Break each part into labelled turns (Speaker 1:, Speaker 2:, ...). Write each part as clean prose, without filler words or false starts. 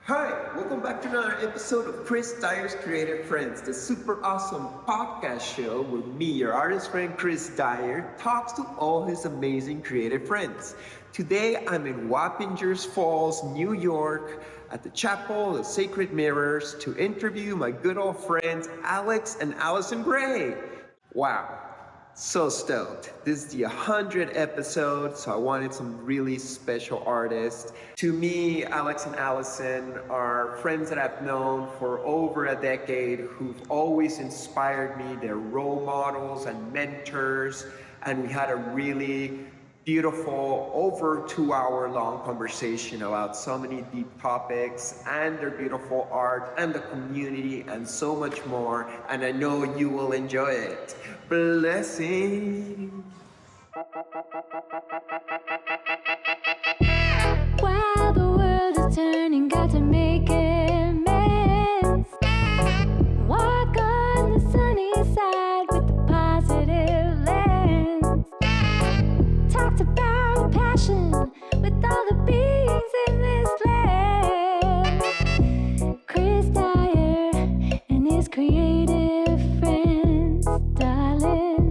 Speaker 1: Hi, welcome back to another episode of Chris Dyer's Creative Friends, the super awesome podcast show where me, your artist friend Chris Dyer, talks to all his amazing creative friends. Today I'm in Wappingers Falls, New York, at the Chapel of Sacred Mirrors to interview my good old friends Alex and Allyson Grey. Wow. So stoked. This is the 100th episode, so I wanted some really special artists. To me, Alex and Allyson are friends that I've known for over a decade who've always inspired me. They're role models and mentors, and we had a really beautiful, over 2 hour long conversation about so many deep topics and their beautiful art and the community and so much more. And I know you will enjoy it. Blessings.
Speaker 2: While the world is turning, got to make amends. Walk on the sunny side with the positive lens. Talked about passion with all the beings in this land. Chris Dyer and his creative friends, darling.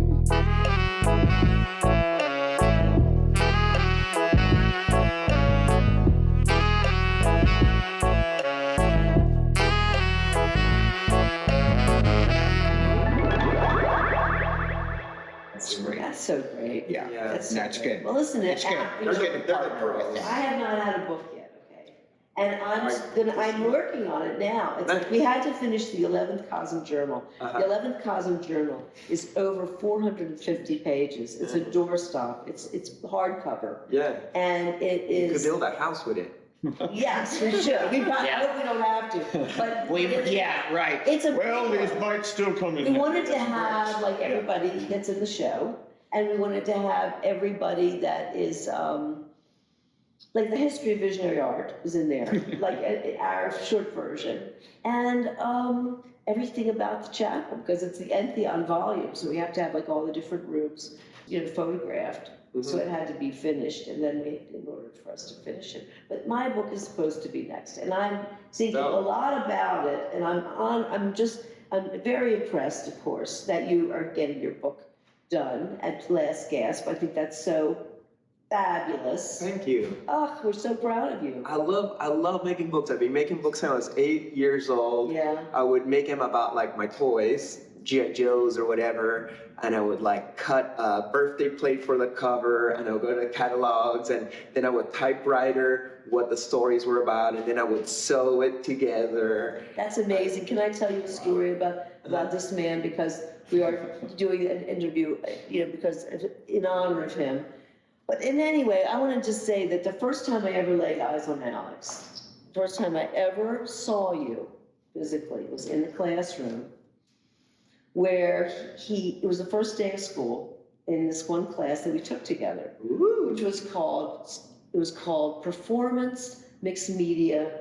Speaker 3: That's so great.
Speaker 4: Yeah,
Speaker 3: That's so
Speaker 4: that's
Speaker 3: great.
Speaker 4: good.
Speaker 3: Well, listen,
Speaker 4: It's good. They're getting a partner with
Speaker 3: I
Speaker 4: it.
Speaker 3: have not had a book yet, okay? And I'm working on it now. It's like we had to finish the 11th CoSM Journal.
Speaker 1: Uh-huh.
Speaker 3: The 11th CoSM Journal is over 450 pages. It's a doorstop. It's hardcover.
Speaker 1: Yeah.
Speaker 3: And it
Speaker 1: You could
Speaker 3: is,
Speaker 1: build a house with it.
Speaker 3: yes, we should. I hope we don't have to, but.
Speaker 4: Right.
Speaker 3: It's a
Speaker 4: Well,
Speaker 3: big
Speaker 4: these
Speaker 3: one.
Speaker 4: might still come in.
Speaker 3: We wanted to have like everybody that's in the show, and we wanted to have everybody that is, like the history of visionary art is in there, like our short version, and everything about the chapel, because it's the Entheon volume, so we have to have like all the different rooms, photographed. So it had to be finished, and then in order for us to finish it. But my book is supposed to be next, and I'm thinking a lot about it, and I'm very impressed, of course, that you are getting your book done at last gasp. I think that's so fabulous.
Speaker 1: Thank you.
Speaker 3: Oh, we're so proud of you.
Speaker 1: I love making books. I've been making books since I was 8 years old.
Speaker 3: Yeah.
Speaker 1: I would make them about like my toys, G.I. Joes or whatever, and I would like cut a birthday plate for the cover, and I would go to catalogs, and then I would typewriter what the stories were about, and then I would sew it together.
Speaker 3: That's amazing. Can I tell you a story about this man? Because we are doing an interview, because in honor of him. But in any way, I want to just say that the first time I ever laid eyes on Alex, first time I ever saw you physically was in the classroom, where it was the first day of school in this one class that we took together, which was called Performance Mixed Media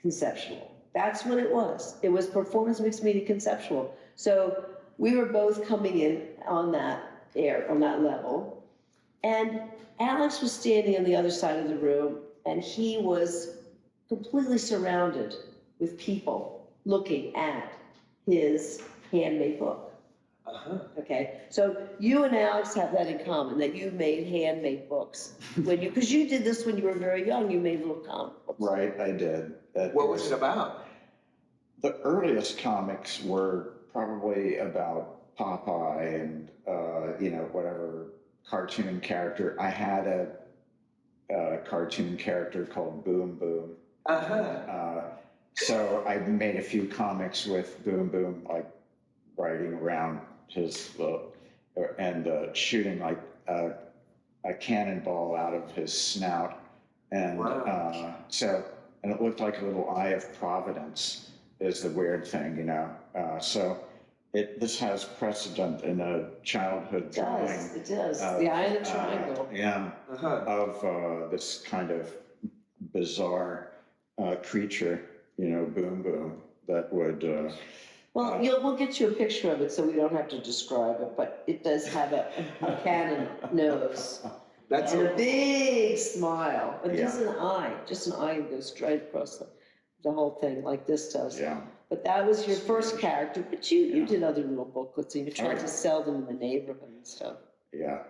Speaker 3: Conceptual. That's what it was. It was Performance Mixed Media Conceptual. So we were both coming in on that level. And Alex was standing on the other side of the room, and he was completely surrounded with people looking at his handmade book.
Speaker 1: Uh-huh.
Speaker 3: Okay, so you and Alex have that in common, that you made handmade books because you did this when you were very young. You made little comic books.
Speaker 4: Right, I did.
Speaker 1: What was it about?
Speaker 4: The earliest comics were probably about Popeye and, whatever cartoon character. I had a cartoon character called Boom Boom.
Speaker 1: Uh-huh.
Speaker 4: So I made a few comics with Boom Boom, like riding around his and shooting like a cannonball out of his snout, and
Speaker 1: Wow.
Speaker 4: And it looked like a little eye of Providence is the weird thing, so this has precedent in a childhood drawing.
Speaker 3: It does. The eye of the triangle.
Speaker 4: Of this kind of bizarre creature, Boom Boom, that would.
Speaker 3: Well, we'll get you a picture of it so we don't have to describe it, but it does have a cannon nose.
Speaker 1: That's
Speaker 3: and a big smile, but
Speaker 4: Yeah.
Speaker 3: just an eye that goes straight across the the whole thing like this does.
Speaker 4: Yeah.
Speaker 3: But that was your first character, but you did other little booklets, and you tried
Speaker 4: yeah.
Speaker 3: to sell them in the neighborhood and stuff.
Speaker 4: Yeah.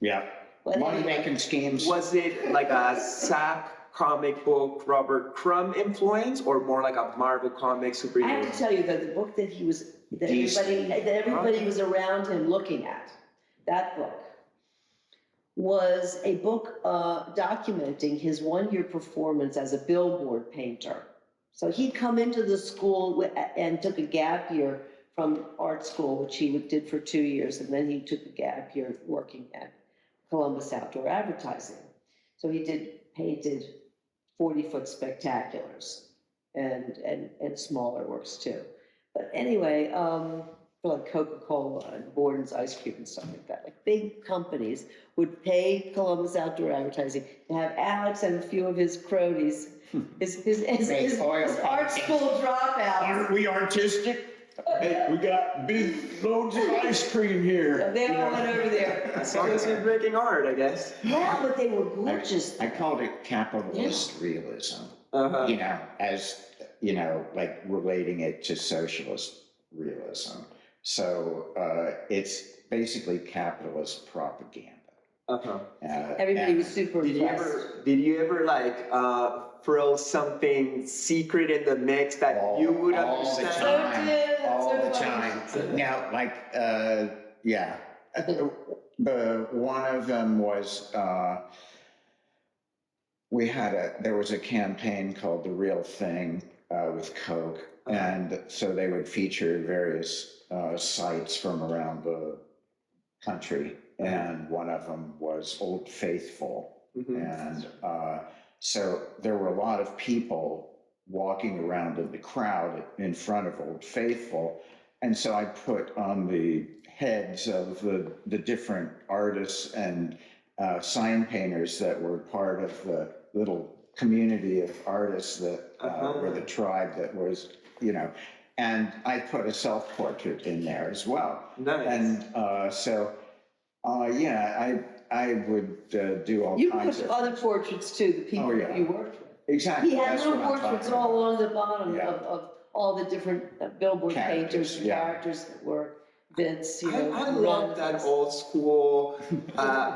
Speaker 4: Yeah.
Speaker 3: But
Speaker 4: Money-making schemes.
Speaker 1: Was it like a Sack comic book Robert Crumb influence, or more like a Marvel comic
Speaker 3: I
Speaker 1: superhero?
Speaker 3: have to tell you that the book that he was, that
Speaker 4: DC.
Speaker 3: everybody was around him looking at, that book, was a book documenting his one-year performance as a billboard painter. So he'd come into the school and took a gap year from art school, which he did for 2 years, and then he took a gap year working at Columbus Outdoor Advertising. So he painted 40-foot spectaculars and smaller works too. But anyway, for like Coca-Cola and Borden's Ice Cream and stuff like that, like big companies would pay Columbus Outdoor Advertising to have Alex and a few of his cronies, his art school dropouts.
Speaker 4: Aren't we artistic? Hey, we got big loads of ice cream here.
Speaker 3: They all went over there.
Speaker 1: As long as you're breaking art, I guess.
Speaker 3: Yeah, but they were gorgeous.
Speaker 4: I called it capitalist realism.
Speaker 1: Uh-huh.
Speaker 4: You know, as, you know, like relating it to socialist realism. So it's basically capitalist propaganda.
Speaker 1: Uh-huh.
Speaker 3: Everybody was super
Speaker 1: Did
Speaker 3: impressed.
Speaker 1: you ever like throw something secret in the mix that you would
Speaker 4: all the
Speaker 1: understand?
Speaker 4: time,
Speaker 3: So
Speaker 4: all
Speaker 3: funny.
Speaker 4: the time. Now, like, yeah, one of them was there was a campaign called The Real Thing with Coke, and so they would feature various sites from around the country, and one of them was Old Faithful, and so there were a lot of people walking around in the crowd in front of Old Faithful, and so I put on the heads of the different artists and sign painters that were part of the little community of artists that were the tribe that was, you know, and I put a self-portrait in there as well.
Speaker 1: Nice.
Speaker 4: And yeah, I would do all
Speaker 3: You
Speaker 4: kinds
Speaker 3: put
Speaker 4: of
Speaker 3: other portraits too, the people
Speaker 4: Oh, yeah.
Speaker 3: that you worked with.
Speaker 4: exactly.
Speaker 3: He had
Speaker 4: that's
Speaker 3: little
Speaker 4: what I'm
Speaker 3: portraits
Speaker 4: talking
Speaker 3: all
Speaker 4: about.
Speaker 3: along the bottom
Speaker 4: Yeah.
Speaker 3: of all the different billboard
Speaker 4: Characters,
Speaker 3: painters and
Speaker 4: yeah.
Speaker 3: characters that were Vince, you know.
Speaker 1: I love that old school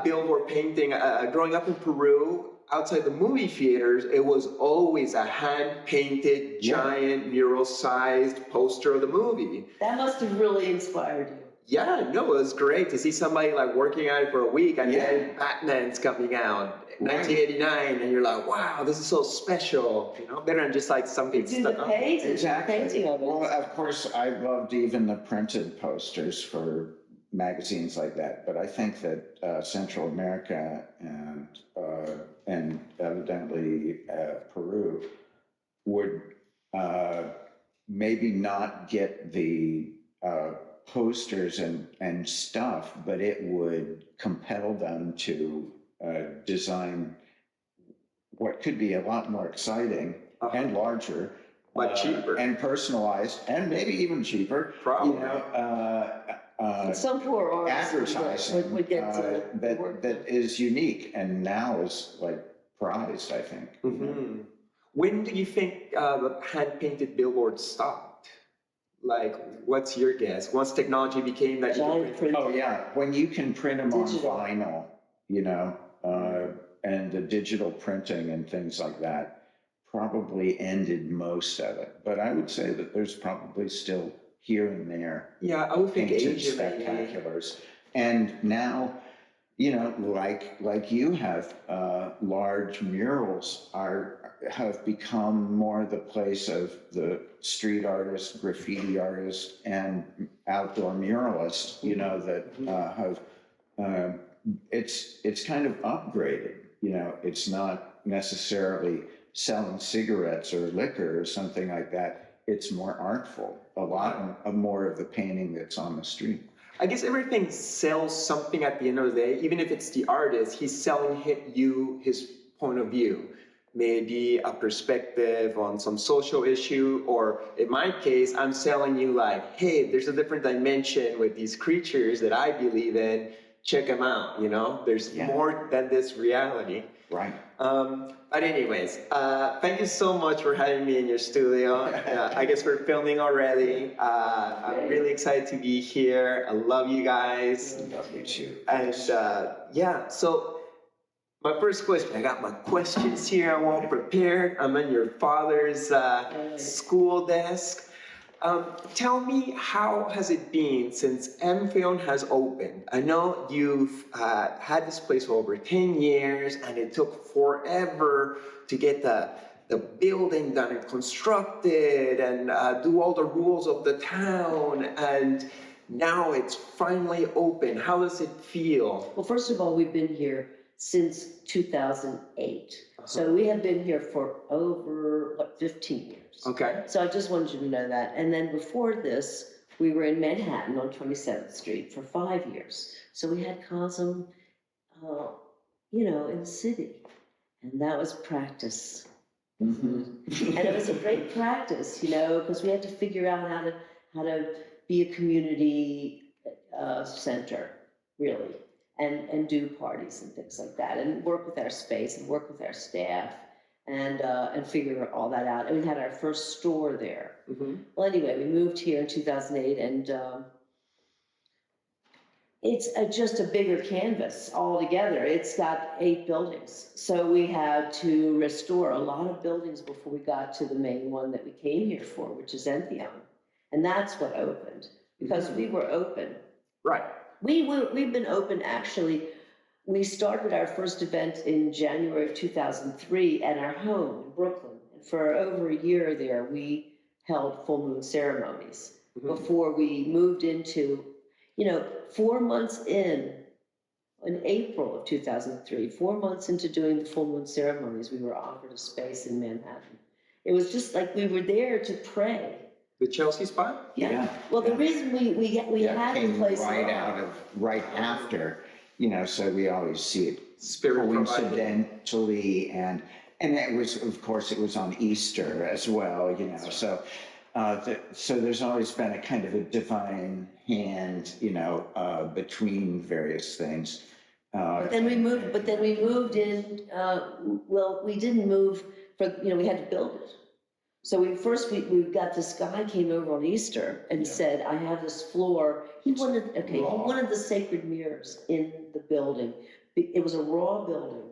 Speaker 1: billboard painting. Growing up in Peru, outside the movie theaters, it was always a hand-painted, giant, mural-sized poster of the movie.
Speaker 3: That must have really inspired you.
Speaker 1: Yeah, no, it was great to see somebody like working on it for a week, and
Speaker 4: Yeah.
Speaker 1: then Batman's coming out, 1989, and you're like, wow, this is so special. You know, better than just like something
Speaker 3: Do the
Speaker 1: stuck up.
Speaker 3: painting,
Speaker 4: Exactly.
Speaker 3: painting of it.
Speaker 4: Well, of course, I loved even the printed posters for magazines like that. But I think that Central America and evidently Peru would maybe not get the posters and stuff, but it would compel them to design what could be a lot more exciting and larger,
Speaker 1: But cheaper.
Speaker 4: and personalized, and maybe even cheaper.
Speaker 1: Probably.
Speaker 4: You know,
Speaker 3: Some poor artists
Speaker 4: advertising
Speaker 3: would get to work.
Speaker 4: that is unique and now is like prized, I think.
Speaker 1: Mhm. When do you think hand-painted billboards stopped? Like, what's your guess? Once technology became that you could
Speaker 3: Giant
Speaker 1: print-
Speaker 3: print.
Speaker 4: Oh yeah, when you can print them
Speaker 3: Digital.
Speaker 4: on vinyl, you know, and the digital printing and things like that probably ended most of it. But I would say that there's probably still here and there
Speaker 1: Yeah, I would think
Speaker 4: painted
Speaker 1: Asia maybe.
Speaker 4: spectaculars. And now, you know, like you have, large murals have become more the place of the street artist, graffiti artist, and outdoor muralist, you know, that have, it's kind of upgraded, you know, it's not necessarily selling cigarettes or liquor or something like that. It's more artful, a lot more of the painting that's on the street.
Speaker 1: I guess everything sells something at the end of the day. Even if it's the artist, he's selling you his point of view. Maybe a perspective on some social issue, or in my case, I'm selling you like, hey, there's a different dimension with these creatures that I believe in. Check them out, you know? There's more than this reality.
Speaker 4: Right.
Speaker 1: But anyways, thank you so much for having me in your studio. I guess we're filming already. I'm really excited to be here. I love you guys.
Speaker 4: Love you too.
Speaker 1: And yeah, so my first question, I got my questions here. I'm all prepared. I'm in your father's school desk. Tell me, how has it been since Entheon has opened? I know you've had this place for over 10 years, and it took forever to get the building done and constructed and do all the rules of the town, and now it's finally open. How does it feel?
Speaker 3: Well, first of all, we've been here since 2008. So we have been here for over, 15 years.
Speaker 1: Okay.
Speaker 3: So I just wanted you to know that. And then before this, we were in Manhattan on 27th Street for 5 years. So we had CoSM, in the city. And that was practice.
Speaker 4: Mm-hmm.
Speaker 3: And it was a great practice, because we had to figure out how to be a community center, really, and do parties and things like that, and work with our space and work with our staff, and figure all that out. And we had our first store there.
Speaker 1: Mm-hmm.
Speaker 3: Well, anyway, we moved here in 2008, and it's just a bigger canvas altogether. It's got 8 buildings. So we had to restore a lot of buildings before we got to the main one that we came here for, which is Entheon. And that's what opened, because we were open.
Speaker 1: Right.
Speaker 3: We've been open, actually. We started our first event in January of 2003 at our home in Brooklyn. And for over a year there, we held full moon ceremonies before we moved into, 4 months in April of 2003, 4 months into doing the full moon ceremonies, we were offered a space in Manhattan. It was just like we were there to pray.
Speaker 1: The Chelsea spot?
Speaker 3: Yeah. Well, the reason we had the
Speaker 4: came
Speaker 3: place
Speaker 4: right after, so we always see it
Speaker 1: Spirit
Speaker 4: coincidentally, and it was, of course, it was on Easter as well, so. So there's always been a kind of a divine hand, between various things.
Speaker 3: But then we moved in. Well, we didn't move we had to build it. So we got this guy came over on Easter and said, I have this floor. He wanted the sacred mirrors in the building. It was a raw building.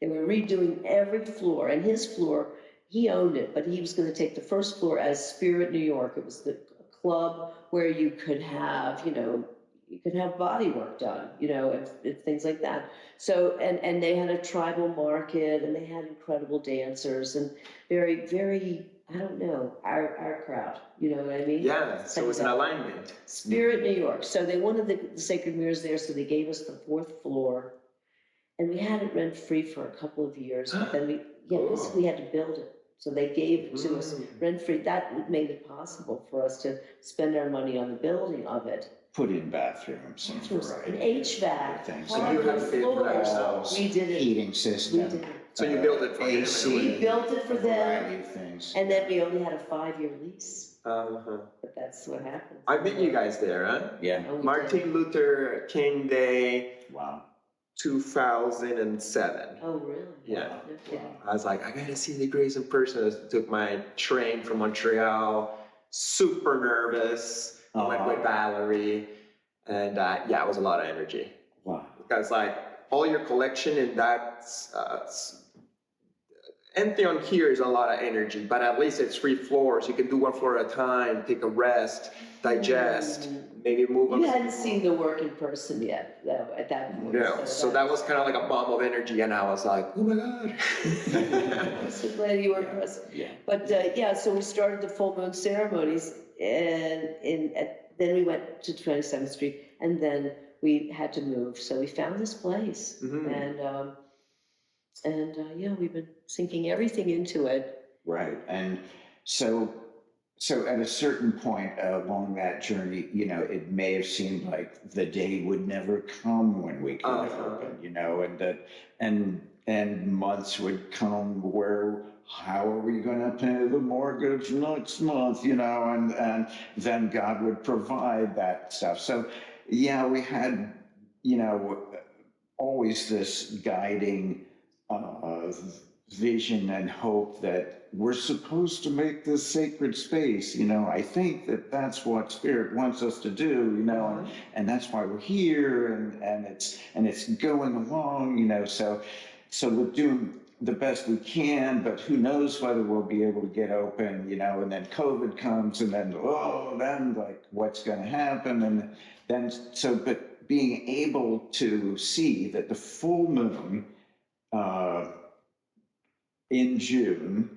Speaker 3: They were redoing every floor, and his floor, he owned it, but he was going to take the first floor as Spirit New York. It was the club where you could have, body work done, and things like that. So, and they had a tribal market, and they had incredible dancers, and very, very, I don't know, our crowd, you know what I mean?
Speaker 1: Yeah, so it was an alignment.
Speaker 3: Spirit New York. So they wanted the sacred mirrors there, so they gave us the 4th floor, and we had it rent-free for a couple of years, but then we had to build it. So they gave it to us rent-free. That made it possible for us to spend our money on the building of it.
Speaker 4: Put in bathrooms and
Speaker 3: An HVAC,
Speaker 4: things.
Speaker 1: So you had to pay for that
Speaker 3: floors.
Speaker 1: yourselves.
Speaker 3: We did it.
Speaker 4: Heating
Speaker 3: We
Speaker 4: system.
Speaker 3: did it.
Speaker 1: So you built it for him.
Speaker 4: AC.
Speaker 3: We built it for
Speaker 4: a variety
Speaker 3: them,
Speaker 4: of things.
Speaker 3: and then we only had a 5-year lease.
Speaker 1: Uh-huh.
Speaker 3: But that's what happened.
Speaker 1: I met you guys there, huh?
Speaker 4: Yeah.
Speaker 3: Oh, we
Speaker 1: Martin Luther King Day,
Speaker 4: Wow.
Speaker 1: 2007.
Speaker 3: Oh, really?
Speaker 1: Yeah.
Speaker 3: No kidding.
Speaker 1: I was like, I gotta see the Grace in person. I took my train from Montreal, super nervous. I went with Valerie, and it was a lot of energy.
Speaker 4: Wow.
Speaker 1: Because like all your collection in that Entheon here is a lot of energy, but at least it's 3 floors. You can do 1 floor at a time, take a rest, digest, maybe move on.
Speaker 3: You hadn't seen the work in person yet, though, at that point.
Speaker 1: No, so that was kind of like a bomb of energy, and I was like, oh my God.
Speaker 3: I'm so glad you were present.
Speaker 4: Yeah.
Speaker 3: But so we started the full moon ceremonies, and then we went to 27th Street, and then we had to move. So we found this place, and we've been sinking everything into it.
Speaker 4: Right. And so at a certain point along that journey, it may have seemed like the day would never come when we could open, and months would come where, how are we going to pay the mortgage next month, and then God would provide that stuff. So, we had, always this guiding vision and hope that we're supposed to make this sacred space. I think that that's what Spirit wants us to do. And that's why we're here, and it's going along. So we're doing the best we can, but who knows whether we'll be able to get open. And then COVID comes, and then like what's going to happen, and then but being able to see that the full moon in June,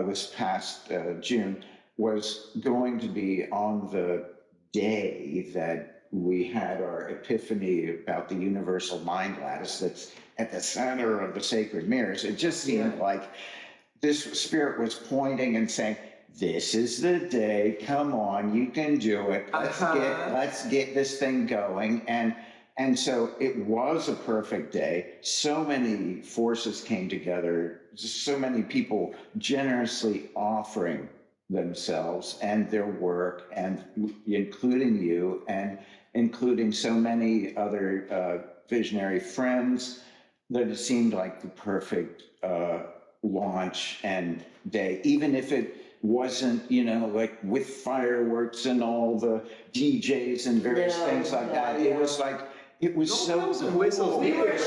Speaker 4: this past June, was going to be on the day that we had our epiphany about the universal mind lattice that's at the center of the sacred mirrors. It just seemed like this Spirit was pointing and saying, this is the day, come on, you can do it. Let's get this thing going. And so it was a perfect day. So many forces came together, just so many people generously offering themselves and their work, and including you, and including so many other visionary friends, that it seemed like the perfect launch and day, even if it wasn't, like with fireworks and all the DJs and various things like that. It was like, it was so
Speaker 1: bells and whistles.
Speaker 3: We were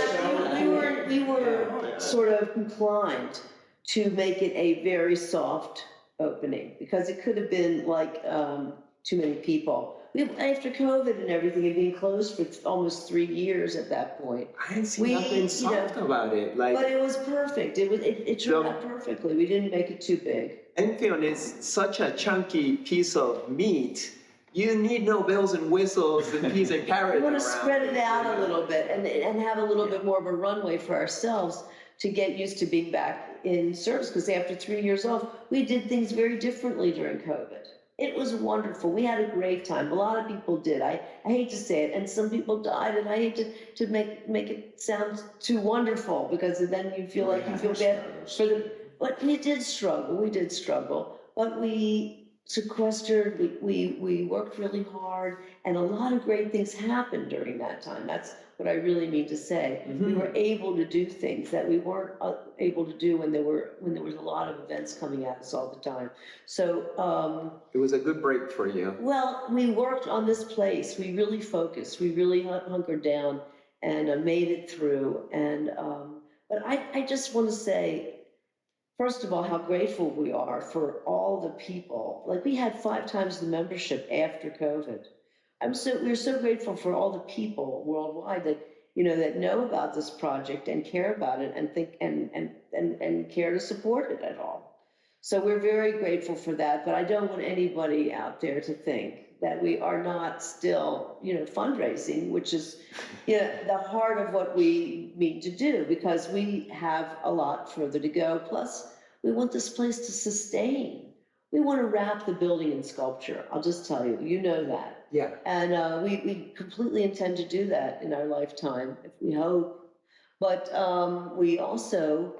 Speaker 3: sort of inclined to make it a very soft opening, because it could have been like too many people. After COVID and everything, had been closed for almost 3 years at that point.
Speaker 1: I didn't see nothing soft about it.
Speaker 3: But it was perfect. It turned out perfectly. We didn't make it too big.
Speaker 1: Entheon is such a chunky piece of meat. You need no bells and whistles and peas and carrots.
Speaker 3: We want to
Speaker 1: around.
Speaker 3: spread it out a little bit and have a little bit more of a runway for ourselves to get used to being back in service. Because after 3 years off, we did things very differently during COVID. It was wonderful. We had a great time. A lot of people did. I hate to say it, and some people died, and I hate to make it sound too wonderful, because then you feel like you feel bad for the. But we did struggle. But we sequestered. We worked really hard, and a lot of great things happened during that time. That's what I really mean to say.
Speaker 1: Mm-hmm.
Speaker 3: We were able to do things that we weren't able to do when there was a lot of events coming at us all the time. So
Speaker 1: it was a good break for you.
Speaker 3: well, we worked on this place. We really focused. We really hunkered down and made it through. And but I just want to say, first of all, how grateful we are for all the people. Like, we had 5 times the membership after COVID. We're so grateful for all the people worldwide that that know about this project and care about it and think and care to support it at all. So we're very grateful for that. But I don't want anybody out there to think that we are not still fundraising, which is the heart of what we need to do, because we have a lot further to go. Plus, we want this place to sustain. We want to wrap the building in sculpture. I'll just tell you, that.
Speaker 1: Yeah.
Speaker 3: And we completely intend to do that in our lifetime, if we hope. But we also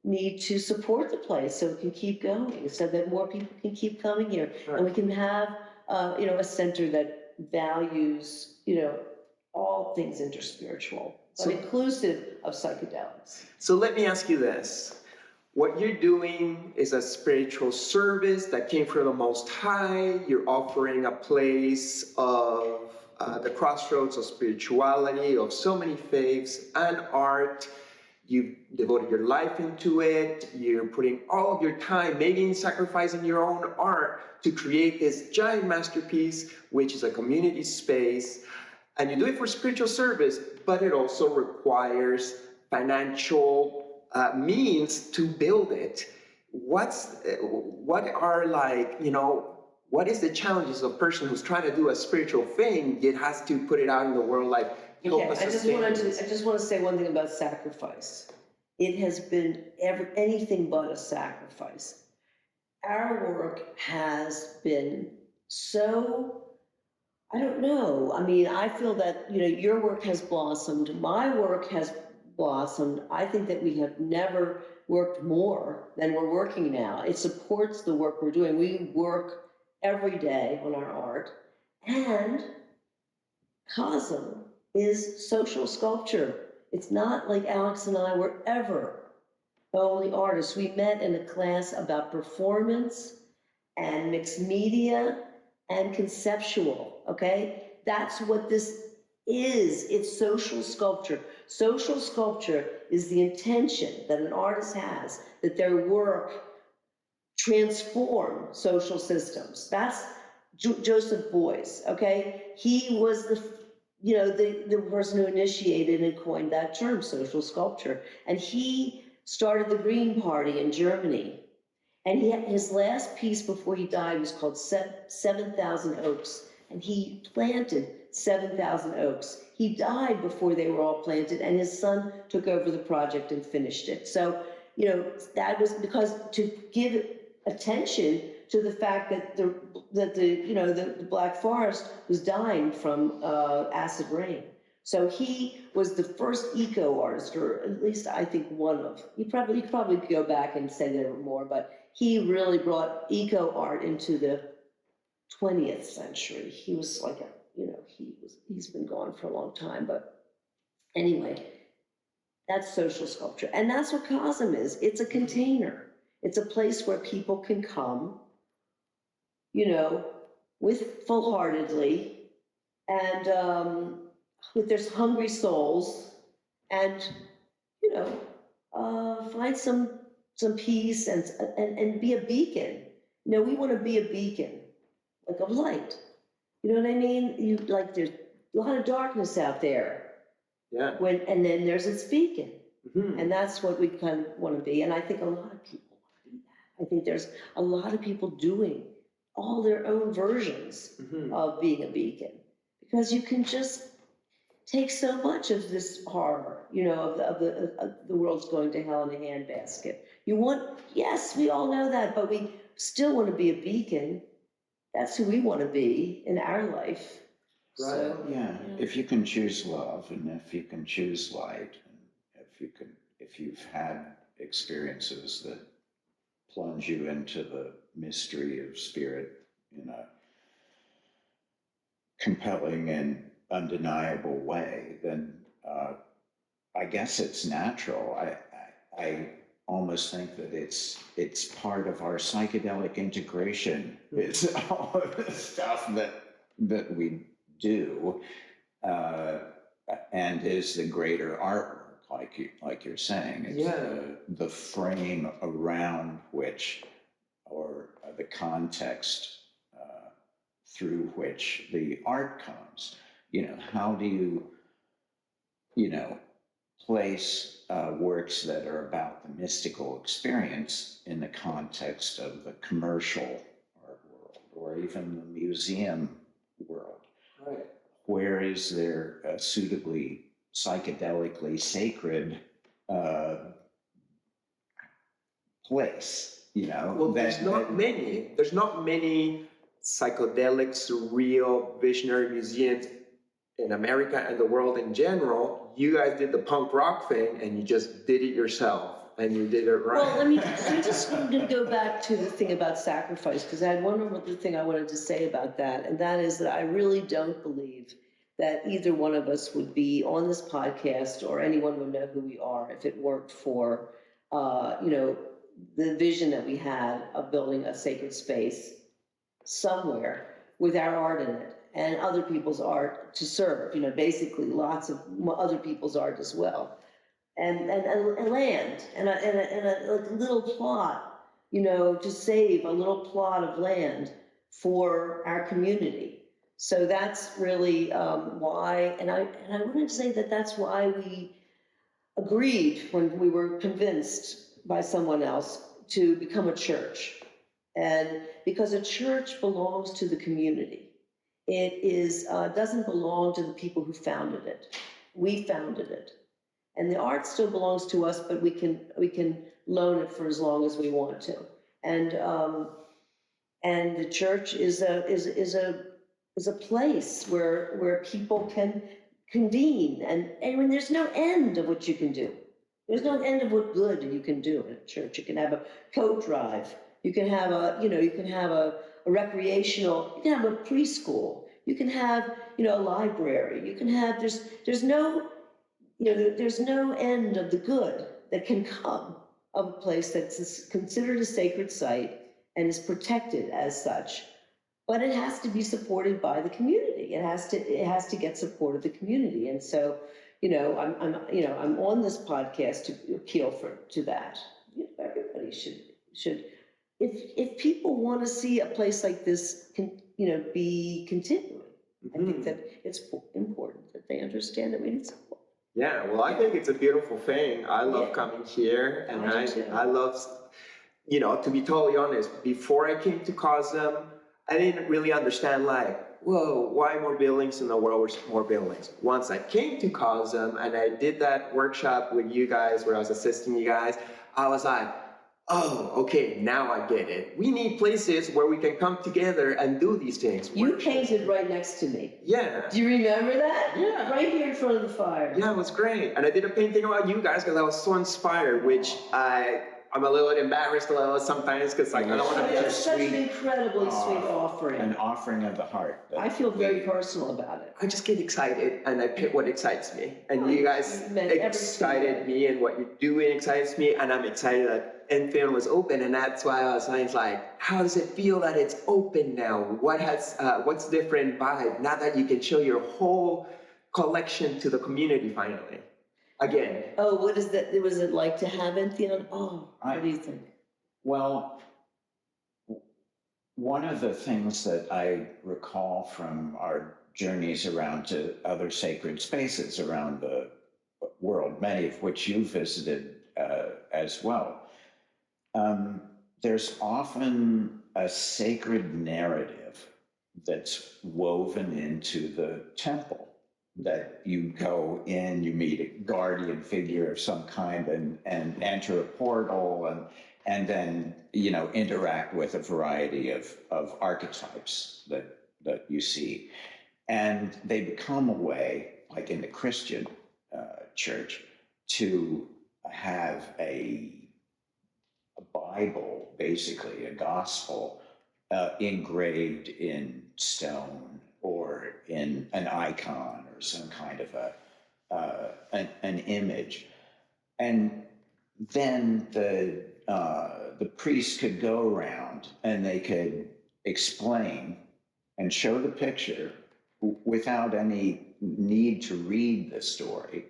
Speaker 3: need to support the place so it can keep going, so that more people can keep coming here.
Speaker 1: Right.
Speaker 3: And we can have, a center that values, all things interspiritual, but inclusive of psychedelics.
Speaker 1: So let me ask you this. What you're doing is a spiritual service that came from the Most High. You're offering a place of the crossroads of spirituality, of so many faiths and art. You've devoted your life into it. You're putting all of your time, maybe sacrificing your own art to create this giant masterpiece, which is a community space. And you do it for spiritual service, but it also requires financial means to build it. What is the challenges of a person who's trying to do a spiritual thing, yet has to put it out in the world, like,
Speaker 3: Okay, I just want to say one thing about sacrifice. It has been anything but a sacrifice. Our work has been so, I don't know. I mean, I feel that, your work has blossomed. My work has blossomed. I think that we have never worked more than we're working now. It supports the work we're doing. We work every day on our art. And CoSM is social sculpture. It's not like Alex and I were ever only artists. We met in a class about performance and mixed media and conceptual, okay? That's what this is. It's social sculpture. Social sculpture is the intention that an artist has that their work transform social systems. That's Joseph Beuys, okay? He was the person who initiated and coined that term, social sculpture. And he started the Green Party in Germany. And he had his last piece before he died was called 7,000 Oaks. And he planted 7,000 oaks. He died before they were all planted, and his son took over the project and finished it. So, that was because to give attention to the fact that the Black Forest was dying from acid rain. So he was the first eco artist, or at least I think one of. You probably could go back and say there were more, but he really brought eco art into the 20th century. He was like he's been gone for a long time, but anyway, that's social sculpture. And that's what CoSM is. It's a container. It's a place where people can come, with full-heartedly and with their hungry souls and, find some peace and be a beacon. We want to be a beacon, like of light. You know what I mean? There's a lot of darkness out there.
Speaker 1: Yeah.
Speaker 3: And then there's its beacon.
Speaker 1: Mm-hmm.
Speaker 3: And that's what we kind of want to be. And I think a lot of people want to be that. I think there's a lot of people doing all their own versions of being a beacon, because you can just take so much of this horror, of the world's going to hell in a handbasket. Yes, we all know that, but we still want to be a beacon. That's who we want to be in our life.
Speaker 1: Right.
Speaker 3: So,
Speaker 4: Yeah, if you can choose love, and if you can choose light, and if you've had experiences that plunge you into the mystery of spirit in a compelling and undeniable way, then I guess it's natural. I almost think that it's part of our psychedelic integration. It's all of the stuff that we do, and is the greater artwork, like you're saying. It's the frame around which, or the context through which the art comes. How do you, place works that are about the mystical experience in the context of the commercial art world, or even the museum world?
Speaker 1: Right.
Speaker 4: Where is there a suitably psychedelically sacred place?
Speaker 1: Well, there's not many psychedelic, surreal, visionary museums in America and the world in general. You guys did the punk rock thing, and you just did it yourself, and you did it right.
Speaker 3: well, I'm just going to go back to the thing about sacrifice, because I had one other thing I wanted to say about that, and that is that I really don't believe that either one of us would be on this podcast, or anyone would know who we are, if it weren't for, the vision that we had of building a sacred space somewhere with our art in it, and other people's art to serve, basically lots of other people's art as well. And land, and a little plot, to save a little plot of land for our community. So that's really why, and I wanted to say that's why we agreed, when we were convinced by someone else, to become a church. And because a church belongs to the community. It doesn't belong to the people who founded it. We founded it. And the art still belongs to us, but we can loan it for as long as we want to. And the church is a place where people can convene, and when there's no end of what you can do. There's no end of what good you can do in a church. You can have a coat drive. You can have a recreational. You can have a preschool. You can have a library. You can have there's no there's no end of the good that can come of a place that's considered a sacred site and is protected as such. But it has to be supported by the community. It has to get support of the community. And so, I'm on this podcast to appeal to that. Everybody should, if people want to see a place like this, be continuing. I think that it's important that they understand that we need support.
Speaker 1: Yeah, well, I think it's a beautiful thing. I love coming here, and I love, to be totally honest, before I came to CoSM, I didn't really understand, whoa, why more buildings in the world with more buildings? Once I came to CoSM and I did that workshop with you guys where I was assisting you guys, I was like, oh, okay, now I get it. We need places where we can come together and do these things.
Speaker 3: You painted right next to me.
Speaker 1: Yeah.
Speaker 3: Do you remember that?
Speaker 1: Yeah.
Speaker 3: Right here in front of the fire.
Speaker 1: Yeah, it was great. And I did a painting about you guys because I was so inspired, which I'm a little embarrassed sometimes because I don't want to be
Speaker 3: It's such an incredibly sweet offering.
Speaker 4: An offering of the heart.
Speaker 3: I feel very personal about it.
Speaker 1: I just get excited and I pick what excites me. And you guys excited me, and what you're doing excites me, and I'm excited that Entheon was open, and that's why I was like, how does it feel that it's open now? What's different vibe now that you can show your whole collection to the community finally? Again.
Speaker 3: Oh, what is that? Was it like to have Entheon? Oh, what do you think?
Speaker 4: Well, one of the things that I recall from our journeys around to other sacred spaces around the world, many of which you visited as well, there's often a sacred narrative that's woven into the temple. That you go in, you meet a guardian figure of some kind and enter a portal and then, interact with a variety of archetypes that you see. And they become a way, like in the Christian church, to have a Bible, basically a gospel, engraved in stone or in an icon or some kind of an image. And then the priest could go around and they could explain and show the picture without any need to read the story,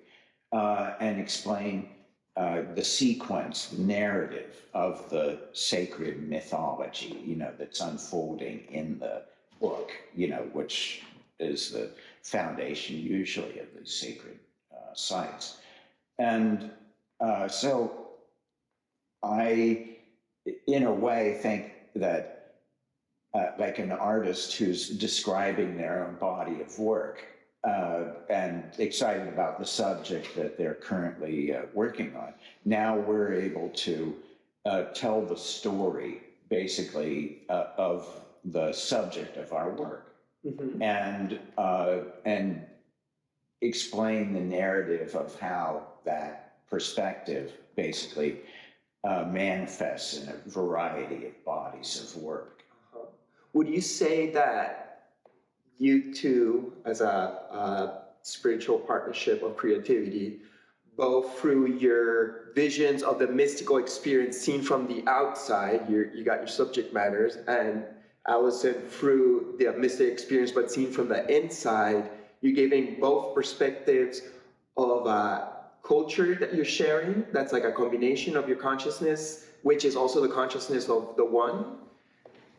Speaker 4: and explain the sequence, the narrative of the sacred mythology, that's unfolding in the book, which is the foundation usually of these sacred sites. And so I, in a way, think that like an artist who's describing their own body of work and excited about the subject that they're currently working on, now we're able to tell the story, basically, of the subject of our work, and explain the narrative of how that perspective basically manifests in a variety of bodies of work.
Speaker 1: Would you say that you two, as a spiritual partnership of creativity, both through your visions of the mystical experience seen from the outside, you got your subject matters, and Allyson through the mystic experience but seen from the inside, you're giving both perspectives of culture that you're sharing, that's like a combination of your consciousness, which is also the consciousness of the one?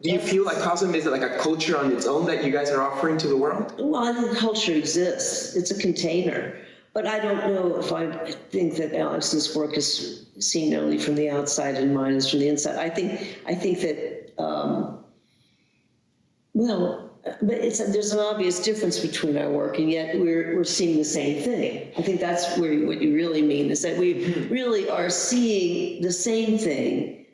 Speaker 1: Do you feel like CoSM is like a culture on its own that you guys are offering to the world?
Speaker 3: Well, I think culture exists. It's a container. But I don't know if I think that Alex's work is seen only from the outside and mine is from the inside. I think that, but there's an obvious difference between our work, and yet we're seeing the same thing. I think that's what you really mean, is that we really are seeing the same thing,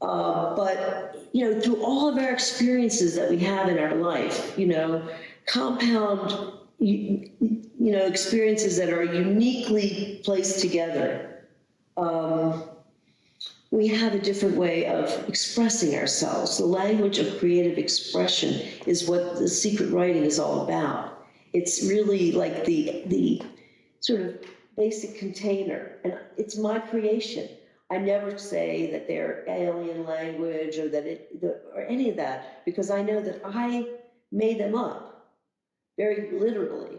Speaker 3: but through all of our experiences that we have in our life, compound, experiences that are uniquely placed together, we have a different way of expressing ourselves. The language of creative expression is what the secret writing is all about. It's really like the sort of basic container, and it's my creation. I never say that they're alien language or or any of that, because I know that I made them up very literally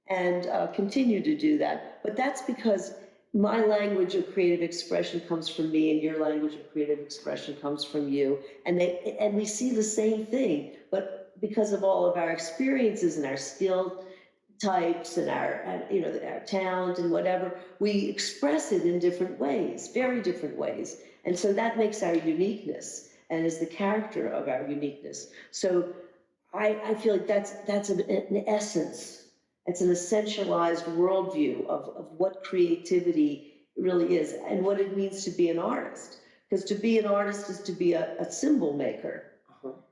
Speaker 3: and continue to do that. But that's because my language of creative expression comes from me, and your language of creative expression comes from you, and we see the same thing, but because of all of our experiences and our skill types and our talent and whatever, we express it in different ways, very different ways. And so that makes our uniqueness and is the character of our uniqueness. So I feel like that's an essence. It's an essentialized worldview of what creativity really is and what it means to be an artist. Because to be an artist is to be a symbol maker.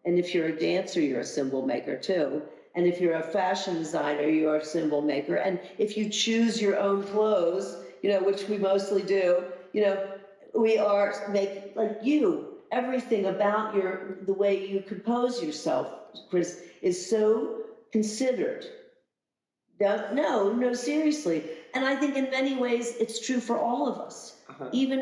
Speaker 3: And if you're a dancer, you're a symbol maker too. And if you're a fashion designer, you're a symbol maker. And if you choose your own clothes, which we mostly do, we are like you. Everything about the way you compose yourself, Chris, is so considered. No, seriously. And I think in many ways it's true for all of us. Even,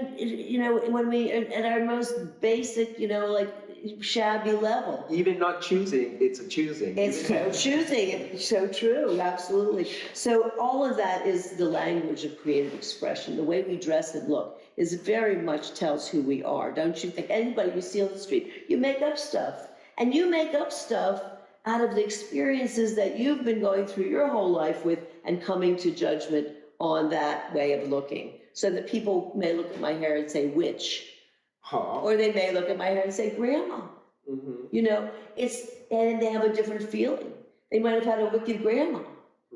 Speaker 3: when we, at our most basic, like shabby level.
Speaker 1: Even not choosing, it's a choosing.
Speaker 3: It's so choosing, it's so true, absolutely. So all of that is the language of creative expression. The way we dress and look is very much tells who we are. Don't you think? Anybody you see on the street, you make up stuff. And you make up stuff out of the experiences that you've been going through your whole life with and coming to judgment on that way of looking. So that people may look at my hair and say, witch. Or they may look at my hair and say, grandma. And they have a different feeling. They might have had a wicked grandma.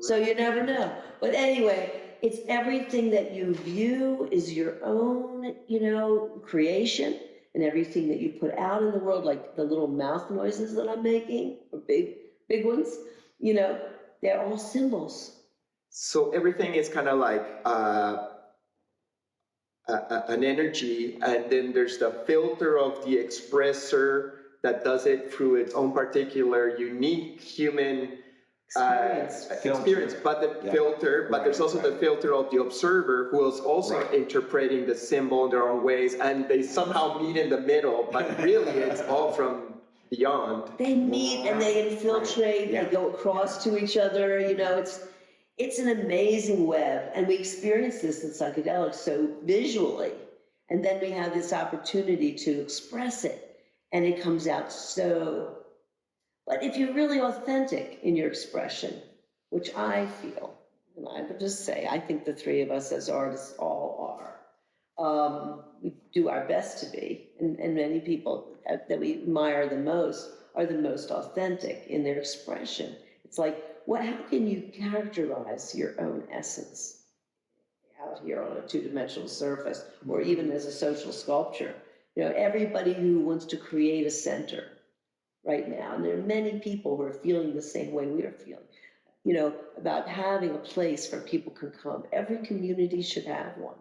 Speaker 3: So you never know. But anyway, it's everything that you view is your own, creation, and everything that you put out in the world, like the little mouth noises that I'm making, or big ones, they're all symbols.
Speaker 1: So everything is kind of like an energy, and then there's the filter of the expressor that does it through its own particular unique human experience. But the filter, but there's also the filter of the observer, who is also interpreting the symbol in their own ways, and they somehow meet in the middle, but really it's all from beyond.
Speaker 3: They meet and they infiltrate, they go across to each other, it's an amazing web, and we experience this in psychedelics so visually, and then we have this opportunity to express it, and it comes out so. But if you're really authentic in your expression, which I feel, and I would just say, I think the three of us as artists all are, we do our best to be, and many people that we admire the most are the most authentic in their expression. It's like, how can you characterize your own essence out here on a two-dimensional surface, or even as a social sculpture? Everybody who wants to create a center right now, and there are many people who are feeling the same way we are feeling, about having a place where people can come. Every community should have one,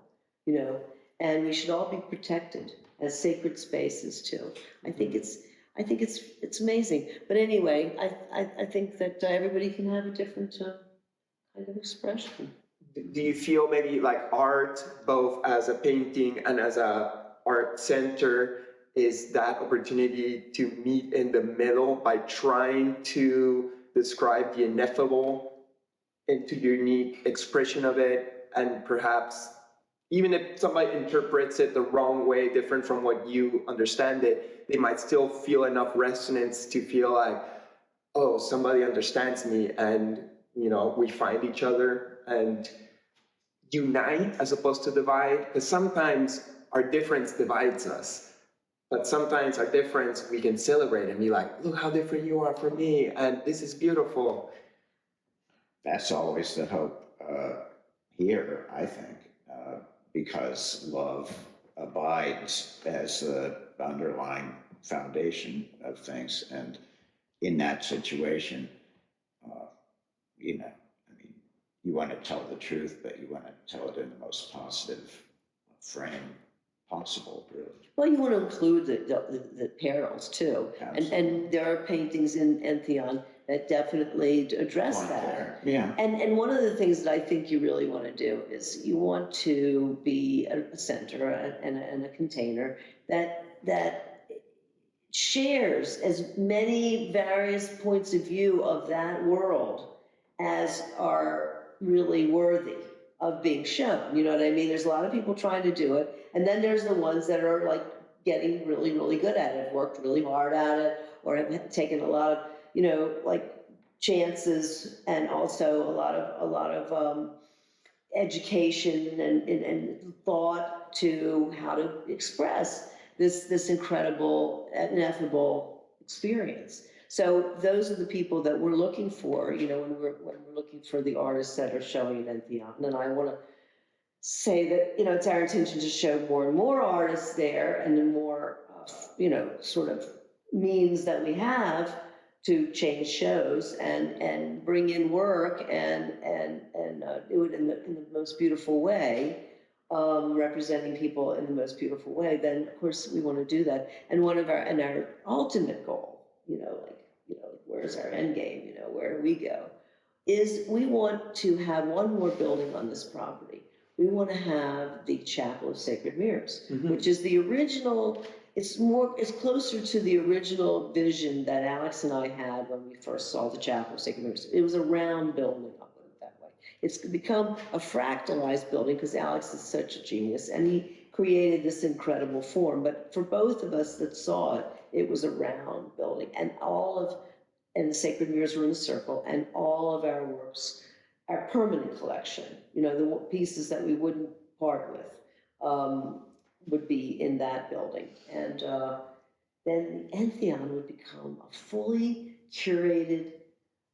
Speaker 3: and we should all be protected as sacred spaces too. I think it's amazing. But anyway, I think that everybody can have a different kind of expression.
Speaker 1: Do you feel maybe like art, both as a painting and as a art center, is that opportunity to meet in the middle by trying to describe the ineffable into unique expression of it, and perhaps even if somebody interprets it the wrong way, different from what you understand it, they might still feel enough resonance to feel like, oh, somebody understands me, and we find each other and unite as opposed to divide. Because sometimes our difference divides us, but sometimes our difference we can celebrate and be like, look how different you are from me, and this is beautiful.
Speaker 4: That's always the hope here, I think, because love abides as the underlying foundation of things. And in that situation, you want to tell the truth, but you want to tell it in the most positive frame possible, really.
Speaker 3: Well, you want to include the perils too. And there are paintings in Entheon that definitely address
Speaker 4: Like
Speaker 3: that.
Speaker 4: there. Yeah.
Speaker 3: And one of the things that I think you really want to do is you want to be a center and a container that shares as many various points of view of that world as are really worthy of being shown. You know what I mean? There's a lot of people trying to do it. And then there's the ones that are like getting really, really good at it, worked really hard at it, or have taken a lot of, you know, like chances, and also a lot of education and thought to how to express this incredible, ineffable experience. So those are the people that we're looking for, you know, when we're looking for the artists that are showing in Entheon. And I want to say that, you know, it's our intention to show more and more artists there, and the more, you know, sort of means that we have to change shows and bring in work and do it in the most beautiful way, representing people in the most beautiful way. Then of course we want to do that. And our ultimate goal, you know, where's our end game? You know, where do we go? Is we want to have one more building on this property. We want to have the Chapel of Sacred Mirrors, which is the original. It's closer to the original vision that Alex and I had when we first saw the Chapel of Sacred Mirrors. It was a round building, I'll put it that way. It's become a fractalized building because Alex is such a genius, and he created this incredible form. But for both of us that saw it, it was a round building, and the Sacred Mirrors were in a circle, and all of our works, our permanent collection, you know, the pieces that we wouldn't part with, would be in that building. And then Entheon would become a fully curated,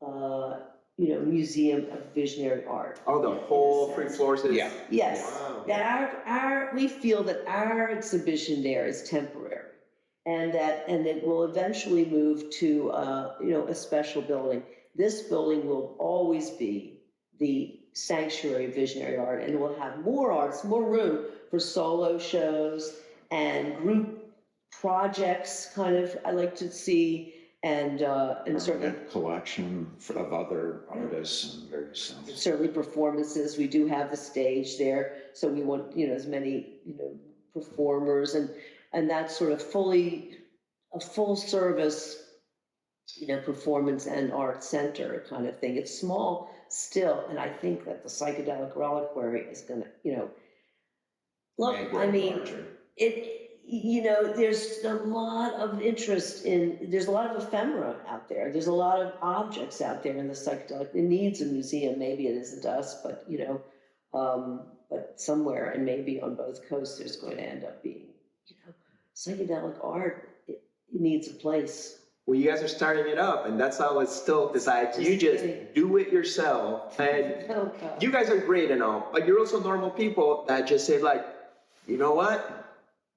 Speaker 3: you know, museum of visionary art.
Speaker 1: Oh, the whole 3 floors is?
Speaker 4: Yeah.
Speaker 3: Yes.
Speaker 1: Wow.
Speaker 3: That we feel that our exhibition there is temporary, and it will eventually move to, you know, a special building. This building will always be the sanctuary of visionary art, and we'll have more arts, more room for solo shows and group projects, kind of, I like to see, and certainly
Speaker 4: Collection of other artists and various things.
Speaker 3: certainly performances. We do have the stage there, so we want, you know, as many, you know, performers, and that's sort of a full service, you know, performance and art center kind of thing. It's small still, and I think that the Psychedelic Reliquary is gonna, you know, look, I mean, you know, there's a lot of interest there's a lot of ephemera out there. There's a lot of objects out there in the psychedelic. It needs a museum. Maybe it isn't us, but, you know, but somewhere, and maybe on both coasts, there's going to end up being, you know, psychedelic art. It needs a place.
Speaker 1: Well, you guys are starting it up, and that's how it's still decided. You just do it yourself, and you guys are great and all, but you're also normal people that just say, like, you know what?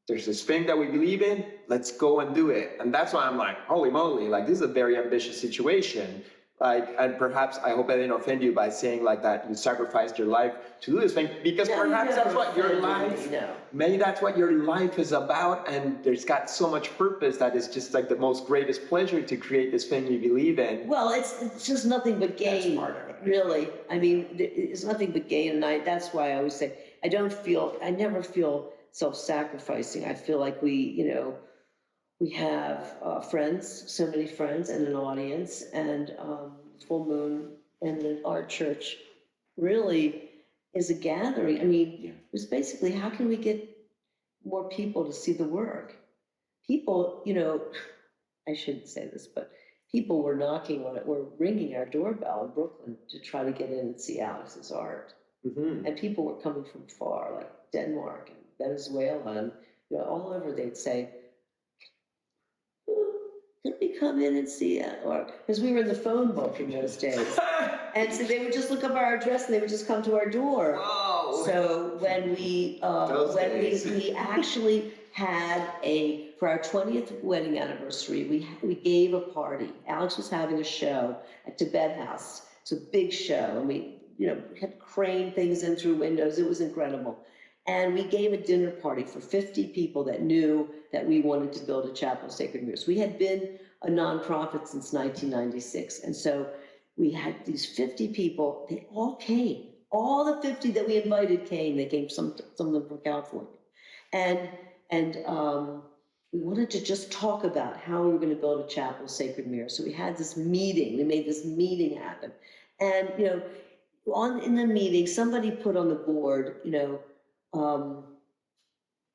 Speaker 1: There's this thing that we believe in, let's go and do it. And that's why I'm like, holy moly, like, this is a very ambitious situation. Like, and perhaps, I hope I didn't offend you by saying like that you sacrificed your life to do this thing, because perhaps that's what your life, maybe that's what your life is about, and there's got so much purpose that it's just like the most greatest pleasure to create this thing you believe in.
Speaker 3: Well, it's just nothing but gain,
Speaker 4: part of it.
Speaker 3: really. I mean, it's nothing but gain, and that's why I always say, I never feel self-sacrificing. I feel like we have friends, so many friends, and an audience, and Full Moon and the art church really is a gathering. I mean, it was basically, how can we get more people to see the work? People, you know, I shouldn't say this, but people were were ringing our doorbell in Brooklyn to try to get in and see Alex's art.
Speaker 1: Mm-hmm.
Speaker 3: And people were coming from far, like Denmark and Venezuela, and, you know, all over. They'd say, "Can we come in and see it?" Or, because we were in the phone book in those days, and so they would just look up our address and they would just come to our door.
Speaker 1: Whoa.
Speaker 3: So when we actually had for our 20th wedding anniversary, we gave a party. Alex was having a show at Tibet House. It's a big show, and we, you know, had craned things in through windows. It was incredible. And we gave a dinner party for 50 people that knew that we wanted to build a chapel of sacred mirrors. We had been a nonprofit since 1996. And so we had these 50 people, they all came. All the 50 that we invited came. They came, some of them from California. And we wanted to just talk about how we were going to build a chapel of sacred mirrors. So we had this meeting. We made this meeting happen. And, in the meeting, somebody put on the board,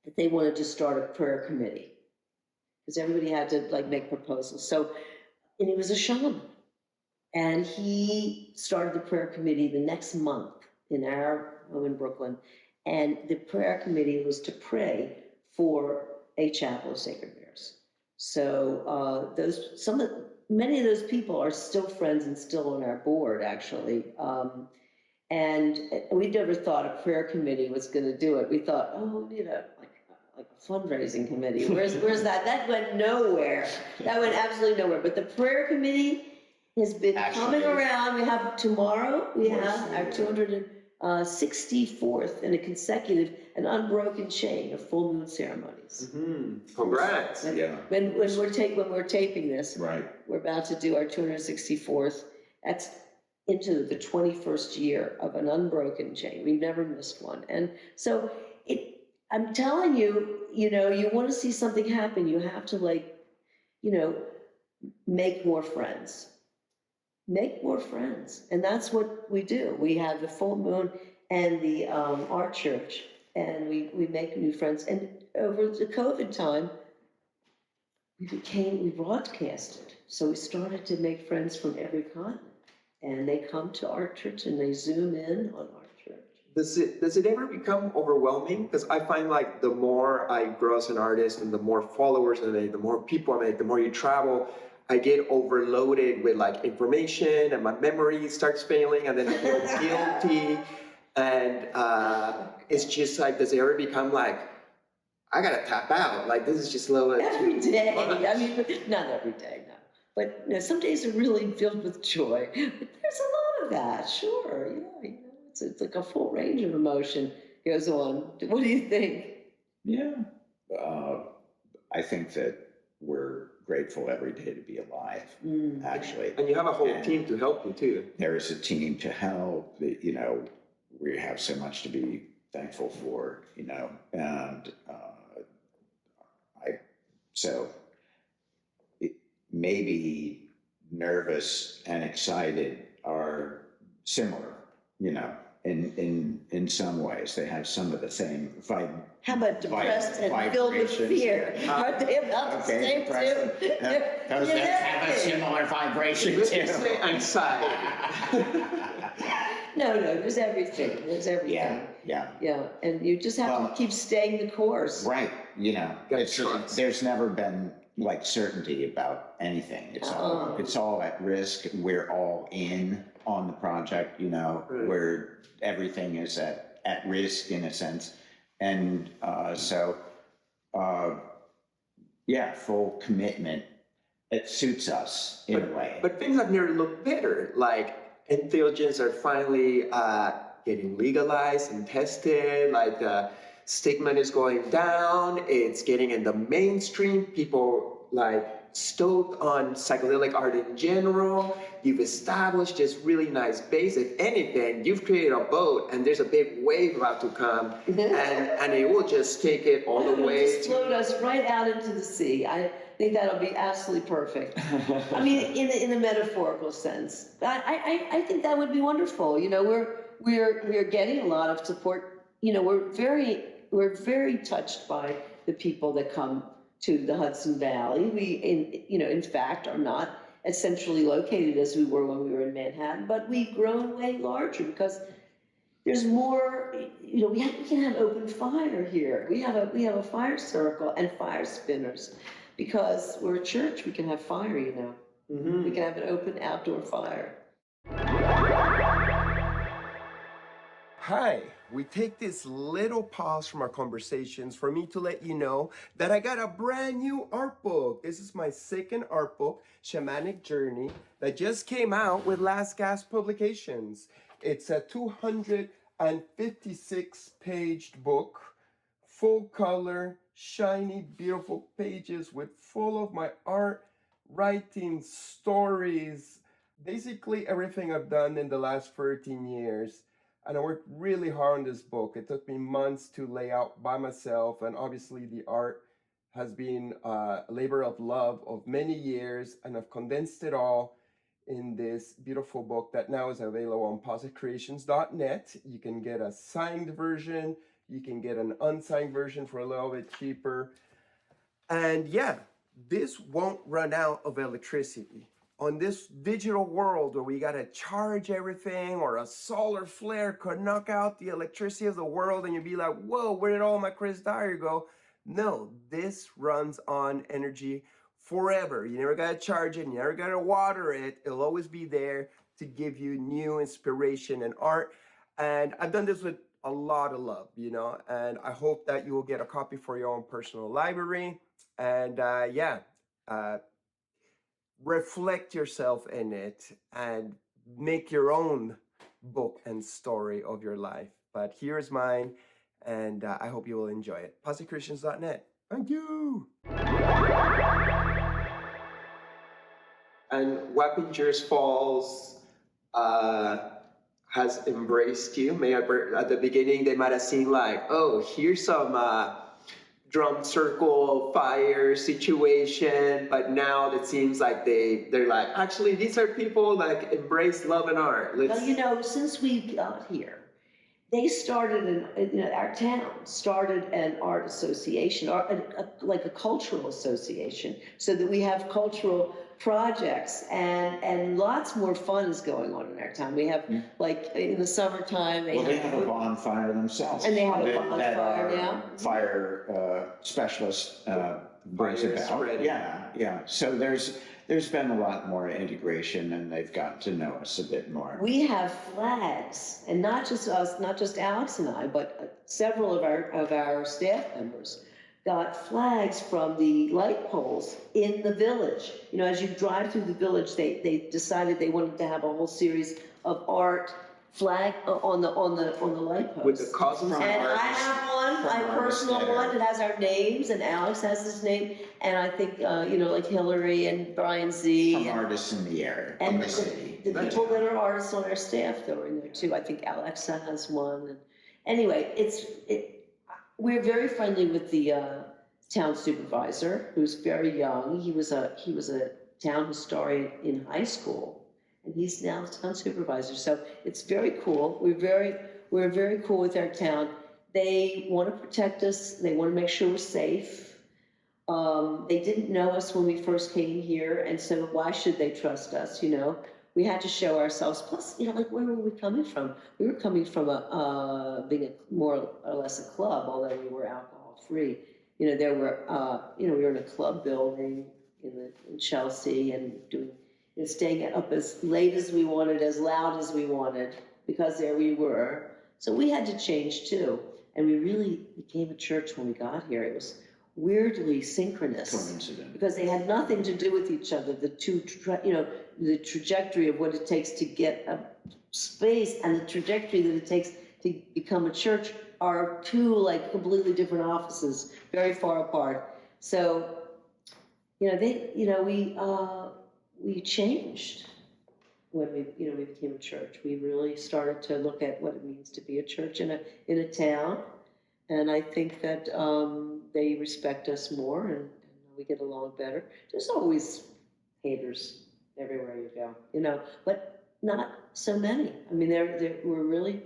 Speaker 3: that they wanted to start a prayer committee because everybody had to make proposals. And he was a shaman, and he started the prayer committee the next month in our home in Brooklyn. And the prayer committee was to pray for a chapel of sacred mirrors. So many of those people are still friends and still on our board, actually. And we never thought a prayer committee was going to do it. We thought, like a fundraising committee. Where's that? That went nowhere. That went absolutely nowhere. But the prayer committee has been coming around. We have tomorrow. We have our 264th in a consecutive, an unbroken chain of full moon ceremonies.
Speaker 1: Mm-hmm. Congrats!
Speaker 3: When we're taping this,
Speaker 4: right,
Speaker 3: we're about to do our 264th. That's into the 21st year of an unbroken chain. We've never missed one. And so I'm telling you, you want to see something happen, you have to make more friends. Make more friends. And that's what we do. We have the full moon and the art church, and we make new friends. And over the COVID time, we broadcasted. So we started to make friends from every continent. And they come to our church and they zoom in on our church.
Speaker 1: Does it ever become overwhelming? Because I find the more I grow as an artist and the more followers I make, the more people I make, the more you travel, I get overloaded with information and my memory starts failing and then I feel guilty. And it's just does it ever become I gotta tap out? This is just a little bit
Speaker 3: every day.
Speaker 1: much.
Speaker 3: I mean, not every day, no. But some days are really filled with joy. But there's a lot of that, sure. It's like a full range of emotion goes on. What do you think?
Speaker 4: Yeah. I think that we're grateful every day to be alive, actually.
Speaker 1: And you have a whole team to help you, too.
Speaker 4: There is a team to help. We have so much to be thankful for, and maybe nervous and excited are similar, in some ways. They have some of the same
Speaker 3: How about depressed and filled with fear? Aren't they about the same too?
Speaker 4: Those that have a similar vibration
Speaker 1: Let's
Speaker 4: too.
Speaker 1: just say anxiety.
Speaker 3: No, there's everything. There's everything.
Speaker 4: Yeah.
Speaker 3: And you just have to keep staying the course.
Speaker 4: Right. There's never been certainty about anything. It's all at risk. We're all in on the project, where everything is at risk in a sense. And full commitment. It suits us in a way.
Speaker 1: But things have never looked better. Entheogens are finally getting legalized and tested. Stigma is going down. It's getting in the mainstream. People stoked on psychedelic art in general. You've established this really nice base. If anything, you've created a boat and there's a big wave about to come and it will just take it all the way.
Speaker 3: Just float us right out into the sea. I think that'll be absolutely perfect. I mean, in a metaphorical sense. I think that would be wonderful. We're getting a lot of support. We're very touched by the people that come to the Hudson Valley. We, in fact, are not as centrally located as we were when we were in Manhattan, but we've grown way larger because there's more. We can have open fire here. We have a fire circle and fire spinners because we're a church. We can have fire. We can have an open outdoor fire.
Speaker 1: Hi, we take this little pause from our conversations for me to let you know that I got a brand new art book. This is my second art book, Shamanic Journey, that just came out with Last Gasp Publications. It's a 200
Speaker 5: and 56-page book, full color, shiny, beautiful pages with full of my art, writing, stories, basically everything I've done in the last 13 years. And I worked really hard on this book. It took me months to lay out by myself, and obviously the art has been a labor of love of many years, and I've condensed it all in this beautiful book that now is available on positcreations.net. You can get a signed version, you can get an unsigned version for a little bit cheaper. And yeah, this won't run out of electricity. On this digital world where we gotta charge everything, or a solar flare could knock out the electricity of the world and you'd be like, whoa, where did all my Chris Dyer go? No, this runs on energy forever. You never gotta charge it, you never gotta water it. It'll always be there to give you new inspiration and art. And I've done this with a lot of love, you know, and I hope that you will get a copy for your own personal library. And reflect yourself in it and make your own book and story of your life. But here's mine, and I hope you will enjoy it. positcreations.net. Thank you. And Wappingers Falls has embraced you. At the beginning, they might have seen like, oh, here's some drum circle fire situation, but now it seems like they're like, actually, these are people like embrace love and art.
Speaker 3: Well, you know, since we got here, they started our town started an art association, like a cultural association, so that we have cultural projects, and lots more fun is going on in our town. We have like in the summertime.
Speaker 4: They have a bonfire themselves.
Speaker 3: And they have a bonfire,
Speaker 4: that our
Speaker 3: yeah.
Speaker 4: Fire specialist brings
Speaker 1: Fire
Speaker 4: about.
Speaker 1: spreading.
Speaker 4: Yeah. So there's been a lot more integration, and they've gotten to know us a bit more.
Speaker 3: We have flags, and not just us, not just Alex and I, but several of our staff members got flags from the light poles in the village. You know, as you drive through the village, they decided they wanted to have a whole series of art flag on the light posts.
Speaker 1: With the CoSM.
Speaker 3: And I have one, my personal one, it has our names, and Alex has his name, and I think, like Hillary and Brian Z.
Speaker 4: From artists in the area, in
Speaker 3: And
Speaker 4: the city.
Speaker 3: the people that are artists on our staff, though, are in there too. I think Alexa has one. And anyway, we're very friendly with the town supervisor, who's very young. He was a town historian in high school, and he's now the town supervisor. So it's very cool. We're very cool with our town. They want to protect us. They want to make sure we're safe. They didn't know us when we first came here, and so why should they trust us? You know, we had to show ourselves. Plus, like, where were we coming from? We were coming from being a more or less a club, although we were alcohol free. There were, we were in a club building in Chelsea, and staying up as late as we wanted, as loud as we wanted, because there we were. So we had to change too, and we really became a church when we got here. It was weirdly synchronous,
Speaker 4: Coincident.
Speaker 3: because they had nothing to do with each other. The the trajectory of what it takes to get a space and the trajectory that it takes to become a church are two like completely different offices, very far apart. So, we changed when we became a church. We really started to look at what it means to be a church in a town, and I think that they respect us more, and we get along better. There's always haters everywhere you go, but not so many. I mean, we're really,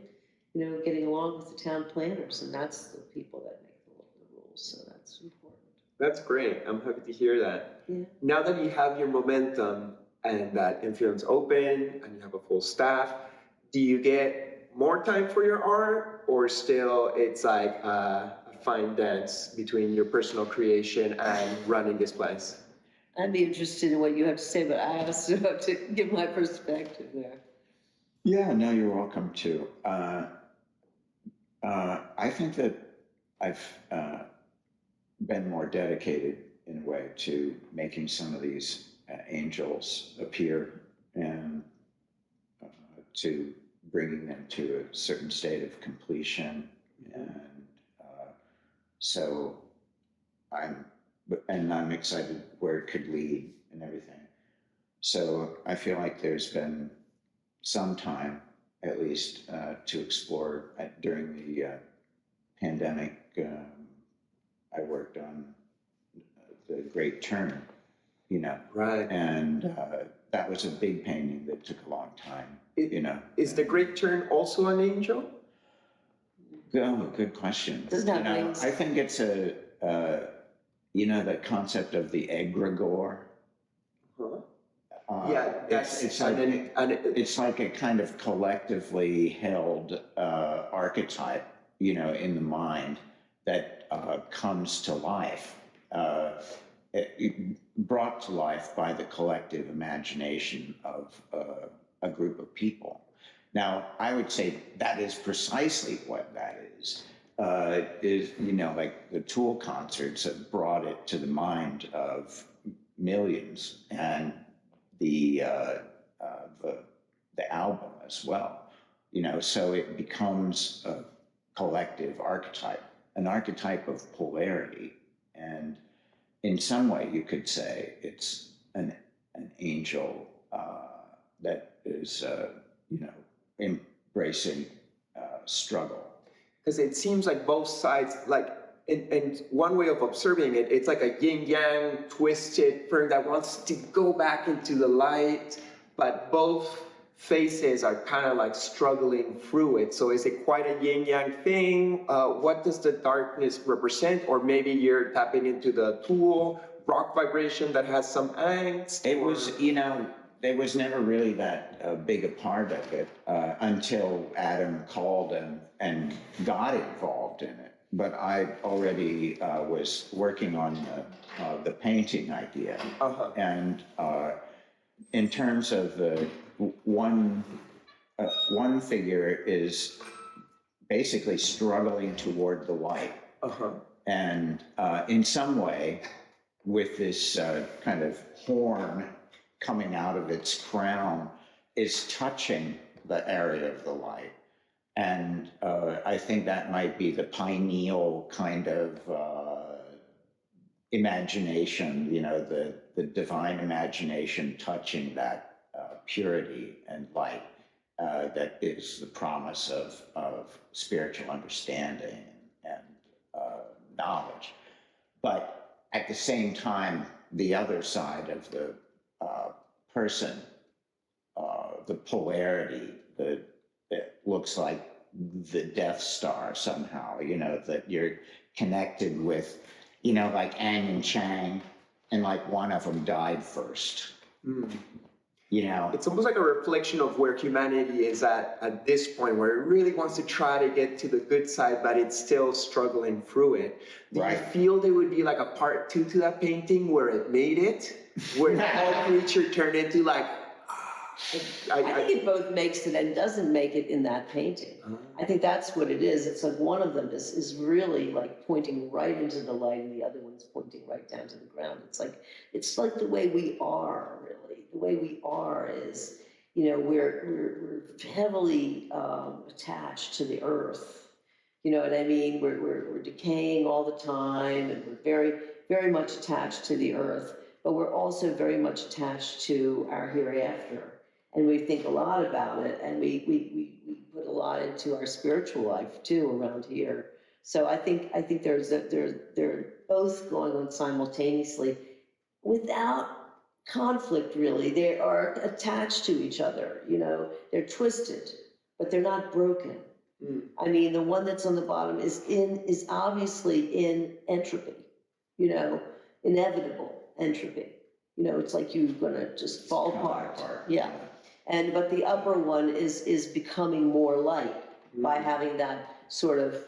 Speaker 3: getting along with the town planners, and that's the people that make the rules. So that's important.
Speaker 1: That's great. I'm happy to hear that.
Speaker 3: Yeah.
Speaker 1: Now that you have your momentum and that Entheon's open and you have a full staff, do you get more time for your art, or still it's like a fine dance between your personal creation and running this place?
Speaker 3: I'd be interested in what you have to say, but I also have to give my perspective there.
Speaker 4: Yeah, no, you're welcome to. I think that I've been more dedicated in a way to making some of these angels appear, and to bringing them to a certain state of completion. And so I'm excited where it could lead and everything. So I feel like there's been some time, at least, to explore. During the pandemic, I worked on the Great Turn,
Speaker 1: Right.
Speaker 4: and that was a big painting that took a long time,
Speaker 1: Is the Great Turn also an angel?
Speaker 4: Oh, good question.
Speaker 3: Doesn't have wings.
Speaker 4: I think it's the concept of the egregore.
Speaker 1: Huh?
Speaker 4: Yeah,
Speaker 1: that's
Speaker 4: it's like a kind of collectively held archetype, in the mind that comes to life, brought to life by the collective imagination of a group of people. Now, I would say that is precisely what that is. Like the Tool concerts have brought it to the mind of millions, and the album as well. So it becomes a collective archetype, an archetype of polarity, and in some way you could say it's an angel that is embracing struggle.
Speaker 1: Because it seems like both sides, and one way of observing it, it's like a yin-yang twisted firm that wants to go back into the light, but both faces are kind of like struggling through it. So is it quite a yin-yang thing? What does the darkness represent? Or maybe you're tapping into the Tool rock vibration that has some angst?
Speaker 4: It was, there was never really that big a part of it until Adam called and got involved in it. But I already was working on the painting idea.
Speaker 1: Uh-huh.
Speaker 4: And in terms of the one figure is basically struggling toward the light.
Speaker 1: Uh-huh.
Speaker 4: And in some way, with this kind of horn coming out of its crown, is touching the area of the light. And I think that might be the pineal kind of imagination, the divine imagination touching that purity and light that is the promise of spiritual understanding and knowledge. But at the same time, the other side of the person, the polarity, that looks like the Death Star somehow, that you're connected with, like Ang and Chang, and like one of them died first.
Speaker 1: Mm. It's almost like a reflection of where humanity is at this point, where it really wants to try to get to the good side, but it's still struggling through it. Do you feel there would be like a part 2 to that painting where it made it, where the whole creature turned into like,
Speaker 3: I think it both makes it and doesn't make it in that painting. I think that's what it is. It's like one of them is really like pointing right into the light, and the other one's pointing right down to the ground. It's like the way we are, really. The way we are is, we're heavily attached to the earth. You know what I mean? We're decaying all the time, and we're very, very much attached to the earth, but we're also very much attached to our hereafter. And we think a lot about it, and we put a lot into our spiritual life too around here. So I think they're both going on simultaneously, without conflict really. They are attached to each other. They're twisted, but they're not broken. Mm. I mean, the one that's on the bottom is obviously in entropy. Inevitable entropy. It's like you're gonna just fall apart. Yeah. But the upper one is becoming more light by having that sort of,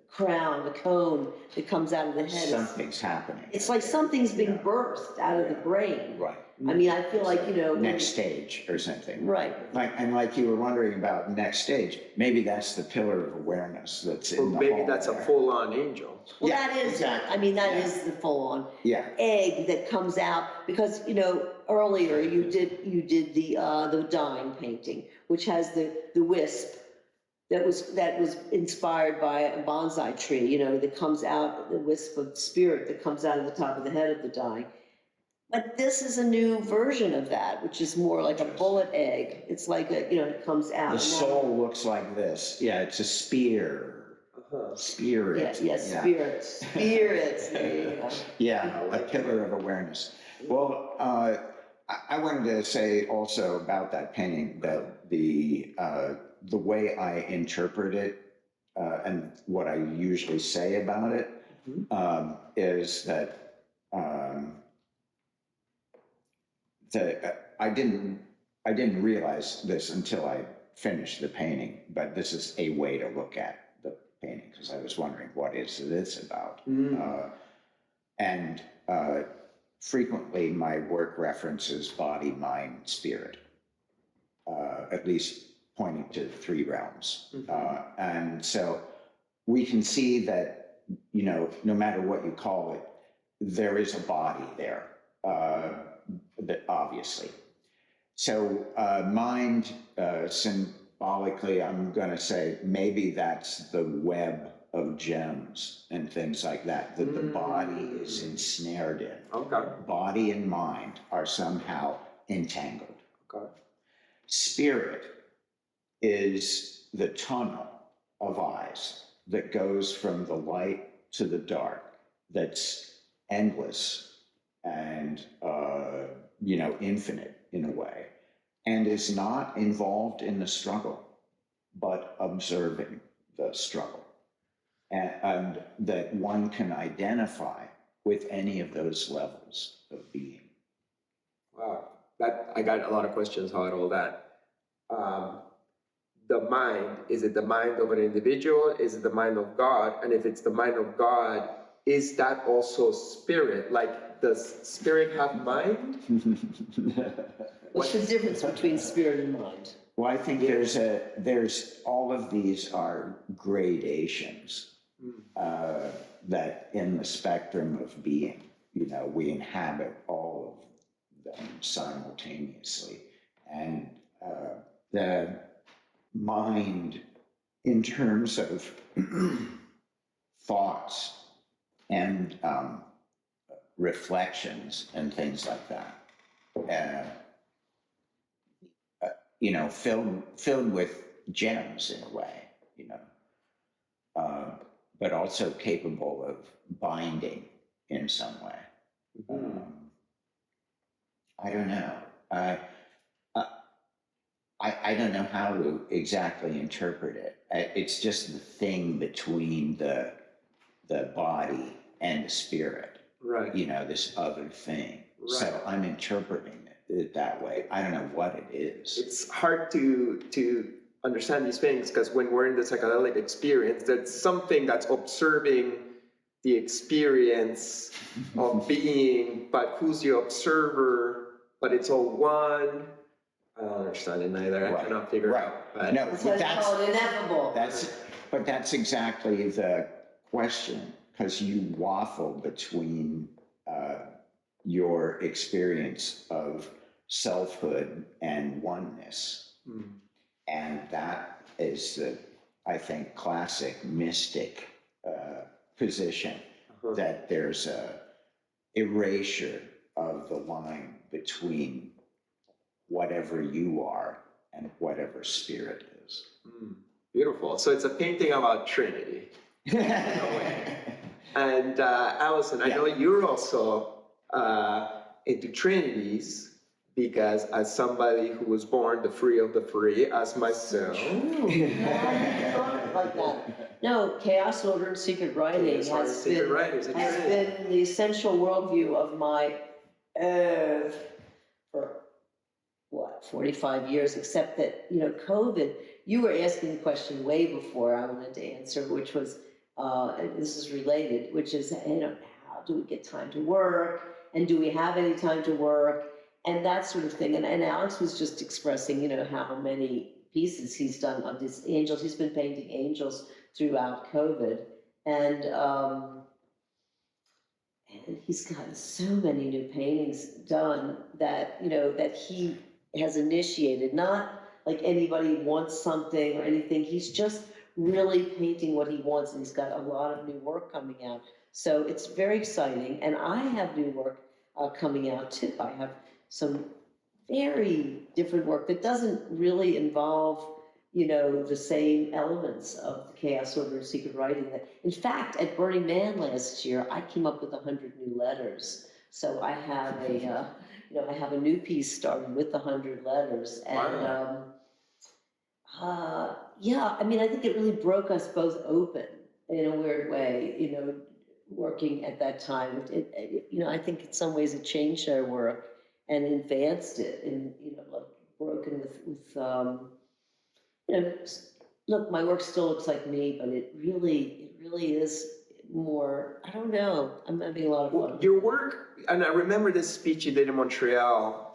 Speaker 3: crown, the cone that comes out of the head.
Speaker 4: Something's happening.
Speaker 3: It's like something's being birthed out of the brain.
Speaker 4: Right.
Speaker 3: I mean, I feel like, you know.
Speaker 4: Next stage or something.
Speaker 3: Right.
Speaker 4: Like you were wondering about next stage, maybe that's the pillar of awareness that's in the
Speaker 1: Maybe
Speaker 4: hall
Speaker 1: that's a
Speaker 4: there.
Speaker 1: full-on angel.
Speaker 3: Well,
Speaker 4: Yeah,
Speaker 3: that is,
Speaker 4: exactly.
Speaker 3: I mean, that
Speaker 4: Yeah.
Speaker 3: is the full-on
Speaker 4: Yeah,
Speaker 3: egg that comes out, because, you know, earlier you did the dying painting, which has the wisp that was inspired by a bonsai tree, you know, that comes out, the wisp of spirit that comes out of the top of the head of the dying. But this is a new version of that, which is more like a bullet egg. It's like a, you know, it comes out.
Speaker 4: the soul looks like this. Yeah, it's a spear. Spirit.
Speaker 3: Yes, spirits, spirits, there you go.
Speaker 4: Yeah, a pillar of awareness. Well, I wanted to say also about that painting that the way I interpret it and what I usually say about it is that I didn't realize this until I finished the painting, but this is a way to look at the painting, because I was wondering what is this about. And frequently my work references body, mind, spirit, at least pointing to the three realms. And so we can see that, you know, no matter what you call it, there is a body there, that obviously. So mind, symbolically, I'm going to say maybe that's the web of gems and things like that, that the body is ensnared in.
Speaker 1: Okay.
Speaker 4: Body and mind are somehow entangled.
Speaker 1: Okay.
Speaker 4: Spirit is the tunnel of eyes that goes from the light to the dark, that's endless and, you know, infinite in a way, and is not involved in the struggle, but observing the struggle. And that one can identify with any of those levels of being.
Speaker 1: Wow, that I got a lot of questions about all that. The mind, is it the mind of an individual? Is it the mind of God? And if it's the mind of God, is that also spirit? Like, does spirit have mind?
Speaker 3: What's the difference between spirit and mind?
Speaker 4: Well, I think there's all of these are gradations that in the spectrum of being, you know, we inhabit all of them simultaneously. And the mind, in terms of thoughts and reflections and things like that, you know, filled with gems in a way, you know, but also capable of binding in some way. I don't know. I don't know how to exactly interpret it. It's just the thing between the body and the spirit.
Speaker 1: Right.
Speaker 4: You know, this other thing.
Speaker 1: Right.
Speaker 4: So I'm interpreting it that way. I don't know what it is.
Speaker 1: It's hard to understand these things because when we're in the psychedelic experience, that's something that's observing the experience of being, but who's the observer? But it's all one. I don't understand it either. I cannot figure it out. But
Speaker 4: No,
Speaker 3: That's why it's called ineffable.
Speaker 4: but that's exactly the question, because you waffle between your experience of selfhood and oneness. And that is the, I think, classic mystic position, that there's a erasure of the line between whatever you are and whatever spirit is.
Speaker 1: Beautiful. So it's a painting about Trinity. In a way. And Allyson, I know you're also into trinities, because as somebody who was born the free of the free, as myself.
Speaker 3: Ooh, I thought like that. No, Chaos, Order, and Secret Writing has been the essential worldview of my for what, 45 years, except that, you know, COVID, you were asking the question way before I wanted to answer, which was, and this is related, which is, you know, how do we get time to work? And do we have any time to work? and that sort of thing. And Alex was just expressing, you know, how many pieces he's done of these angels. He's been painting angels throughout COVID, and he's gotten so many new paintings done that, you know, that he has initiated. Not like anybody wants something or anything. He's just really painting what he wants, and he's got a lot of new work coming out. So it's very exciting, and I have new work coming out too. I have some very different work that doesn't really involve, you know, the same elements of the chaos order and secret writing. That, in fact, at Burning Man last year, I came up with 100 new letters. So I have a, you know, I have a new piece starting with 100 letters, and yeah, I mean, I think it really broke us both open in a weird way, you know, working at that time. You know, I think in some ways it changed our work and advanced it, and, you know, like broken with you know, look, my work still looks like me, but it really is more, I don't know, I'm having a lot of fun.
Speaker 1: Your work, and I remember this speech you did in Montreal.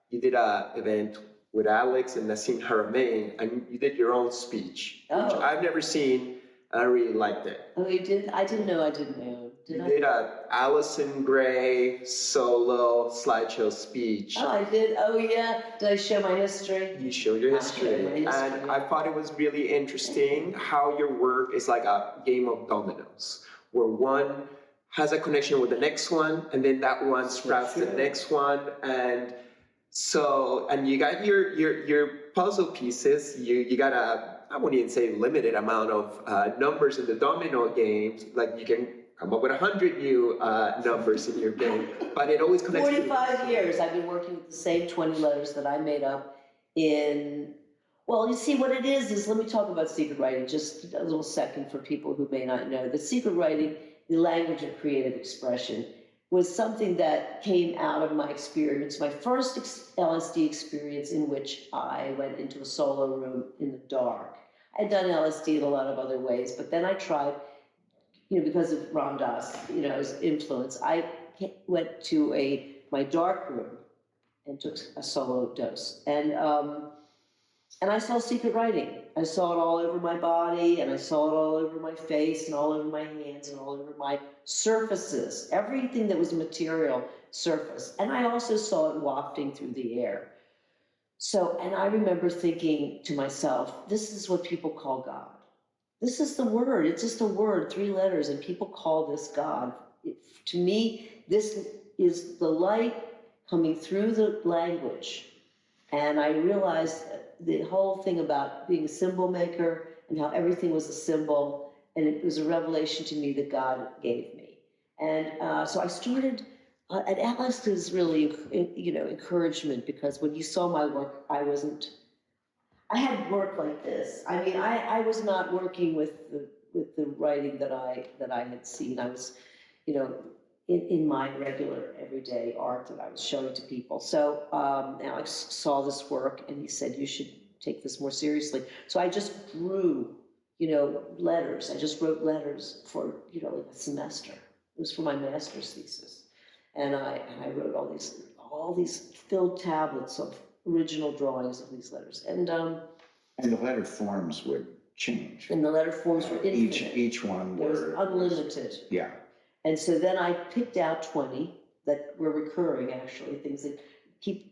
Speaker 1: You did an event with Alex and Nassim Haramein, and you did your own speech, which I've never seen, and I really liked it.
Speaker 3: Oh, you did? I didn't know. Did I?
Speaker 1: You did a Allyson Grey solo slideshow speech.
Speaker 3: Oh, I did? Oh, yeah. Did I show my history?
Speaker 1: You showed your history,
Speaker 3: my history.
Speaker 1: and I thought it was really interesting how your work is like a game of dominoes, where one has a connection with the next one, and then that one sprouts the next one, and so, and you got your puzzle pieces. You got I wouldn't even say limited amount of numbers in the domino games. Like you can come up with 100 new numbers in your game, but it always connects.
Speaker 3: 45 years I've been working with the same 20 letters that I made up in. Well, you see, what it is let me talk about secret writing just a little second for people who may not know. The secret writing, the language of creative expression, was something that came out of my experience, my first LSD experience, in which I went into a solo room in the dark. I'd done LSD in a lot of other ways, but then I tried, you know, because of Ram Dass, you know, his influence, I went to my dark room and took a solo dose. And I saw secret writing. I saw it all over my body, and I saw it all over my face, and all over my hands, and all over my surfaces. Everything that was material surface. And I also saw it wafting through the air. So, and I remember thinking to myself, this is what people call God. This is the word. It's just a word, 3 letters, and people call this God. To me, this is the light coming through the language. And I realized the whole thing about being a symbol maker and how everything was a symbol, and it was a revelation to me that God gave me. And so I started, and Alex is really, you know, encouragement, because when you saw my work, I had work like this. I mean, I was not working with the writing that I had seen. I was, you know, in my regular everyday art that I was showing to people. So Alex saw this work and he said, you should take this more seriously. So I just drew, you know, letters. I just wrote letters for, you know, like a semester. It was for my master's thesis. And I wrote all these filled tablets of original drawings of these letters. And
Speaker 4: the letter forms would change.
Speaker 3: And the letter forms were infinite.
Speaker 4: Each one
Speaker 3: was
Speaker 4: were
Speaker 3: unlimited.
Speaker 4: Yeah. And
Speaker 3: so then I picked out 20 that were recurring, actually, things that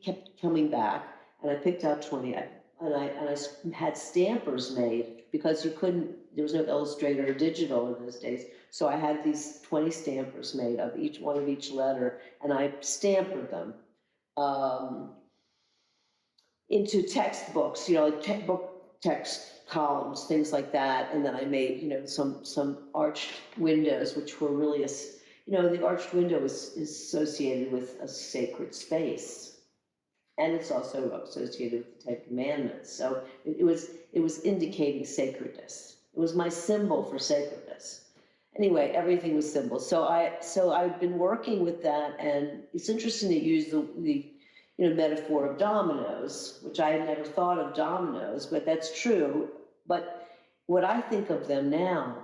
Speaker 3: kept coming back. And I picked out 20. And I had stampers made, because there was no Illustrator or digital in those days. So I had these 20 stampers made of each one of each letter, and I stamped them into textbooks, you know, like text columns, things like that. And then I made, you know, some arched windows, which were really you know, the arched window is associated with a sacred space. And it's also associated with the Ten Commandments. So it was indicating sacredness. It was my symbol for sacredness. Anyway, everything was symbol. So I've been working with that, and it's interesting to use the you know, metaphor of dominoes, which I had never thought of dominoes, but that's true. But what I think of them now,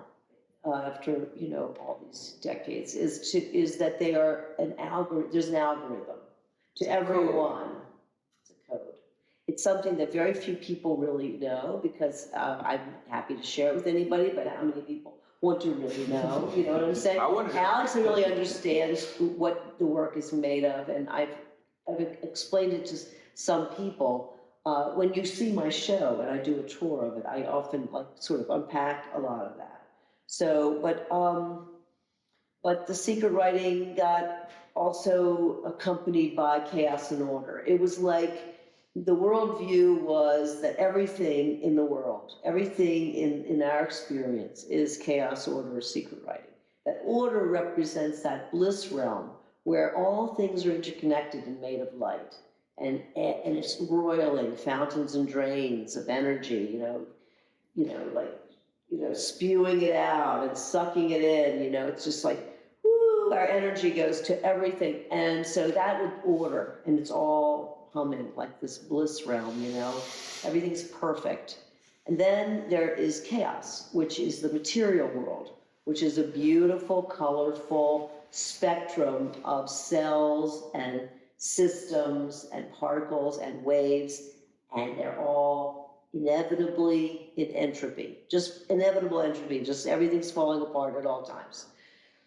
Speaker 3: after, you know, all these decades, is that they are there's an algorithm to everyone. It's a code. It's something that very few people really know, because I'm happy to share it with anybody, but how many people want to really know? You know what I'm saying?
Speaker 1: I want to know.
Speaker 3: Alex really understands what the work is made of, and I've explained it to some people. When you see my show and I do a tour of it, I often like sort of unpack a lot of that. So, but the secret writing got also accompanied by chaos and order. It was like the worldview was that everything in the world, everything in our experience is chaos, order, or secret writing. That order represents that bliss realm where all things are interconnected and made of light. And it's roiling fountains and drains of energy, spewing it out and sucking it in, it's just like, woo, our energy goes to everything. And so that would order, and it's all humming like this bliss realm, everything's perfect. And then there is chaos, which is the material world, which is a beautiful, colorful spectrum of cells and systems and particles and waves, and they're all inevitably in entropy, just inevitable entropy, just everything's falling apart at all times.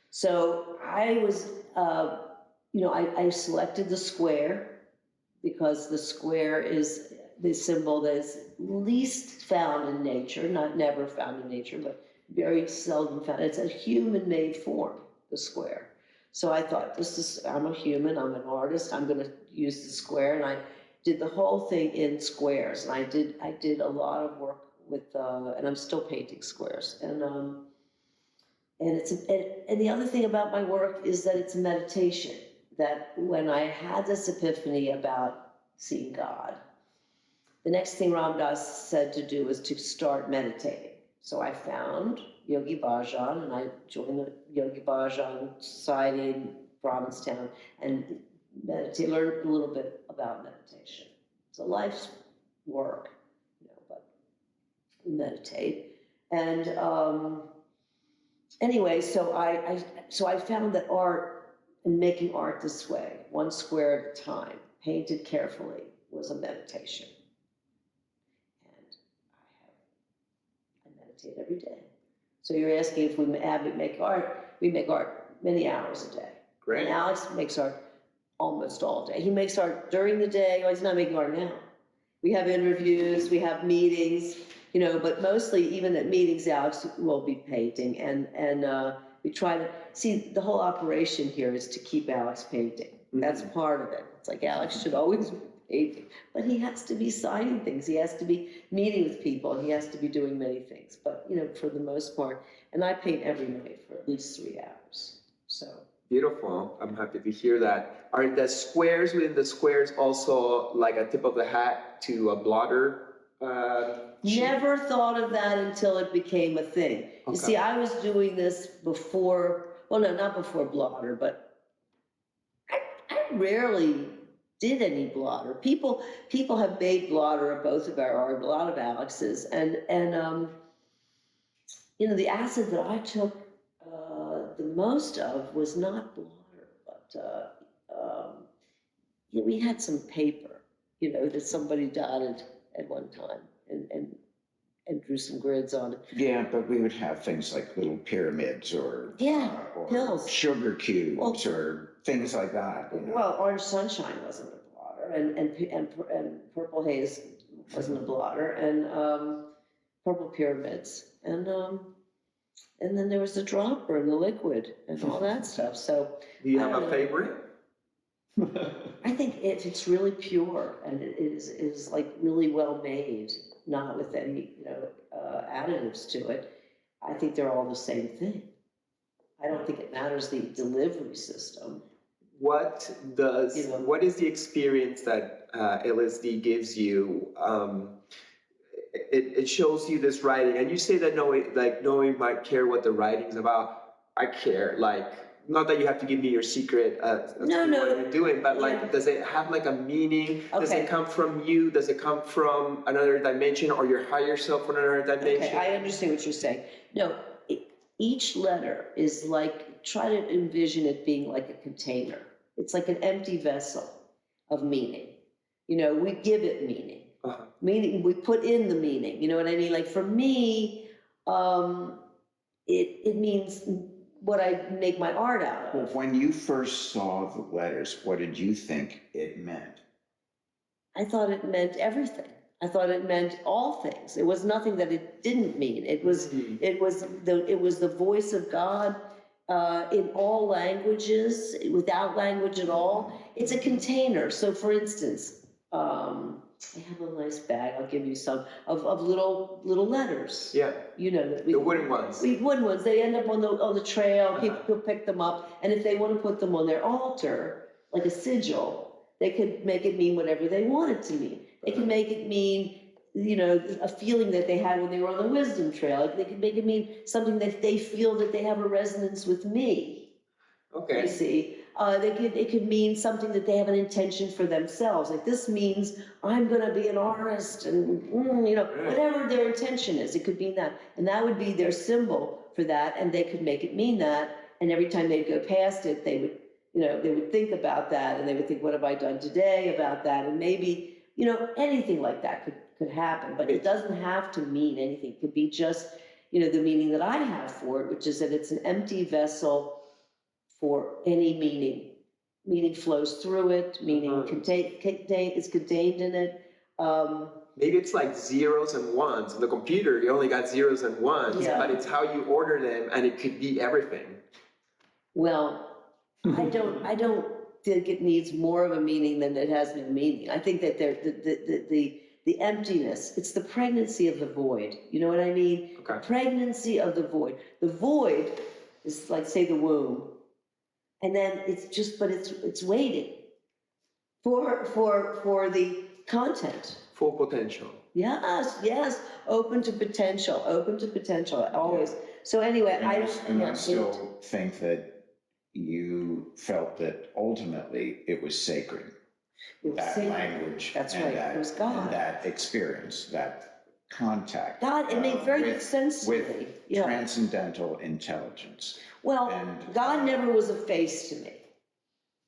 Speaker 3: So I was, I selected the square because the square is the symbol that is least found in nature, not never found in nature, but very seldom found. It's a human-made form, the square. So I thought, I'm a human, I'm an artist, I'm gonna use the square, and I did the whole thing in squares, and I did a lot of work with, and I'm still painting squares, and the other thing about my work is that it's a meditation, that when I had this epiphany about seeing God, the next thing Ram Dass said to do was to start meditating. So I found Yogi Bhajan, and I joined the Yogi Bhajan Society in Provincetown and learned a little bit about meditation. It's a life's work, but we meditate. And anyway, so I found that art, and making art this way, one square at a time, painted carefully, was a meditation. Every day. So you're asking if we make art, we make art many hours a day.
Speaker 1: Great.
Speaker 3: And Alex makes art almost all day. He makes art during the day. Well, he's not making art now. We have interviews, we have meetings, but mostly even at meetings, Alex will be painting. And we try to, see, the whole operation here is to keep Alex painting. Mm-hmm. That's part of it. It's like Alex should always be painting, but he has to be signing things. He has to be meeting with people, and he has to be doing many things. But, for the most part, and I paint every night for at least 3 hours. So.
Speaker 1: Beautiful. I'm happy to hear that. Are the squares within the squares also like a tip of the hat to a blotter?
Speaker 3: Never thought of that until it became a thing. Okay. You see, I was doing this before, well, no, not before blotter, but I rarely did any blotter. People have made blotter of both of our art, a lot of Alex's, and the acid that I took the most of was not blotter, but we had some paper, that somebody dotted at one time and drew some grids on it.
Speaker 4: Yeah, but we would have things like little pyramids or
Speaker 3: pills,
Speaker 4: sugar cubes, or things like that.
Speaker 3: Well, Orange Sunshine wasn't a blotter, and Purple Haze wasn't a blotter, and Purple Pyramids, and then there was the dropper and the liquid and all that stuff. So,
Speaker 1: do you have a favorite?
Speaker 3: I think if it's really pure and it is like really well made, not with any additives to it, I think they're all the same thing. I don't think it matters the delivery system.
Speaker 1: What is the experience that LSD gives you? It shows you this writing, and you say that no one might care what the writing's about. I care, not that you have to give me your secret as to what you're doing, but does it have like a meaning? Okay. Does it come from you? Does it come from another dimension, or your higher self from another dimension?
Speaker 3: Okay, I understand what you're saying. No, each letter is like, try to envision it being like a container. It's like an empty vessel, of meaning. We give it meaning.
Speaker 1: Uh-huh.
Speaker 3: Meaning, we put in the meaning, you know what I mean? Like for me, it means what I make my art out of.
Speaker 4: When you first saw the letters, what did you think it meant?
Speaker 3: I thought it meant everything. I thought it meant all things. It was nothing that it didn't mean. It was the voice of God in all languages, without language at all. It's a container. So, for instance, I have a nice bag. I'll give you some of little letters.
Speaker 1: Yeah.
Speaker 3: The
Speaker 1: wooden ones.
Speaker 3: Wooden ones. They end up on the trail. People pick them up, and if they want to put them on their altar, like a sigil, they could make it mean whatever they want it to mean. They can make it mean, a feeling that they had when they were on the wisdom trail. Like they could make it mean something that they feel that they have a resonance with me.
Speaker 1: Okay.
Speaker 3: You see, it could mean something that they have an intention for themselves. Like this means I'm going to be an artist, and whatever their intention is, it could mean that, and that would be their symbol for that, and they could make it mean that. And every time they'd go past it, they would. They would think about that, and they would think, what have I done today about that? And maybe, anything like that could happen, but it doesn't have to mean anything. It could be just, the meaning that I have for it, which is that it's an empty vessel for any meaning. Meaning flows through it, meaning is contained in it.
Speaker 1: Maybe it's like zeros and ones. On the computer, you only got zeros and ones,
Speaker 3: Yeah.
Speaker 1: but it's how you order them, and it could be everything.
Speaker 3: Well, I don't think it needs more of a meaning than it has been meaning. I think that the emptiness, it's the pregnancy of the void. You know what I mean?
Speaker 1: Okay.
Speaker 3: Pregnancy of the void. The void is like, say, the womb. And then it's waiting for the content.
Speaker 1: Full potential.
Speaker 3: Yes, open to potential, always. So anyway,
Speaker 4: I still think that you felt that ultimately it was sacred.
Speaker 3: it was
Speaker 4: That
Speaker 3: sacred.
Speaker 4: language.
Speaker 3: That's
Speaker 4: and
Speaker 3: right,
Speaker 4: that,
Speaker 3: it was God.
Speaker 4: And that experience, that contact.
Speaker 3: God, it made very good
Speaker 4: with-
Speaker 3: sense to
Speaker 4: with
Speaker 3: me. Yeah.
Speaker 4: transcendental intelligence.
Speaker 3: Well,
Speaker 4: and-
Speaker 3: God never was a face to me.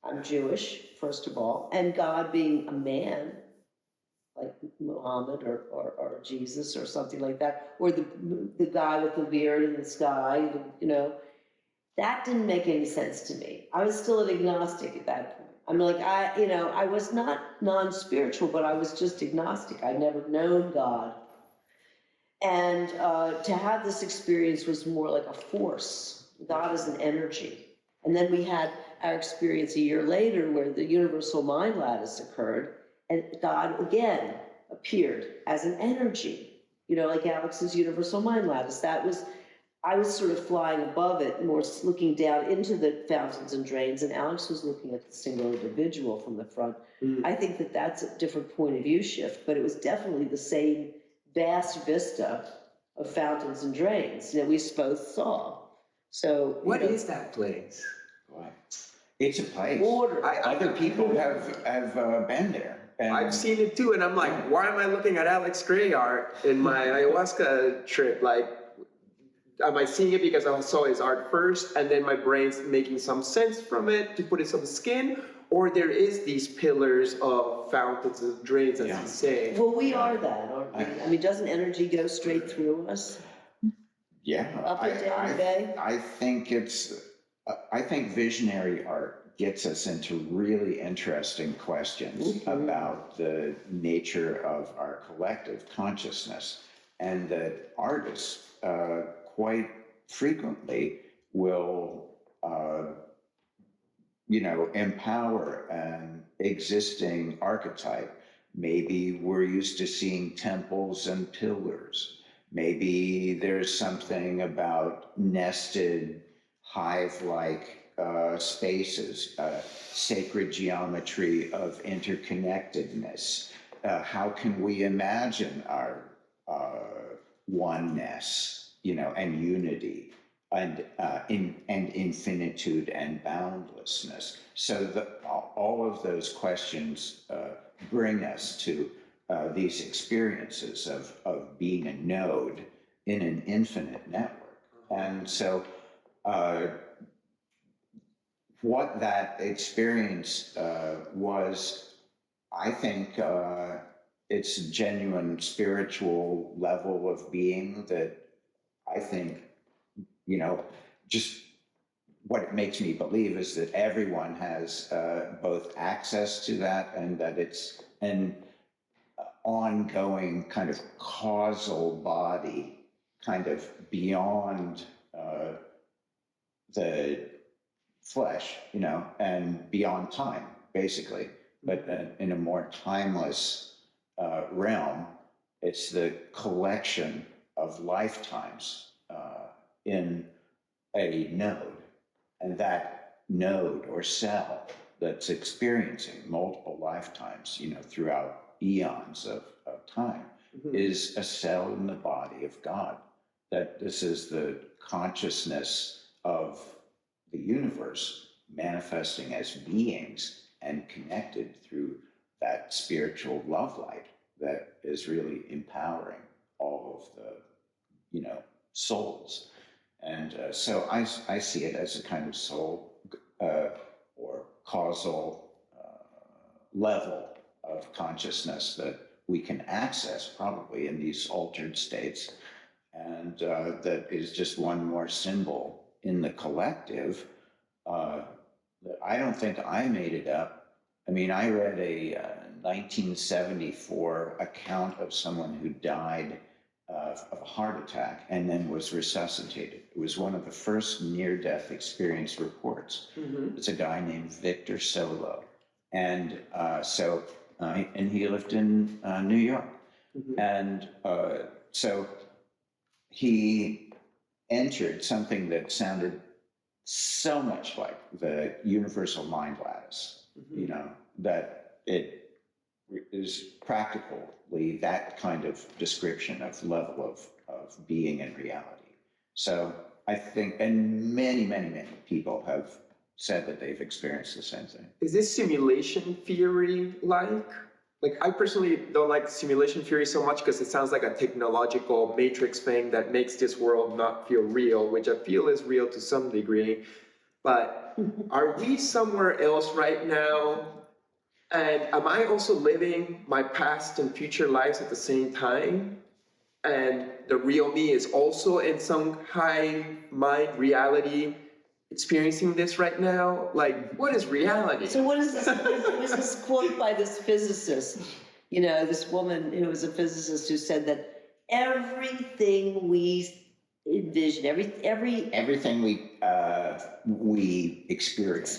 Speaker 3: I'm Jewish, first of all, and God being a man, like Muhammad or Jesus or something like that, or the guy with the beard in the sky, that didn't make any sense to me. I was still an agnostic at that point. I'm like, I was not non-spiritual, but I was just agnostic. I'd never known God. And to have this experience was more like a force. God is an energy. And then we had our experience a year later where the universal mind lattice occurred, and God again appeared as an energy, like Alex's universal mind lattice. I was sort of flying above it, more looking down into the fountains and drains, and Alex was looking at the single individual from the front. I think that that's a different point of view shift, but it was definitely the same vast vista of fountains and drains that we both saw. So
Speaker 1: What is that place?
Speaker 4: Boy, it's a place.
Speaker 3: Water.
Speaker 4: Other people have been there. And
Speaker 1: I've seen it too, and I'm like, why am I looking at Alex Grey art in my ayahuasca trip? Like, am I seeing it because I saw his art first, and then my brain's making some sense from it to put it some skin? Or there is these pillars of fountains and drains, as he's saying.
Speaker 3: Well, we are that, aren't we? I mean, doesn't energy go straight through us?
Speaker 4: Yeah,
Speaker 3: Up and down the bay?
Speaker 4: I think visionary art gets us into really interesting questions about the nature of our collective consciousness, and that artists quite frequently will, empower an existing archetype. Maybe we're used to seeing temples and pillars. Maybe there's something about nested hive-like spaces, sacred geometry of interconnectedness. How can we imagine our oneness, and unity, and infinitude and boundlessness? So all of those questions bring us to these experiences of being a node in an infinite network. And so what that experience was I think it's a genuine spiritual level of being that I think, you know, just what it makes me believe is that everyone has both access to that, and that it's an ongoing kind of causal body, kind of beyond the flesh, you know, and beyond time, basically, but in a more timeless realm. It's the collection of lifetimes in a node, and that node or cell that's experiencing multiple lifetimes, you know, throughout eons of time, is a cell in the body of God. That this is the consciousness of the universe manifesting as beings and connected through that spiritual love light that is really empowering all of the, you know, souls. And so I see it as a kind of soul or causal level of consciousness that we can access probably in these altered states. And that is just one more symbol in the collective. That I don't think I made it up. I mean, I read a 1974 account of someone who died of a heart attack and then was resuscitated. It was one of the first near-death experience reports. It's a guy named Victor Solo. And and he lived in New York. And so he entered something that sounded so much like the universal mind lattice, you know, that it is practically that kind of description of level of being and reality. So I think, and many, many, many people have said that they've experienced the same thing.
Speaker 1: Is this simulation theory like? Like, I personally don't like simulation theory so much because it sounds like a technological matrix thing that makes this world not feel real, which I feel is real to some degree. But are we somewhere else right now? And am I also living my past and future lives at the same time? And the real me is also in some high mind reality experiencing this right now? Like, what is reality?
Speaker 3: So what is this? There was this quote by this physicist, you know, this woman who was a physicist who said that everything we envision,
Speaker 4: Everything we experience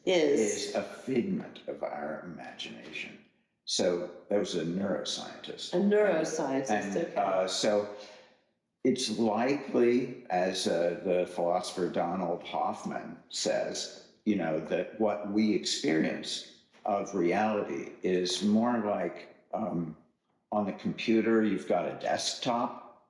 Speaker 4: is a figment of our imagination. So that was a neuroscientist.
Speaker 3: A neuroscientist,
Speaker 4: and
Speaker 3: okay.
Speaker 4: So it's likely, as the philosopher Donald Hoffman says, you know, that what we experience of reality is more like on the computer, you've got a desktop.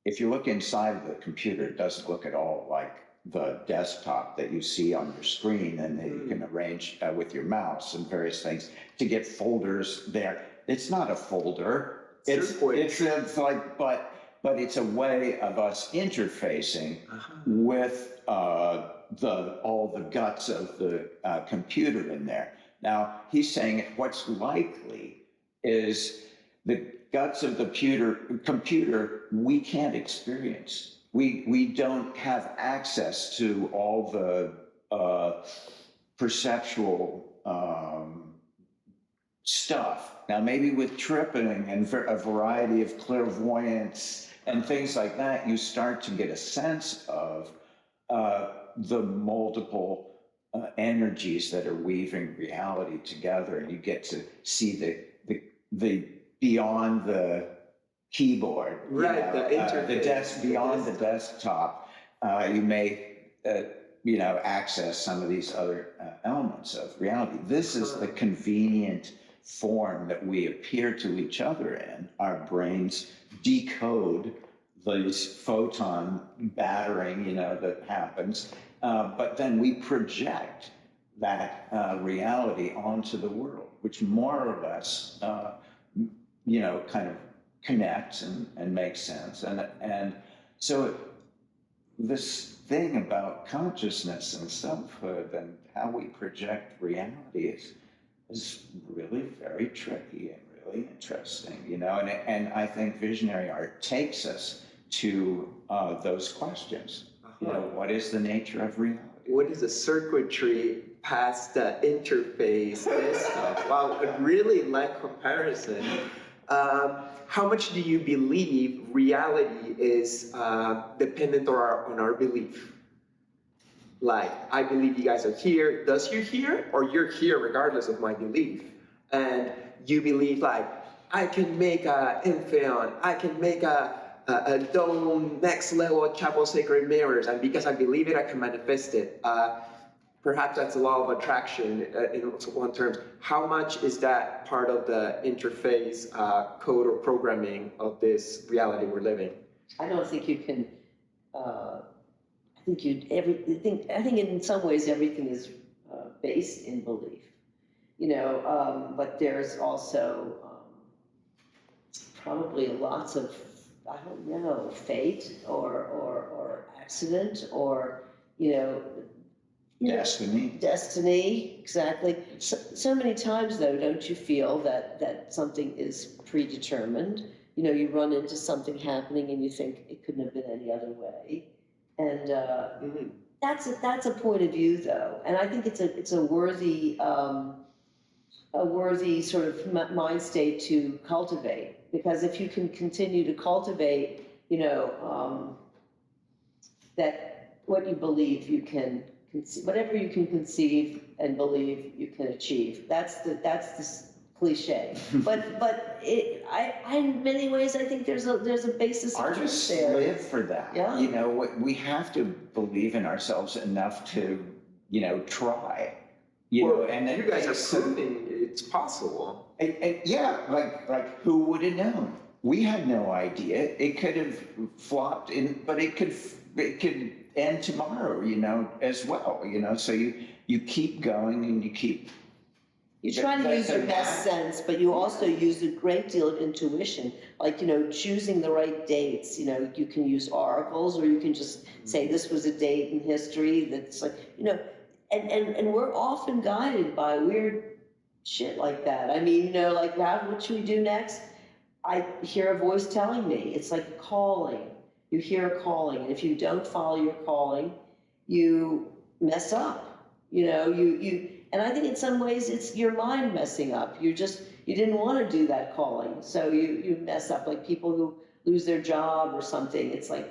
Speaker 4: If you look inside of the computer, it doesn't look at all like the desktop that you see on your screen and that you can arrange with your mouse and various things to get folders there. It's not a folder. It's like, but it's a way of us interfacing with all the guts of the computer in there. Now, he's saying what's likely is the guts of the computer we can't experience. We don't have access to all the perceptual stuff. Now, maybe with tripping and a variety of clairvoyance and things like that, you start to get a sense of the multiple energies that are weaving reality together, and you get to see the beyond the keyboard,
Speaker 1: right? The interface,
Speaker 4: the desk beyond the desktop. You may access some of these other elements of reality. This is the convenient form that we appear to each other in. Our brains decode these photon battering, that happens, but then we project that reality onto the world, which more or less, kind of connects and makes sense. And so this thing about consciousness and selfhood and how we project reality is really very tricky and really interesting, you know, and I think visionary art takes us to those questions. You know, what is the nature of reality?
Speaker 1: What is the circuitry past the interface? This stuff. Wow, I really like comparison. How much do you believe reality is dependent on our belief? Like, I believe you guys are here. Does you're here, or you're here regardless of my belief? And you believe, like, I can make a Entheon, I can make a dome, next level chapel sacred mirrors, and because I believe it, I can manifest it. Perhaps that's a law of attraction in one terms. How much is that part of the interface code or programming of this reality we're living?
Speaker 3: I don't think you can. I think in some ways everything is based in belief, you know. But there's also probably lots of, I don't know, fate or accident or, you know, destiny, exactly. So many times, though, don't you feel that something is predetermined? You know, you run into something happening and you think it couldn't have been any other way, and that's a point of view, though, and I think it's a worthy sort of mind state to cultivate, because if you can continue to cultivate, you know, that what you believe you can. Whatever you can conceive and believe, you can achieve. That's the cliche. But in many ways, I think there's a basis of
Speaker 4: Artists
Speaker 3: truth there.
Speaker 4: live for that.
Speaker 3: Yeah.
Speaker 4: You know, we have to believe in ourselves enough to, you know, try. You know, and then
Speaker 1: you guys are proving it's possible.
Speaker 4: And yeah, like who would have known? We had no idea. It could have flopped in, but it could end tomorrow, you know, as well, you know. So you keep going and you keep.
Speaker 3: You try to use your best sense, but you also use a great deal of intuition, like, you know, choosing the right dates. You know, you can use oracles, or you can just say this was a date in history that's like, you know, and we're often guided by weird shit like that. I mean, you know, like, what should we do next? I hear a voice telling me. It's like a calling. You hear a calling, and if you don't follow your calling, you mess up. You know, and I think in some ways it's your mind messing up. You didn't want to do that calling, so you mess up. Like people who lose their job or something. It's like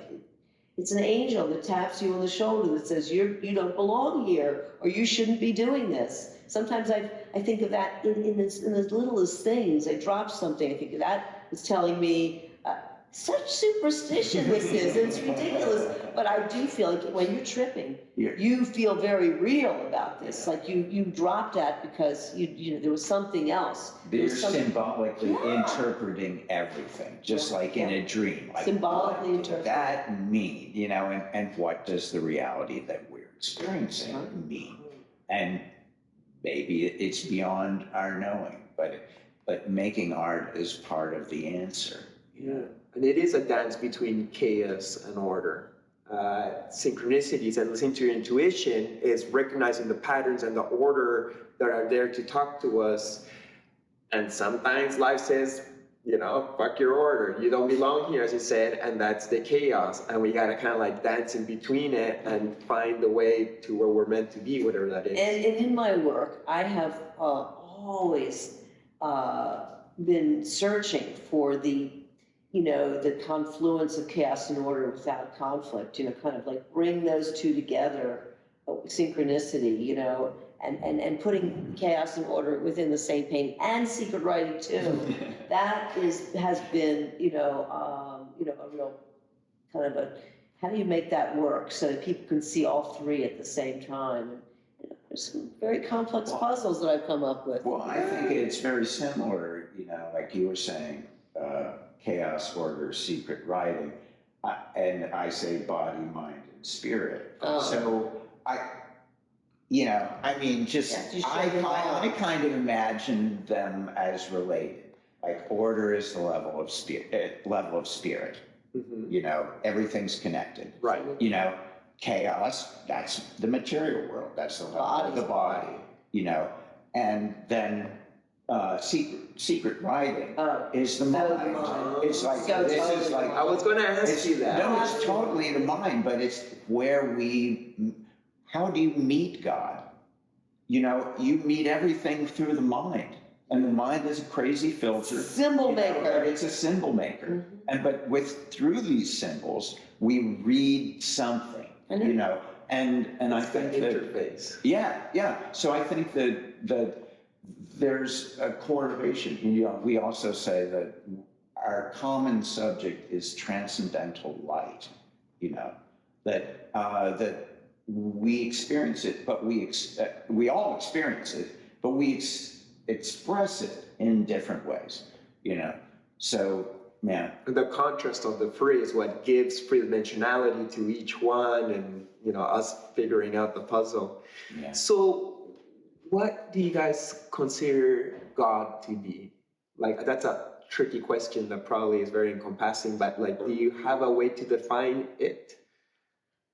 Speaker 3: it's an angel that taps you on the shoulder that says you don't belong here, or you shouldn't be doing this. Sometimes I think of that in as littlest things. I drop something. I think of that is telling me. Such superstition this is. It's ridiculous. But I do feel like when you're tripping, you feel very real about this. Like you dropped that because you know there was something else.
Speaker 4: They're symbolically interpreting everything, just like in a dream. Like,
Speaker 3: symbolically interpreting.
Speaker 4: That mean, you know, and what does the reality that we're experiencing mean? And maybe it's beyond our knowing, but making art is part of the answer.
Speaker 1: Yeah. And it is a dance between chaos and order. Synchronicities and listening to your intuition is recognizing the patterns and the order that are there to talk to us. And sometimes life says, you know, fuck your order. You don't belong here, as you said, and that's the chaos. And we gotta kind of like dance in between it and find the way to where we're meant to be, whatever that is.
Speaker 3: And in my work, I have always been searching for the confluence of chaos and order without conflict, you know, kind of like bring those two together, synchronicity, you know, and putting chaos and order within the same painting, and secret writing too. That has been, a real kind of a, how do you make that work so that people can see all three at the same time? And, there's some very complex puzzles that I've come up with.
Speaker 4: Well, I think it's very similar, you know, like you were saying, chaos, order, secret writing, and I say body, mind, and spirit. So I kind of imagine them as related. Like order is the level of spirit. Mm-hmm. You know, everything's connected.
Speaker 1: Right.
Speaker 4: You know, chaos, that's the material world. That's the level of the body. You know, and then secret writing
Speaker 3: Oh,
Speaker 4: is the
Speaker 3: so the
Speaker 4: mind.
Speaker 3: mind.
Speaker 4: It's like,
Speaker 3: So
Speaker 4: this
Speaker 3: totally
Speaker 4: is like,
Speaker 3: the
Speaker 1: I was going to ask
Speaker 4: it's,
Speaker 1: you that.
Speaker 4: no, it's totally the mind, but it's where how do you meet God? You know, you meet everything through the mind, and the mind is a crazy filter.
Speaker 3: Symbol
Speaker 4: You know,
Speaker 3: maker.
Speaker 4: but it's a symbol maker.
Speaker 3: Mhm.
Speaker 4: And but through these symbols, we read something,
Speaker 3: I know.
Speaker 4: you know, and I
Speaker 1: It's the
Speaker 4: think that,
Speaker 1: interface.
Speaker 4: yeah. So I think that there's a correlation. You know, we also say that our common subject is transcendental light. You know, that we experience it, but we all experience it, but we express it in different ways. You know, so yeah.
Speaker 1: The contrast of the three is what gives three-dimensionality to each one, and us figuring out the puzzle.
Speaker 4: Yeah.
Speaker 1: So what do you guys consider God to be? Like, that's a tricky question that probably is very encompassing, but like, do you have a way to define it?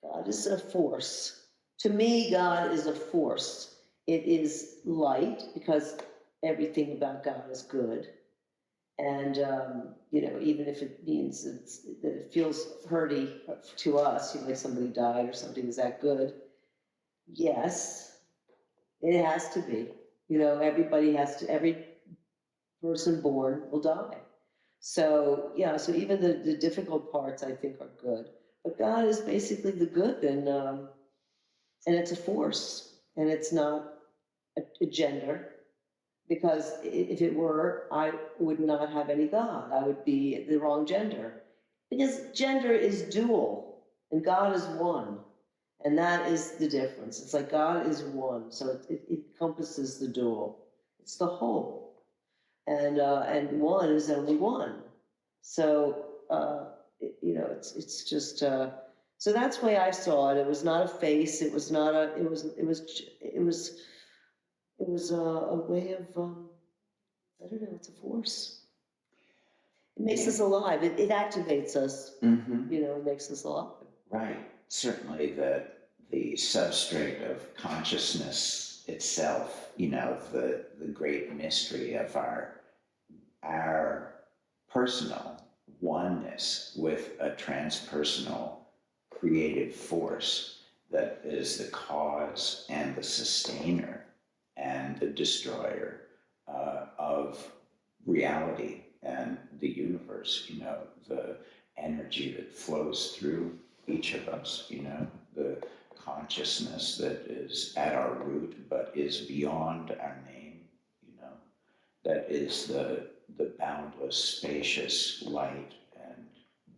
Speaker 3: God is a force. To me, God is a force. It is light because everything about God is good. And, even if it means that it feels hurty to us, like somebody died or something, is that good? Yes, it has to be. Every person born will die. So, yeah, so even the difficult parts I think are good. But God is basically the good, and it's a force, and it's not a gender. Because if it were, I would not have any God. I would be the wrong gender. Because gender is dual, and God is one. And that is the difference. It's like God is one, so it encompasses the dual. It's the whole. And one is only one. So, it's just, so that's the way I saw it. It was not a face. It was not a, it was a way of, I don't know, it's a force. It makes us alive. It activates us,
Speaker 4: Mm-hmm.
Speaker 3: It makes us alive.
Speaker 4: Right. Certainly the substrate of consciousness itself, the great mystery of our personal oneness with a transpersonal creative force that is the cause and the sustainer and the destroyer of reality and the universe, the energy that flows through each of us, the consciousness that is at our root but is beyond our name, that is the boundless, spacious light and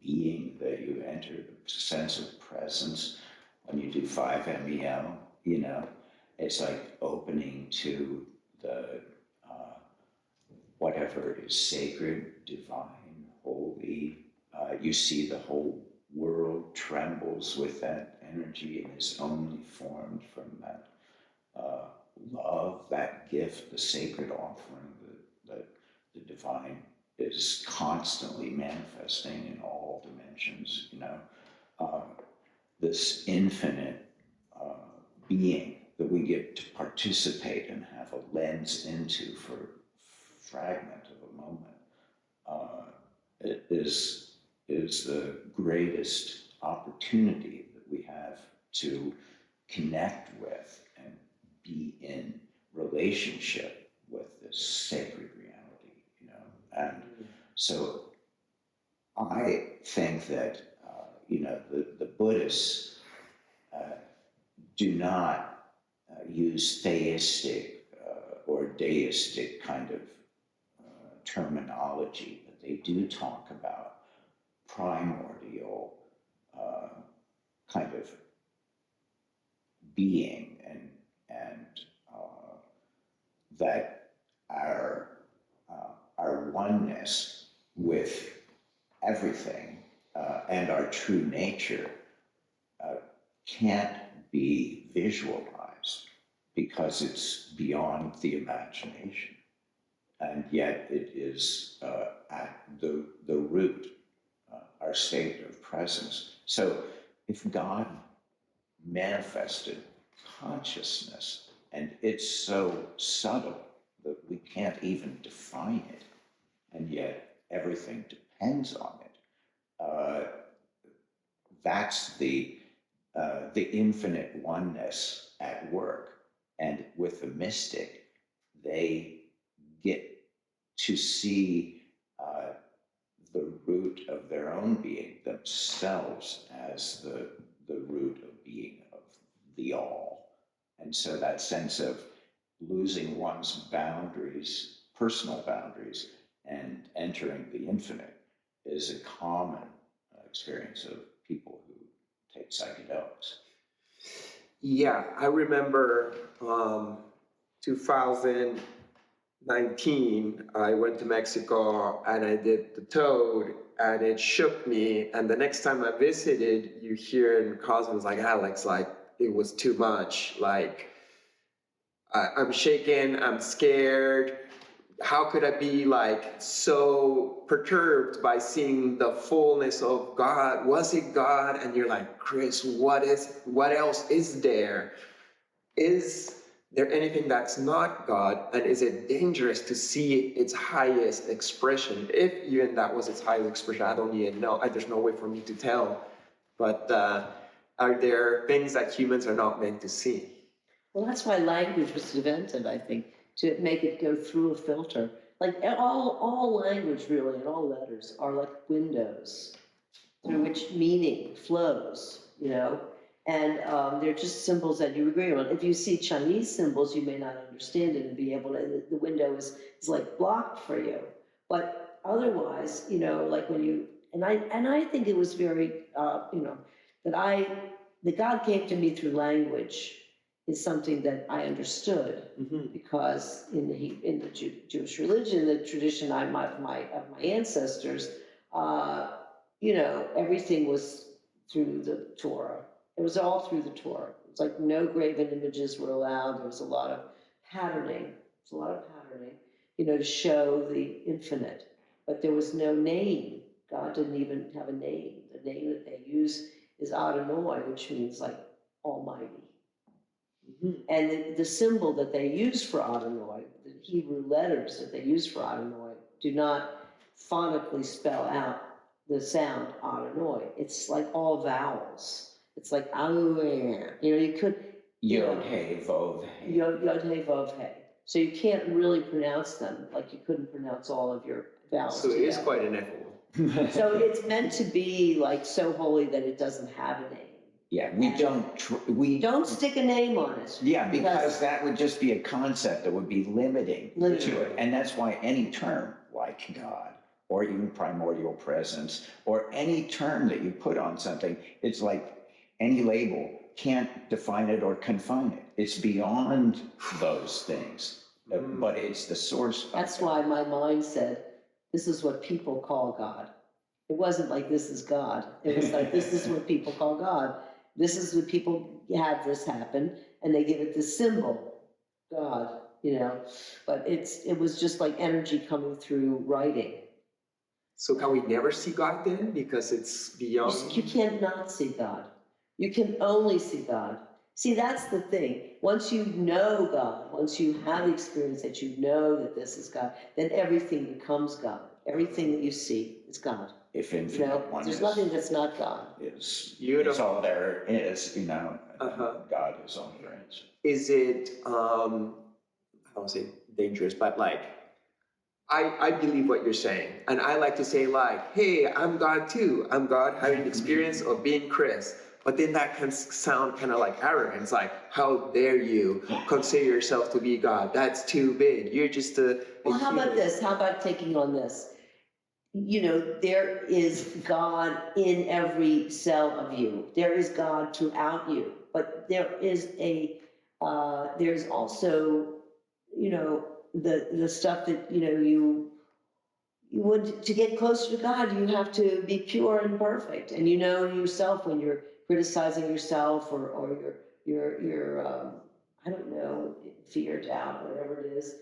Speaker 4: being that you enter, the sense of presence when you do 5-MEL, it's like opening to the whatever is sacred, divine, holy. You see the whole world trembles with that energy and is only formed from that love, that gift, the sacred offering that the divine is constantly manifesting in all dimensions, this infinite being that we get to participate and have a lens into for a fragment of a moment. It is the greatest opportunity that we have to connect with and be in relationship with this sacred reality, And so I think that, the Buddhists do not use theistic or deistic kind of terminology, but they do talk about primordial kind of being and that our oneness with everything and our true nature can't be visualized because it's beyond the imagination, and yet it is at the root, our state of presence. So if God manifested consciousness And it's so subtle that we can't even define it. And yet everything depends on it. That's the infinite oneness at work. And with the mystic, they get to see the root of their own being, themselves, as the root of being of the all. And so that sense of losing one's boundaries, personal boundaries, and entering the infinite is a common experience of people who take psychedelics.
Speaker 1: Yeah, I remember 2019, I went to Mexico and I did the toad and it shook me. And the next time I visited, you hear in CoSM, like, Alex, like, it was too much. Like, I'm shaken, I'm scared. How could I be like so perturbed by seeing the fullness of God? Was it God? And you're like, Chris, what else is there? Is there anything that's not God? And is it dangerous to see its highest expression? If even that was its highest expression, I don't even know. There's no way for me to tell. But are there things that humans are not meant to see?
Speaker 3: Well, that's why language was invented, I think, to make it go through a filter. Like all language really, and all letters are like windows through which meaning flows, you know? And they're just symbols that you agree on. If you see Chinese symbols, you may not understand it and be able to, the window is like blocked for you. But otherwise, you know, like when you, and I think it was very, you know, that God came to me through language is something that I understood, because in the Jewish religion, the tradition of my ancestors, you know, everything was through the Torah. It was all through the Torah. It's like no graven images were allowed. There was a lot of patterning. You know, to show the infinite. But there was no name. God didn't even have a name. The name that they use is Adonai, which means like Almighty. And the symbol that they use for Adonai, the Hebrew letters that they use for Adonai, do not phonically spell out the sound Adonai. It's like all vowels. It's like Adonai. You know, you could
Speaker 4: Yod He Vov He.
Speaker 3: Yod He Vov He. So you can't really pronounce them like you couldn't pronounce all of your vowels.
Speaker 1: So it is quite ineffable.
Speaker 3: So it's meant to be like so holy that it doesn't have a name.
Speaker 4: Yeah, we
Speaker 3: Don't stick a name on it.
Speaker 4: Yeah, because that would just be a concept that would be limiting to it. And that's why any term like God, or even primordial presence, or any term that you put on something, it's like any label can't define it or confine it. It's beyond those things, but it's the source.
Speaker 3: That's why my mind said, this is what people call God. It wasn't like this is God. It was like, this is what people call God. This is what people have this happen, and they give it this symbol, God, you know. But it was just like energy coming through writing.
Speaker 1: So can we never see God then? Because it's beyond.
Speaker 3: You can't not see God. You can only see God. See, that's the thing. Once you know God, once you have the experience that you know that this is God, then everything becomes God. Everything that you see is God.
Speaker 4: If
Speaker 3: You
Speaker 4: infinite
Speaker 3: know,
Speaker 4: oneness
Speaker 3: there's nothing that's not God.
Speaker 4: is
Speaker 1: Beautiful.
Speaker 4: all there is, you know, God is all there is.
Speaker 1: Is it, I don't say dangerous, but like, I believe what you're saying. And I like to say like, hey, I'm God too. I'm God having the experience of being Chris. But then that can sound kind of like arrogant. It's like, how dare you consider yourself to be God? That's too big. You're just a
Speaker 3: Well, how about
Speaker 1: human.
Speaker 3: this? How about taking on this? You know, there is God in every cell of you. There is God throughout you. But there is there's also, you know, the stuff that, you know, you would, to get closer to God, you have to be pure and perfect. And you know yourself when you're criticizing yourself or you're I don't know, fear, doubt, whatever it is,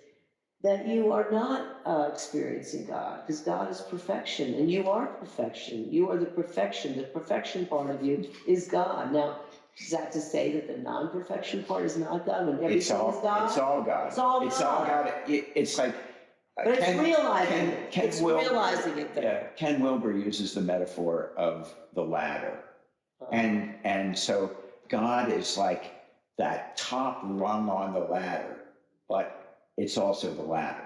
Speaker 3: that you are not experiencing God, because God is perfection, and you are perfection. You are the perfection. The perfection part of you is God. Now, Is that to say that the non-perfection part is not God when everything
Speaker 4: It's all,
Speaker 3: is God?
Speaker 4: it's all God.
Speaker 3: It's all
Speaker 4: It's all
Speaker 3: God.
Speaker 4: God. It's like.
Speaker 3: But it's realizing it. It's realizing it, though.
Speaker 4: Yeah, Ken Wilber uses the metaphor of the ladder. And so God is like that top rung on the ladder, but it's also the ladder.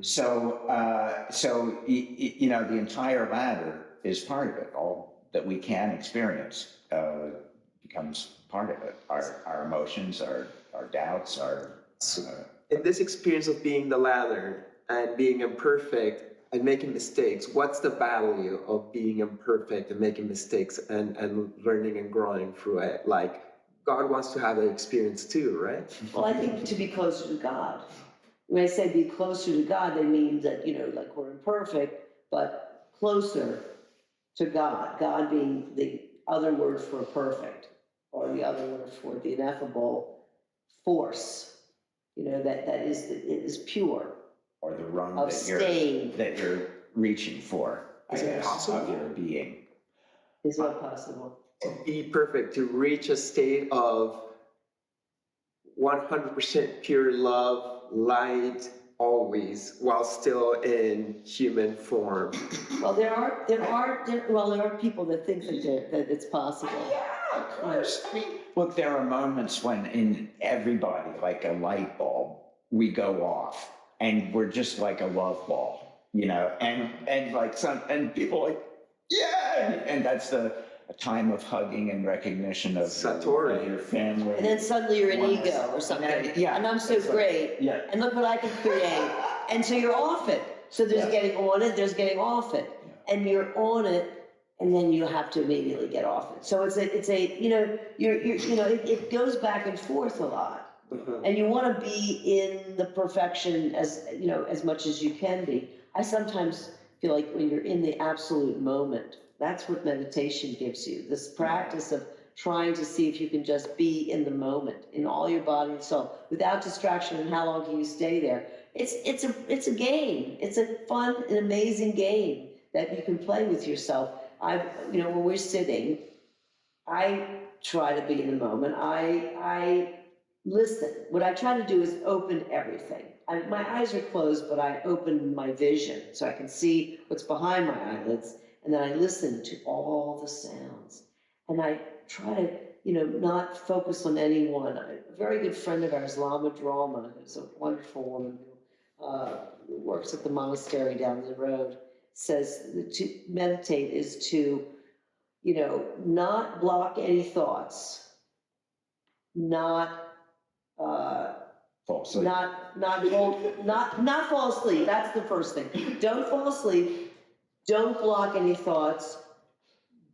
Speaker 4: So, you know, the entire ladder is part of it. All that we can experience becomes part of it. Our emotions, our doubts,
Speaker 1: In this experience of being the ladder and being imperfect and making mistakes, what's the value of being imperfect and making mistakes and learning and growing through it? Like, God wants to have that experience too, right?
Speaker 3: Well, I think to be closer to God. When I say be closer to God, they mean that, you know, like we're imperfect, but closer to God. God being the other word for perfect, or the other word for the ineffable force, you know, that is pure.
Speaker 4: or the rung
Speaker 3: Of stain.
Speaker 4: that you're reaching for, I
Speaker 1: Is it
Speaker 4: guess,
Speaker 1: possible?
Speaker 4: of your being.
Speaker 3: Is what possible?
Speaker 1: To be perfect, to reach a state of 100% pure love, light, always, while still in human form.
Speaker 3: Well, there are people that think that it's possible.
Speaker 4: Yeah, of course. I mean, look, there are moments when in everybody, like a light bulb, we go off and we're just like a love ball, you know, and like and people are like, yeah, and that's a time of hugging and recognition of your family.
Speaker 3: And then suddenly you're an
Speaker 4: Oneness.
Speaker 3: ego or something.
Speaker 4: And
Speaker 3: I'm so
Speaker 4: it's like,
Speaker 3: great.
Speaker 4: yeah.
Speaker 3: And look what I can create. And so you're off it. So there's
Speaker 4: Yeah.
Speaker 3: getting on it, there's getting off it.
Speaker 4: Yeah.
Speaker 3: And you're on it, and then you have to immediately get off it. So it's a you know, it goes back and forth a lot. And you want to be in the perfection as, you know, as much as you can be. I sometimes feel like when you're in the absolute moment, that's what meditation gives you. This practice of trying to see if you can just be in the moment, in all your body and soul, without distraction. And how long can you stay there? It's a game. It's a fun and amazing game that you can play with yourself. You know, when we're sitting, I try to be in the moment. I listen. What I try to do is open everything. My eyes are closed, but I open my vision so I can see what's behind my eyelids. And then I listen to all the sounds. And I try to, you know, not focus on anyone. A very good friend of ours, Lama Drama, who's a wonderful woman who works at the monastery down the road, says that to meditate is to, you know, not block any thoughts, not
Speaker 4: Fall asleep.
Speaker 3: not fall asleep. That's the first thing. Don't fall asleep. Don't block any thoughts.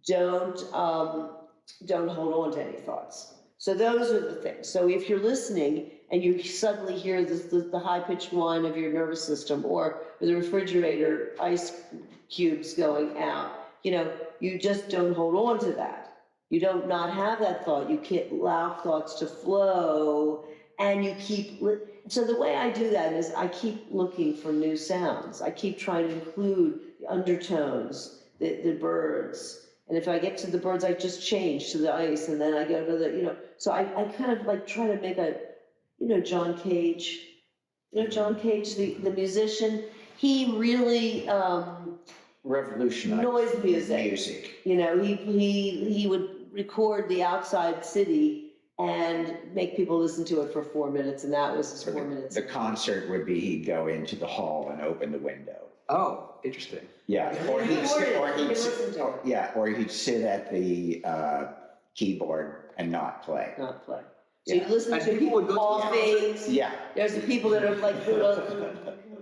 Speaker 3: Don't hold on to any thoughts. So those are the things. So if you're listening and you suddenly hear the high-pitched whine of your nervous system, or the refrigerator ice cubes going out, you know, you just don't hold on to that. You don't not have that thought. You can't allow thoughts to flow, and you keep. So the way I do that is I keep looking for new sounds. I keep trying to include the undertones, the birds. And if I get to the birds, I just change to the ice, and then I go to the, you know. So I kind of like try to make a, you know, John Cage, the musician. He really
Speaker 4: Revolutionized
Speaker 3: noise music. You know, he would record the outside city and make people listen to it for 4 minutes, and that was his 4 minutes.
Speaker 4: The concert would be he'd go into the hall and open the window.
Speaker 1: Oh, interesting.
Speaker 4: Yeah, or he'd sit at the keyboard and not play.
Speaker 3: Not play. So
Speaker 4: Yeah.
Speaker 3: you listen
Speaker 1: And
Speaker 3: to
Speaker 1: people
Speaker 3: people
Speaker 1: would go to
Speaker 3: coughing.
Speaker 4: Yeah.
Speaker 3: There's the people that are like,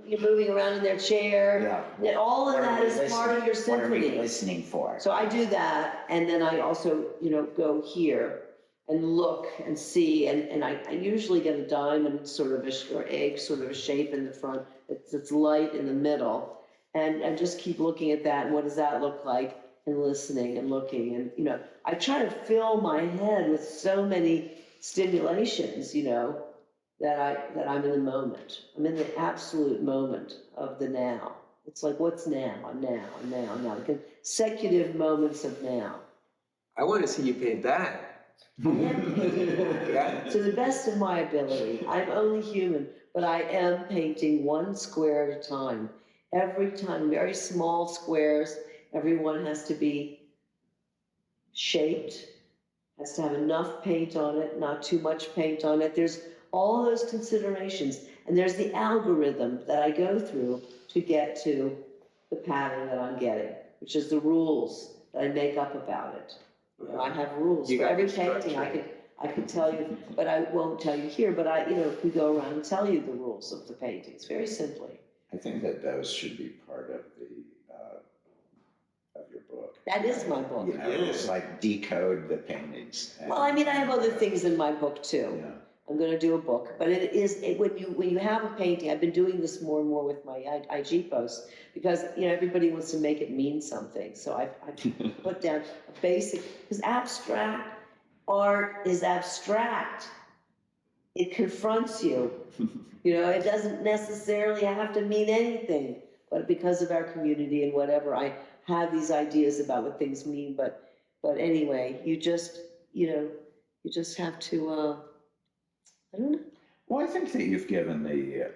Speaker 3: you're moving around in their chair.
Speaker 4: Yeah.
Speaker 3: And all of that is part of your
Speaker 4: What are we
Speaker 3: symphony.
Speaker 4: listening for?
Speaker 3: So I do that, and then I also, you know, go here and look and see, and I usually get a diamond sort of or egg sort of a shape in the front. It's light in the middle, and just keep looking at that. And what does that look like? And listening and looking, and you know, I try to fill my head with so many stimulations, you know, that I'm in the moment. I'm in the absolute moment of the now. It's like, what's now? I'm now. The consecutive moments of now.
Speaker 1: I want to see you paint that.
Speaker 3: I am painting back.
Speaker 1: Yeah.
Speaker 3: To the best of my ability. I'm only human, but I am painting one square at a time. Every time, very small squares. Everyone has to be shaped, has to have enough paint on it, not too much paint on it. There's all those considerations. And there's the algorithm that I go through to get to the pattern that I'm getting, which is the rules that I make up about it. You know, I have rules
Speaker 1: You
Speaker 3: for
Speaker 1: got
Speaker 3: every
Speaker 1: the
Speaker 3: painting.
Speaker 1: structure.
Speaker 3: I could tell you, but I won't tell you here, but I, could go around and tell you the rules of the paintings, very simply.
Speaker 4: I think that those should be part of your book.
Speaker 3: That is my book.
Speaker 4: You know, it's like decode the paintings.
Speaker 3: Well, I mean, I have other things in my book too.
Speaker 4: Yeah.
Speaker 3: I'm gonna do a book, but when you have a painting, I've been doing this more and more with my IG posts, because, everybody wants to make it mean something, so I put down a basic, because abstract art is abstract. It confronts you. It doesn't necessarily have to mean anything, but because of our community and whatever, I have these ideas about what things mean, but anyway, you just have to, I don't know.
Speaker 4: Well, I think that you've given the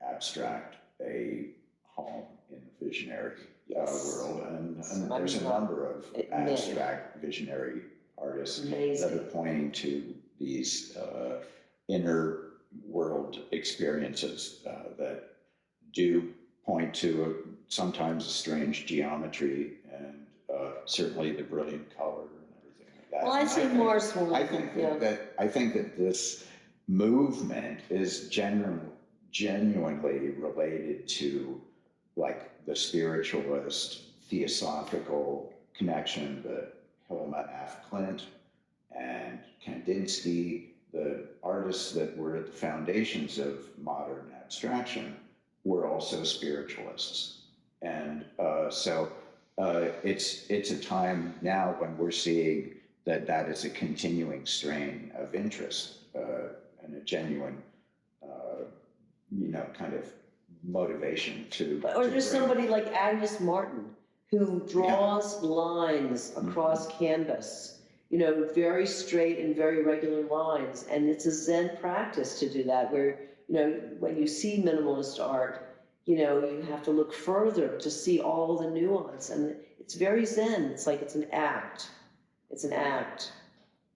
Speaker 4: abstract a home in the visionary world, and there's a number of abstract visionary artists that are pointing to these inner world experiences that do point to sometimes a strange geometry and certainly the brilliant color and everything like that.
Speaker 3: Well, I say Mars one.
Speaker 4: I think that this movement is genuinely related to, like, the spiritualist theosophical connection that Hilma Af Klint and Kandinsky, the artists that were at the foundations of modern abstraction, were also spiritualists. And so it's a time now when we're seeing that is a continuing strain of interest and a genuine, kind of motivation to.
Speaker 3: Or there's somebody like Agnes Martin who draws lines across canvas, very straight and very regular lines. And it's a Zen practice to do that, where, when you see minimalist art, you have to look further to see all the nuance. And it's very Zen. It's like it's an act. It's an act.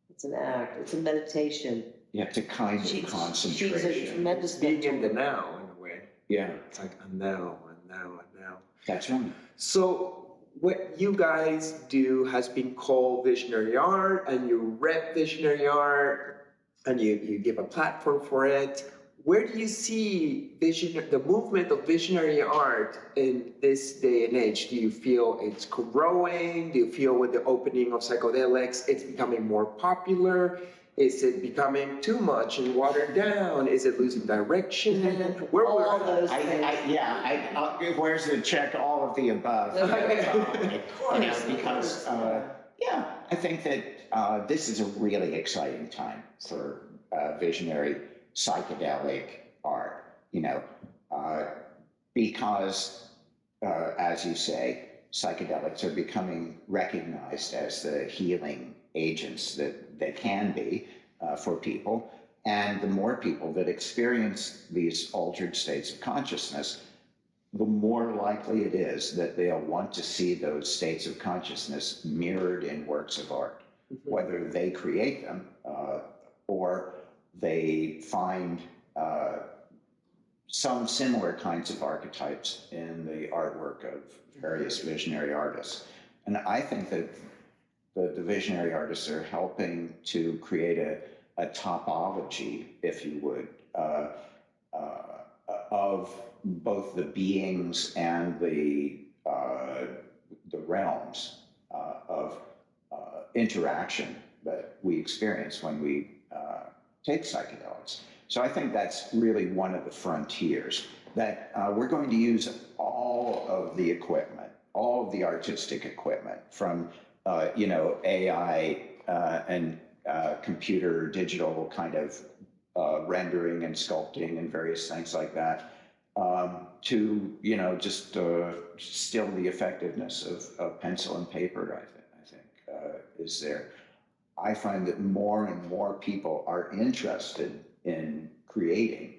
Speaker 3: It's an act. It's a meditation.
Speaker 4: Yeah, it's a kind of concentration.
Speaker 3: She's a tremendous
Speaker 1: Being in the now, in a way.
Speaker 4: Yeah,
Speaker 1: It's like a now, and now, and now.
Speaker 4: that's right.
Speaker 1: So what you guys do has been called visionary art, and you rep visionary art, and you give a platform for it. Where do you see the movement of visionary art in this day and age? Do you feel it's growing? Do you feel with the opening of psychedelics, it's becoming more popular? Is it becoming too much and watered down? Is it losing direction?
Speaker 3: All those things.
Speaker 4: Where's the check? All of the above. Because I think that this is a really exciting time for visionary psychedelic art. Because as you say, psychedelics are becoming recognized as the healing agents that they can be for people. And the more people that experience these altered states of consciousness, the more likely it is that they'll want to see those states of consciousness mirrored in works of art, whether they create them or they find some similar kinds of archetypes in the artwork of various visionary artists. And I think that the visionary artists are helping to create a topology, if you would, of both the beings and the realms of interaction that we experience when we take psychedelics. So I think that's really one of the frontiers, that we're going to use all of the equipment, all of the artistic equipment, from AI and computer digital kind of rendering and sculpting and various things like that, to just still the effectiveness of pencil and paper. I think is there. I find that more and more people are interested in creating.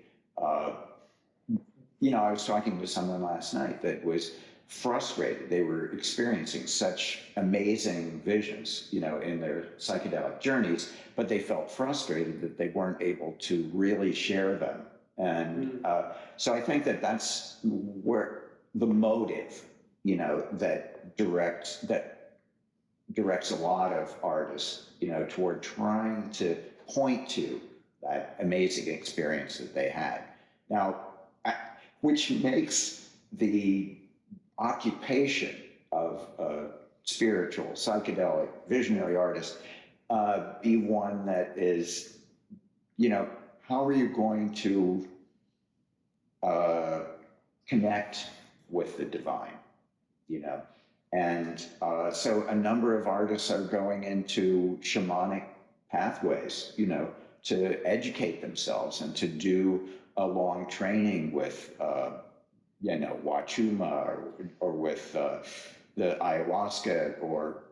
Speaker 4: I was talking to someone last night that was frustrated. They were experiencing such amazing visions, in their psychedelic journeys, but they felt frustrated that they weren't able to really share them. And so I think that that's where the motive, that directs a lot of artists, toward trying to point to that amazing experience that they had. Now, which makes the occupation of a spiritual, psychedelic, visionary artist be one that is, how are you going to connect with the divine, And so a number of artists are going into shamanic pathways, to educate themselves and to do a long training with, Wachuma or with the ayahuasca or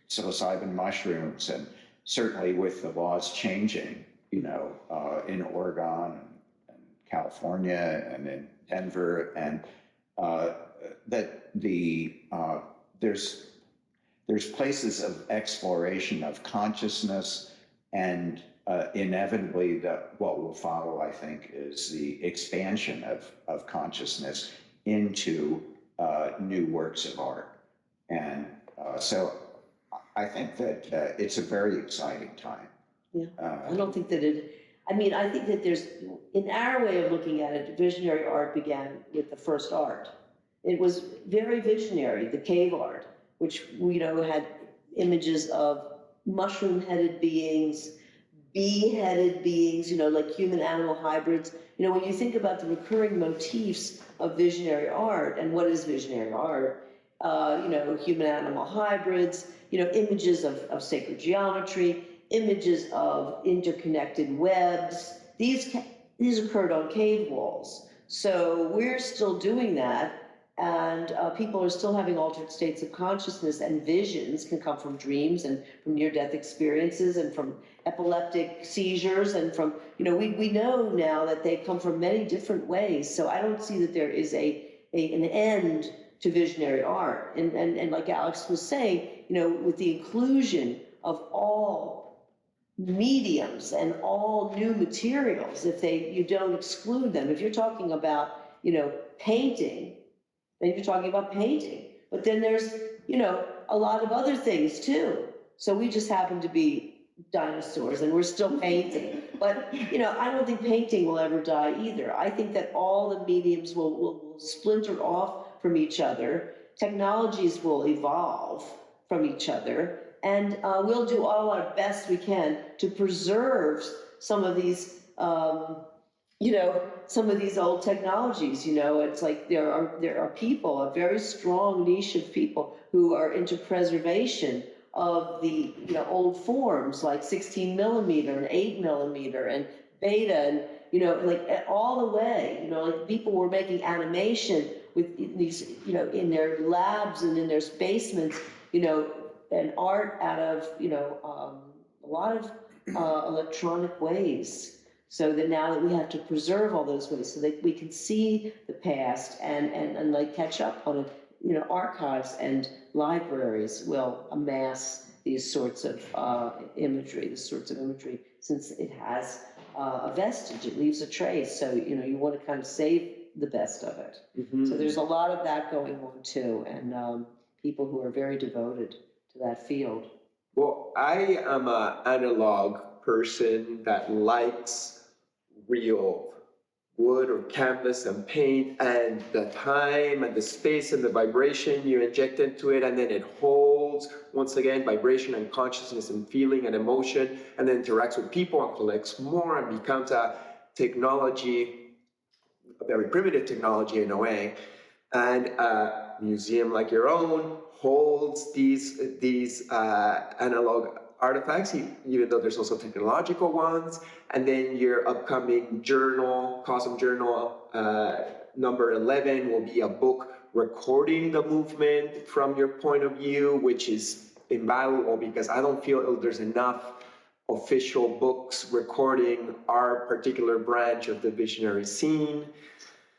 Speaker 4: psilocybin mushrooms, and certainly with the laws changing, in Oregon and California and in Denver, and that there's places of exploration of consciousness, and inevitably what will follow, I think, is the expansion of consciousness into new works of art. And so I think that it's a very exciting time.
Speaker 3: Yeah, I don't think that I think that there's, in our way of looking at it, visionary art began with the first art. It was very visionary, the cave art, which had images of mushroom-headed beings, bee-headed beings, like human-animal hybrids. When you think about the recurring motifs of visionary art, and what is visionary art, human-animal hybrids, images of sacred geometry, images of interconnected webs. These occurred on cave walls. So we're still doing that. And people are still having altered states of consciousness, and visions can come from dreams and from near-death experiences and from epileptic seizures and from, we know now that they come from many different ways. So I don't see that there is an end to visionary art. And like Alex was saying, with the inclusion of all mediums and all new materials, you don't exclude them. If you're talking about, painting, then you're talking about painting. But then there's, a lot of other things too. So we just happen to be dinosaurs and we're still painting. But, I don't think painting will ever die either. I think that all the mediums will splinter off from each other. Technologies will evolve from each other. And we'll do all our best we can to preserve some of these some of these old technologies. It's like there are people, a very strong niche of people who are into preservation of the old forms, like 16 millimeter and 8 millimeter and beta, and like all the way, like people were making animation with these, in their labs and in their basements, and art out of a lot of electronic ways. So that now that we have to preserve all those ways so that we can see the past and like catch up on it, archives and libraries will amass these sorts of imagery, since it has a vestige, it leaves a trace. So, you want to kind of save the best of it. Mm-hmm. So there's a lot of that going on too, and people who are very devoted to that field.
Speaker 1: Well, I am an analog person that likes real wood or canvas and paint, and the time and the space and the vibration you inject into it, and then it holds, once again, vibration and consciousness and feeling and emotion, and then interacts with people and collects more and becomes a technology, a very primitive technology in a way. And a museum like your own holds these analog artifacts, even though there's also technological ones. And then your upcoming journal, CoSM journal, number 11, will be a book recording the movement from your point of view, which is invaluable because I don't feel there's enough official books recording our particular branch of the visionary scene.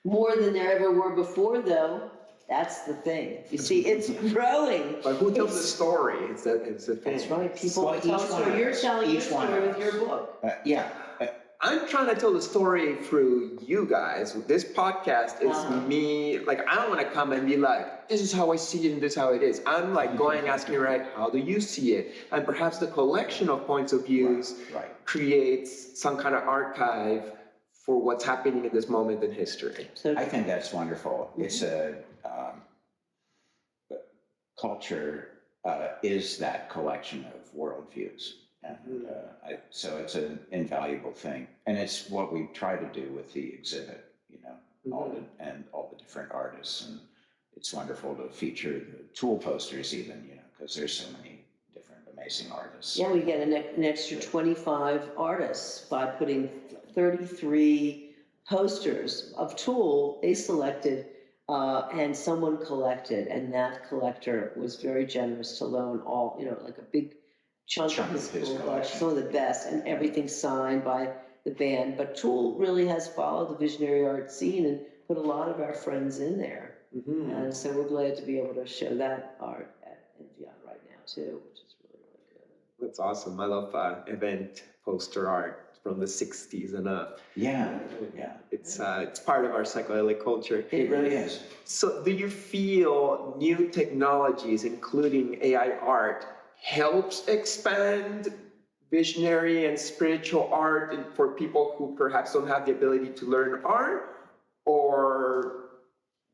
Speaker 3: More than there ever were before, though. That's the thing. You see, it's growing.
Speaker 1: But who tells the
Speaker 3: It's-
Speaker 1: story? It's the thing.
Speaker 3: That's right. People
Speaker 4: Well,
Speaker 3: tell
Speaker 4: each
Speaker 3: a
Speaker 4: one
Speaker 3: story.
Speaker 4: of
Speaker 3: You're
Speaker 4: us,
Speaker 3: telling your
Speaker 4: each one
Speaker 3: story
Speaker 4: of
Speaker 3: with your
Speaker 4: us.
Speaker 3: book.
Speaker 4: Yeah.
Speaker 1: I'm trying to tell the story through you guys. This podcast is me, like, I don't want to come and be like, this is how I see it and this is how it is. I'm like going, asking, right, how do you see it? And perhaps the collection of points of views
Speaker 4: Right.
Speaker 1: creates some kind of archive for what's happening in this moment in history.
Speaker 3: So
Speaker 4: I think that's wonderful. It's culture is that collection of worldviews. And so it's an invaluable thing. And it's what we try to do with the exhibit, you know, all the different artists. And it's wonderful to feature the tool posters even, you know, because there's so many different amazing artists.
Speaker 3: yeah, we get an extra 25 artists by putting 33 posters of Tool they selected, and someone collected, and that collector was very generous to loan all, you know, like a big chunk of his Tool collection, some of the best, and everything signed by the band. But Tool really has followed the visionary art scene and put a lot of our friends in there. And so we're glad to be able to show that art at Entheon right now too, which is really, really good.
Speaker 1: That's awesome. I love event poster art from the 60s and up.
Speaker 4: Yeah, yeah.
Speaker 1: It's part of our psychedelic culture.
Speaker 4: It really is.
Speaker 1: So do you feel new technologies, including AI art, helps expand visionary and spiritual art for people who perhaps don't have the ability to learn art? Or,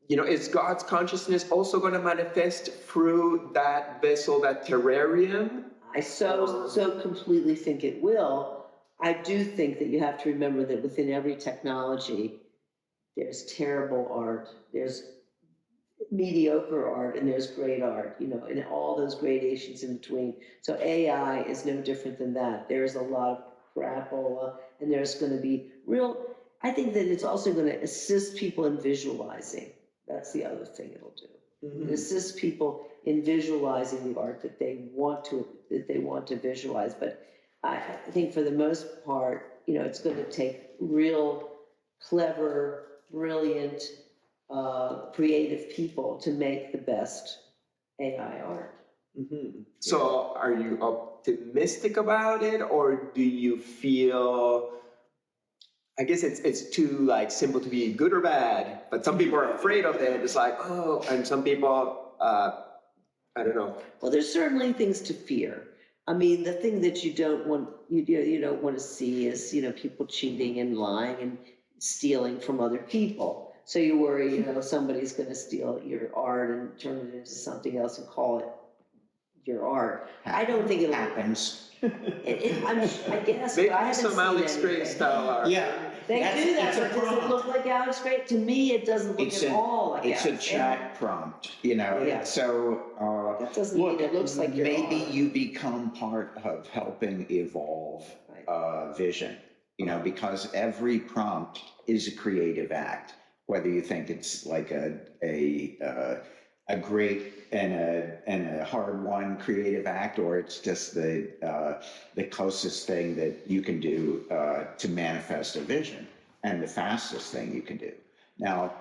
Speaker 1: you know, is God's consciousness also going to manifest through that vessel, that terrarium?
Speaker 3: I so completely think it will. I do think that you have to remember that within every technology, there's terrible art, there's mediocre art, and there's great art, you know, and all those gradations in between. So AI is no different than that. There's a lot of crapola, and there's going to be real, I think that it's also going to assist people in visualizing. That's the other thing it'll do. It assists people in visualizing the art that they want to visualize. But I think for the most part, you know, it's going to take real clever, brilliant, creative people to make the best AI art.
Speaker 1: So are you optimistic about it, or do you feel, I guess it's too like simple to be good or bad, but some people are afraid of it. It's like, oh, and some people, I don't know.
Speaker 3: Well, there's certainly things to fear. I mean, the thing that you don't want to see is, you know, people cheating and lying and stealing from other people. So you worry, you know, somebody's going to steal your art and turn it into something else and call it your art. I don't think it'll
Speaker 4: happens.
Speaker 3: I guess,
Speaker 1: Maybe
Speaker 3: but I haven't
Speaker 1: some
Speaker 3: seen
Speaker 1: Alex Grey
Speaker 3: anything.
Speaker 1: style art.
Speaker 4: Yeah.
Speaker 3: They do that,
Speaker 4: it's a
Speaker 3: but does it
Speaker 4: prompt.
Speaker 3: look like Alex Grey? To me, it doesn't look at all like
Speaker 4: It's a
Speaker 3: Alex Grey.
Speaker 4: chat prompt, you know.
Speaker 3: Yeah.
Speaker 4: So
Speaker 3: That doesn't mean it looks like your
Speaker 4: maybe
Speaker 3: art.
Speaker 4: you become part of helping evolve vision, you know, because every prompt is a creative act, whether you think it's like a great and a hard-won creative act, or it's just the closest thing that you can do to manifest a vision, and the fastest thing you can do. Now,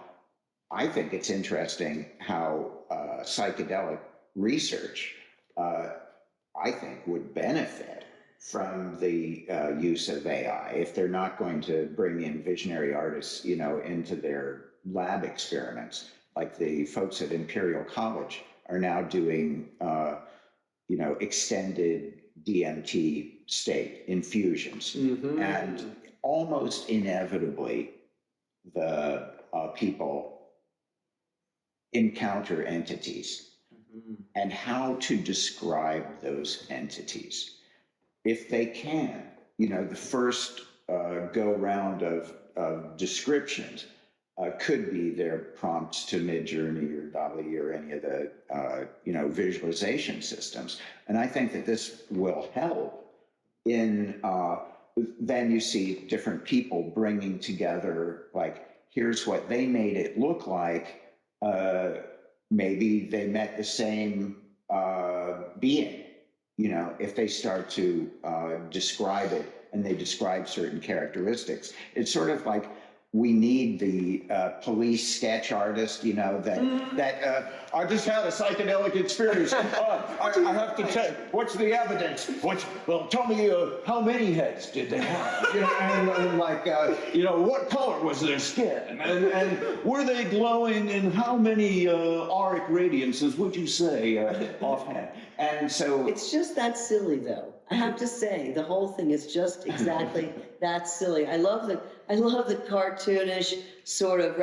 Speaker 4: I think it's interesting how psychedelic research, I think, would benefit from the use of AI if they're not going to bring in visionary artists, you know, into their lab experiments. Like the folks at Imperial College are now doing, you know, extended DMT state infusions. And almost inevitably, the people encounter entities and how to describe those entities. If they can, you know, the first go round of descriptions could be their prompts to Midjourney or DALL-E or any of the, you know, visualization systems. And I think that this will help in, then you see different people bringing together, like, here's what they made it look like. Maybe they met the same being, you know, if they start to describe it and they describe certain characteristics, it's sort of like we need the police sketch artist, you know, that I just had a psychedelic experience. I have to tell you, what's the evidence? Well, tell me how many heads did they have? You know, and like, you know, what color was their skin? And were they glowing in how many auric radiances would you say offhand? And so
Speaker 3: It's just that silly, though. I have to say, the whole thing is just exactly that silly. I love the cartoonish sort of,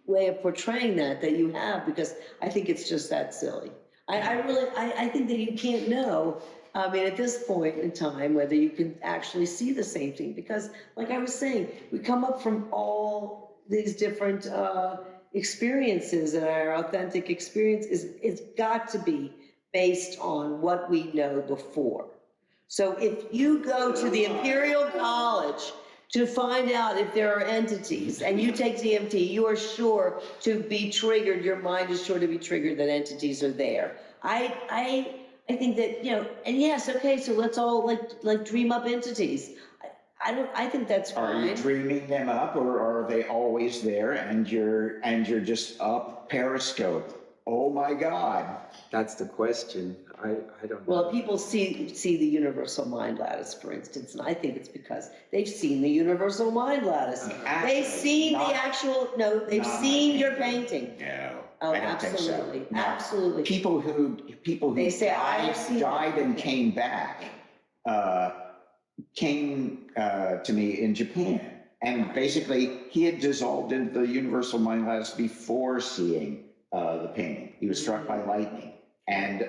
Speaker 3: way of portraying that you have, because I think it's just that silly. I think that you can't know, I mean, at this point in time, whether you can actually see the same thing, because like I was saying, we come up from all these different experiences, and our authentic experience it's got to be based on what we know before. So if you go to the Imperial College to find out if there are entities and you take DMT, you are sure to be triggered, your mind is sure to be triggered that entities are there. I think that, you know, and yes, okay, so let's all like dream up entities. I think that's fine.
Speaker 4: are you dreaming them up, or are they always there and you're just up periscope? Oh my God.
Speaker 1: That's the question. I don't know.
Speaker 3: Well, people see the universal mind lattice, for instance, and I think it's because they've seen the universul mind lattice. They've seen the actual, no, they've seen your painting.
Speaker 4: No,
Speaker 3: Oh,
Speaker 4: I don't think so.
Speaker 3: absolutely,
Speaker 4: No.
Speaker 3: absolutely.
Speaker 4: People who
Speaker 3: They say, "I have seen
Speaker 4: died
Speaker 3: that."
Speaker 4: and came back came to me in Japan, and basically he had dissolved into the universal mind lattice before seeing the painting. He was struck by lightning, and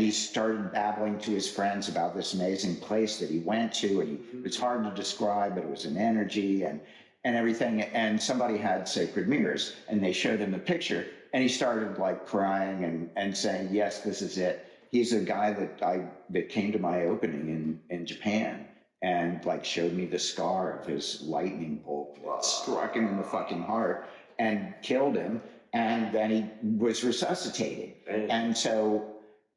Speaker 4: he started babbling to his friends about this amazing place that he went to, and it's hard to describe, but it was an energy and everything. And somebody had sacred mirrors, and they showed him the picture, and he started like crying and saying, "Yes, this is it." He's a guy that came to my opening in Japan and like showed me the scar of his lightning bolt that struck him in the fucking heart and killed him, and then he was resuscitated. And so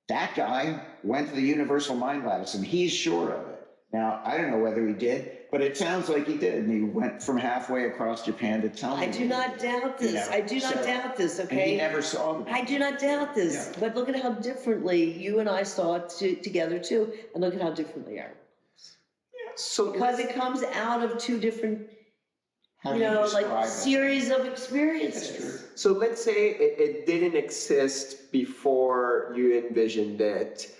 Speaker 4: that guy went to the universal mind lattice, and he's sure of it. Now, I don't know whether he did, but it sounds like he did, and he went from halfway across Japan to tell me.
Speaker 3: I do not doubt this.
Speaker 4: You know,
Speaker 3: I do not
Speaker 4: so-
Speaker 3: doubt this,
Speaker 4: And
Speaker 3: okay?
Speaker 4: he never saw them.
Speaker 3: I do not doubt this,
Speaker 4: Yeah.
Speaker 3: but look at how differently you and I saw it together too, and look at how differently our,
Speaker 1: So
Speaker 3: because it comes out of two different,
Speaker 4: How
Speaker 3: you
Speaker 4: do
Speaker 3: know,
Speaker 4: describe
Speaker 3: like
Speaker 4: it?
Speaker 3: series of experiences.
Speaker 1: So let's say it didn't exist before you envisioned it,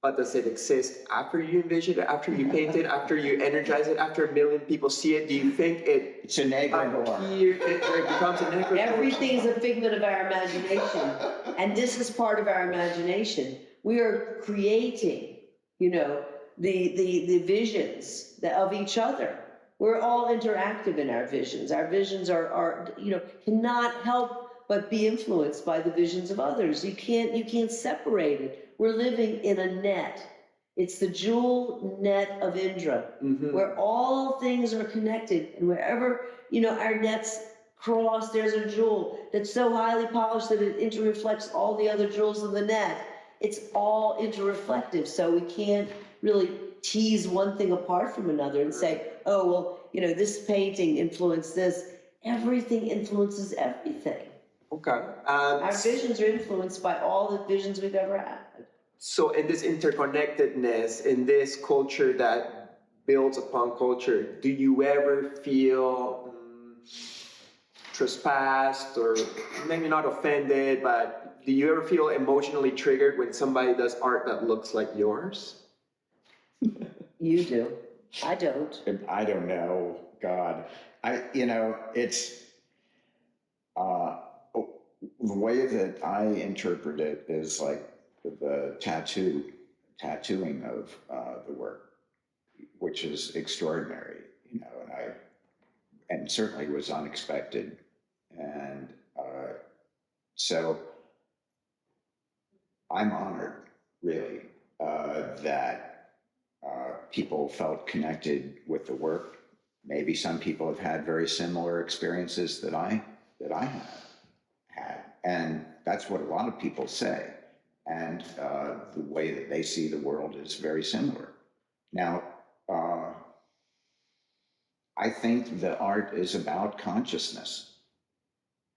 Speaker 1: but does it exist after you envisioned it, after you paint it, after you energize it, after a million people see it? Do you think
Speaker 4: It's a egregore.
Speaker 1: it becomes an egregore?
Speaker 3: Everything is a figment of our imagination, and this is part of our imagination. We are creating, you know, the visions of each other. We're all interactive in our visions. Our visions are you know, cannot help but be influenced by the visions of others. You can't separate it. We're living in a net. It's the jewel net of Indra, where all things are connected, and wherever, you know, our nets cross, there's a jewel that's so highly polished that it interreflects all the other jewels of the net. It's all interreflective, so we can't really tease one thing apart from another and say, oh, well, you know, this painting influenced this. Everything influences everything.
Speaker 1: Okay.
Speaker 3: Our visions are influenced by all the visions we've ever had.
Speaker 1: So in this interconnectedness, in this culture that builds upon culture, do you ever feel trespassed, or maybe not offended, but do you ever feel emotionally triggered when somebody does art that looks like yours?
Speaker 3: You do. I don't.
Speaker 4: I don't know. God, it's the way that I interpret it is like the tattooing of the work, which is extraordinary, you know, and certainly was unexpected, and so I'm honored, really, that people felt connected with the work. Maybe some people have had very similar experiences that I have had, and that's what a lot of people say. and the way that they see the world is very similar. Now, I think the art is about consciousness.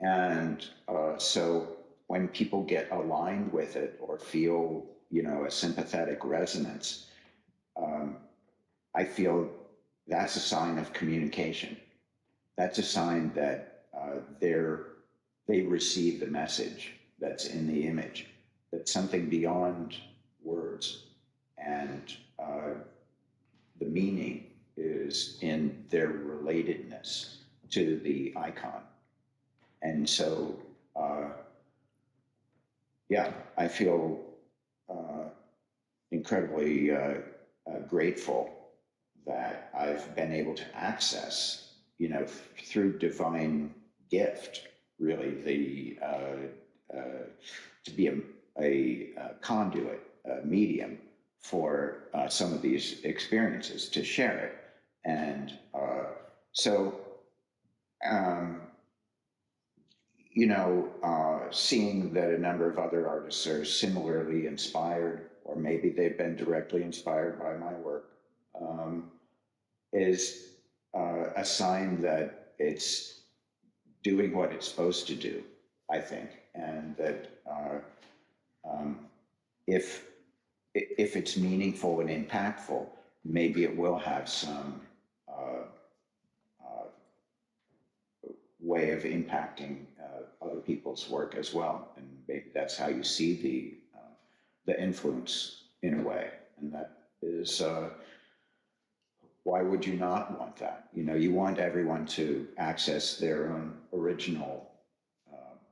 Speaker 4: And so when people get aligned with it or feel, a sympathetic resonance, I feel that's a sign of communication. That's a sign that they receive the message that's in the image, that's something beyond words. And the meaning is in their relatedness to the icon. And so, I feel incredibly grateful that I've been able to access, through divine gift, really, to be a conduit, a medium for some of these experiences, to share it. And seeing that a number of other artists are similarly inspired, or maybe they've been directly inspired by my work, is a sign that it's doing what it's supposed to do, I think. And that if it's meaningful and impactful, maybe it will have some way of impacting other people's work as well, and maybe that's how you see the influence in a way, and that is why would you not want that? You want everyone to access their own original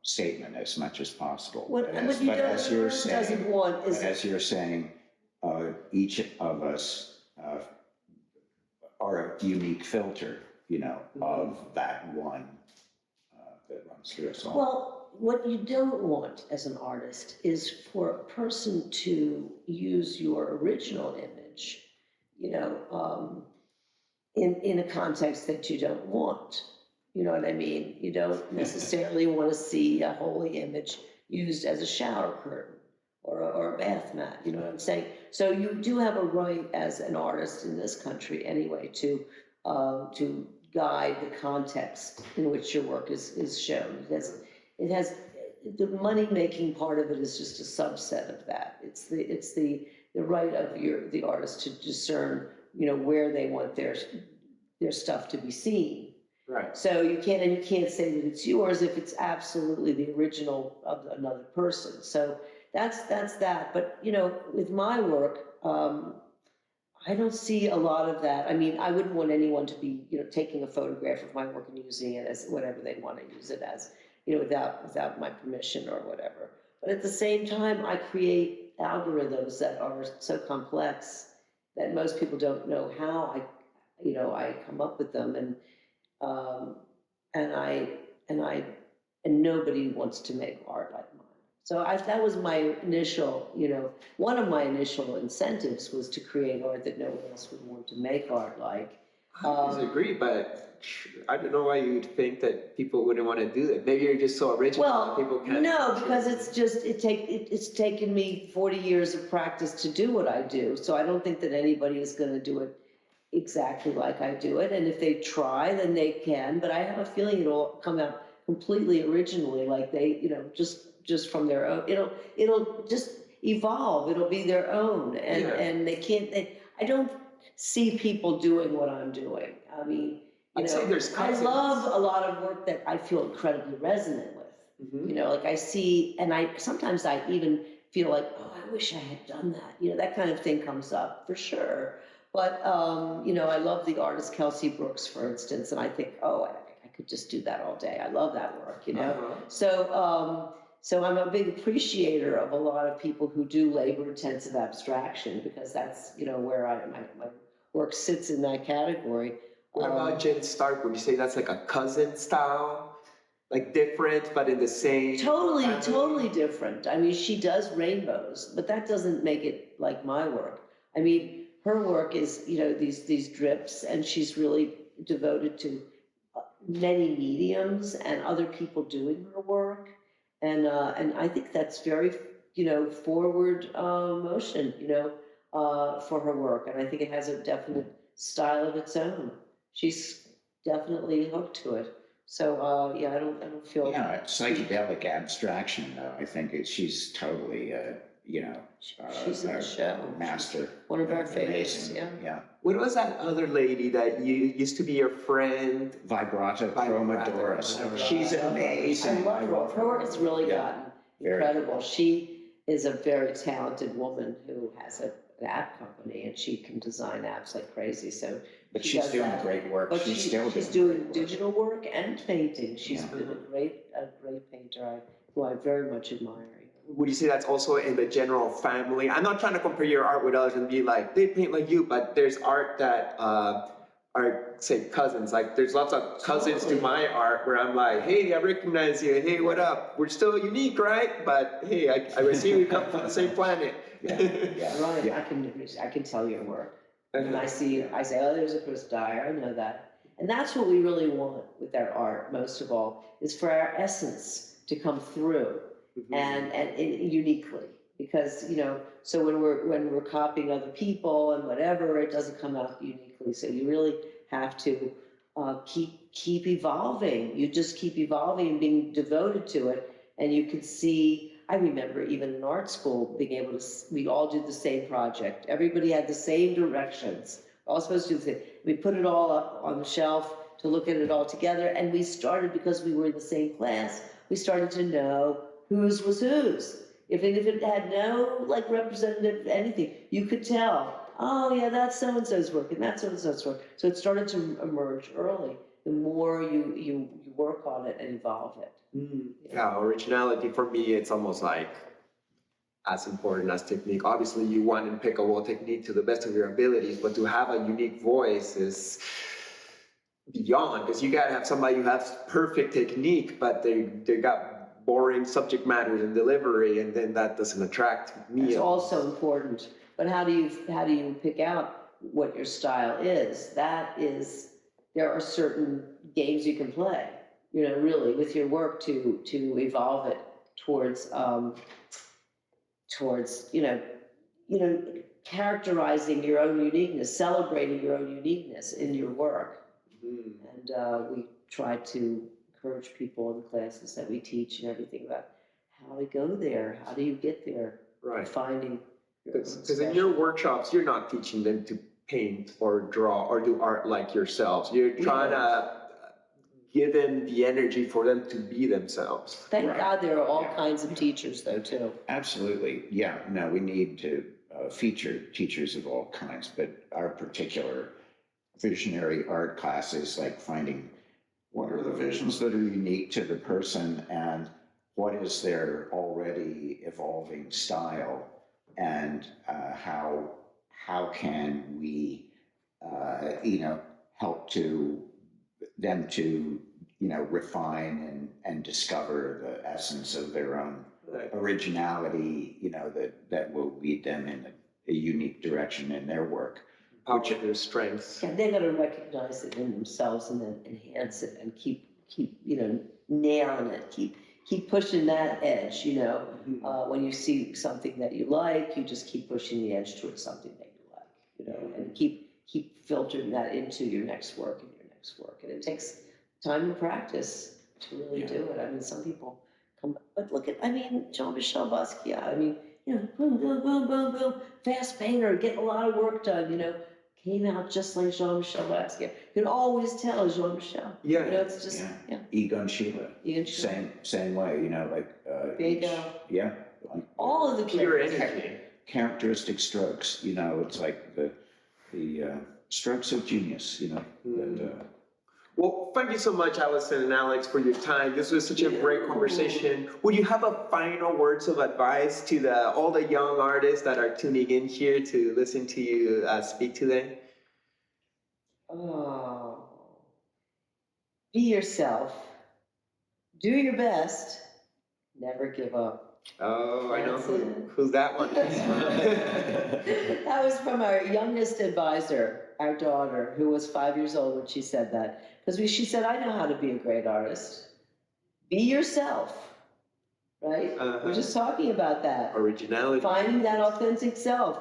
Speaker 4: statement as much as possible.
Speaker 3: What you doesn't want is,
Speaker 4: as you're saying, each of us are a unique filter, of that one that runs through us all.
Speaker 3: well, what you don't want as an artist is for a person to use your original image, in a context that you don't want. You know what I mean? You don't necessarily want to see a holy image used as a shower curtain or a bath mat. You know what I'm saying? So you do have a right as an artist in this country anyway to guide the context in which your work is shown. It has the money-making part of it is just a subset of that. It's the right of the artist to discern, where they want their stuff to be seen.
Speaker 1: Right.
Speaker 3: So you can't say that it's yours if it's absolutely the original of another person. So that's that. But with my work, I don't see a lot of that. I mean, I wouldn't want anyone to be, taking a photograph of my work and using it as whatever they want to use it as, without my permission or whatever. But at the same time, I create algorithms that are so complex that most people don't know how I come up with them, and nobody wants to make art like mine. So that was my initial, one of my initial incentives was to create art that no one else would want to make art like.
Speaker 1: I disagree, but I don't know why you'd think that people wouldn't want to do that. Maybe you're just so original that people can't.
Speaker 3: No, because it's taken me 40 years of practice to do what I do. So I don't think that anybody is going to do it exactly like I do it. And if they try, then they can. But I have a feeling it'll come out completely originally, like they, just from their own. It'll just evolve. It'll be their own, and they can't. I don't see people doing what I'm doing. I mean,
Speaker 1: I'd say there's
Speaker 3: I love a lot of work that I feel incredibly resonant with.
Speaker 1: Mm-hmm.
Speaker 3: Like I see, and sometimes I even feel like, oh, I wish I had done that. That kind of thing comes up for sure. But I love the artist Kelsey Brooks, for instance, and I think, oh, I could just do that all day. I love that work, So I'm a big appreciator of a lot of people who do labor-intensive abstraction, because that's where my work sits in that category.
Speaker 1: What about Jen Stark? Would you say that's like a cousin style? Like different, but in the same?
Speaker 3: Totally different. I mean, she does rainbows, but that doesn't make it like my work. I mean, her work is, these drips, and she's really devoted to many mediums and other people doing her work. And I think that's very forward motion, for her work. And I think it has a definite style of its own. She's definitely hooked to it. So, I don't feel.
Speaker 4: Yeah, psychedelic abstraction, though. I think she's totally,
Speaker 3: She's in the show.
Speaker 4: Master.
Speaker 3: One of our favorites,
Speaker 4: Amazing. Yeah.
Speaker 1: What was that other lady that used to be your friend?
Speaker 4: Vibrata Chromadoris.
Speaker 1: Vibrata.
Speaker 4: She's amazing.
Speaker 3: I love her. Her work has really gotten
Speaker 4: Very
Speaker 3: incredible.
Speaker 4: cool.
Speaker 3: She is a very talented woman who has an app company, and she can design apps like crazy. So,
Speaker 4: But
Speaker 3: she
Speaker 4: she's
Speaker 3: does
Speaker 4: doing
Speaker 3: that.
Speaker 4: great work.
Speaker 3: But
Speaker 4: She's
Speaker 3: she's
Speaker 4: still
Speaker 3: doing
Speaker 4: great work.
Speaker 3: digital work and painting. She's
Speaker 4: Yeah.
Speaker 3: been a great painter who I very much admire.
Speaker 1: Would you say that's also in the general family? I'm not trying to compare your art with others and be like, they paint like you, but there's art that are, say, cousins. Like, there's lots of cousins to my art where I'm like, hey, I recognize you. Hey, what up? We're still unique, right? But hey, I see we come from the same planet.
Speaker 4: Yeah.
Speaker 3: Right,
Speaker 4: Yeah.
Speaker 3: I can tell your work. And I say, oh, there's a Chris Dyer, I know that. And that's what we really want with our art, most of all, is for our essence to come through and uniquely. Because, so when we're copying other people and whatever, it doesn't come out uniquely. So you really have to keep evolving. You just keep evolving and being devoted to it. And you can see, I remember even in art school being able to, we all did the same project. Everybody had the same directions. We're all supposed to do the same. We put it all up on the shelf to look at it all together. And we started, because we were in the same class, we started to know whose was whose. If it had no representative anything, you could tell, oh yeah, that's so-and-so's work and that's so-and-so's work. So it started to emerge early. The more you work on it and evolve it.
Speaker 1: Yeah, originality for me, it's almost like as important as technique. Obviously, you want impeccable technique to the best of your abilities, but to have a unique voice is beyond, because you gotta have somebody who has perfect technique, but they got boring subject matters and delivery, and then that doesn't attract me.
Speaker 3: It's also important. But how do you pick out what your style is? There are certain games you can play, really with your work to evolve it towards characterizing your own uniqueness, celebrating your own uniqueness in your work. And we try to encourage people in the classes that we teach and everything about how to go there, how do you get there,
Speaker 1: Right.
Speaker 3: finding your own
Speaker 1: Because in
Speaker 3: special-
Speaker 1: your workshops, you're not teaching them to paint or draw or do art like yourselves. You're trying to give them the energy for them to be themselves.
Speaker 3: Thank
Speaker 4: Right.
Speaker 3: God there are all
Speaker 4: Yeah.
Speaker 3: kinds of teachers though too.
Speaker 4: Absolutely. Yeah. No, we need to feature teachers of all kinds, but our particular visionary art classes, like finding what are the visions that are unique to the person and what is their already evolving style, and how can we help to them to refine and discover the essence of their own
Speaker 1: Right.
Speaker 4: originality, that will lead them in a unique direction in their work.
Speaker 1: Power their strengths.
Speaker 3: Yeah, they got to recognize it in themselves and then enhance it and keep nailing it, keep pushing that edge. When you see something that you like, you just keep pushing the edge towards something that you like, and keep filtering that into your next work and your next work. And it takes time and practice to really do it. I mean, some people come, but look at, Jean-Michel Basquiat. Boom, boom, boom, boom, boom, fast painter, getting a lot of work done. Came out just like Jean-Michel Basquiat. You can always tell Jean-Michel.
Speaker 1: Yeah.
Speaker 3: It's just,
Speaker 4: Egon Schiele,
Speaker 3: Egon Schiele.
Speaker 4: same way,
Speaker 3: Bingo.
Speaker 4: yeah,
Speaker 3: All of the
Speaker 1: Pure
Speaker 3: characters.
Speaker 1: energy.
Speaker 4: characteristic strokes, it's like the strokes of genius, that,
Speaker 1: Well, thank you so much, Allyson and Alex, for your time. This was such a great conversation. Would you have a final words of advice to all the young artists that are tuning in here to listen to you speak today?
Speaker 3: Oh. Be yourself. Do your best. Never give up.
Speaker 1: Oh, I know
Speaker 3: That's it.
Speaker 1: who's that one.
Speaker 3: That was from our youngest advisor, our daughter, who was 5 years old when she said that. Because she said, I know how to be a great artist. Be yourself. right?
Speaker 1: Uh-huh.
Speaker 3: We're just talking about that.
Speaker 1: Originality.
Speaker 3: Finding that authentic self.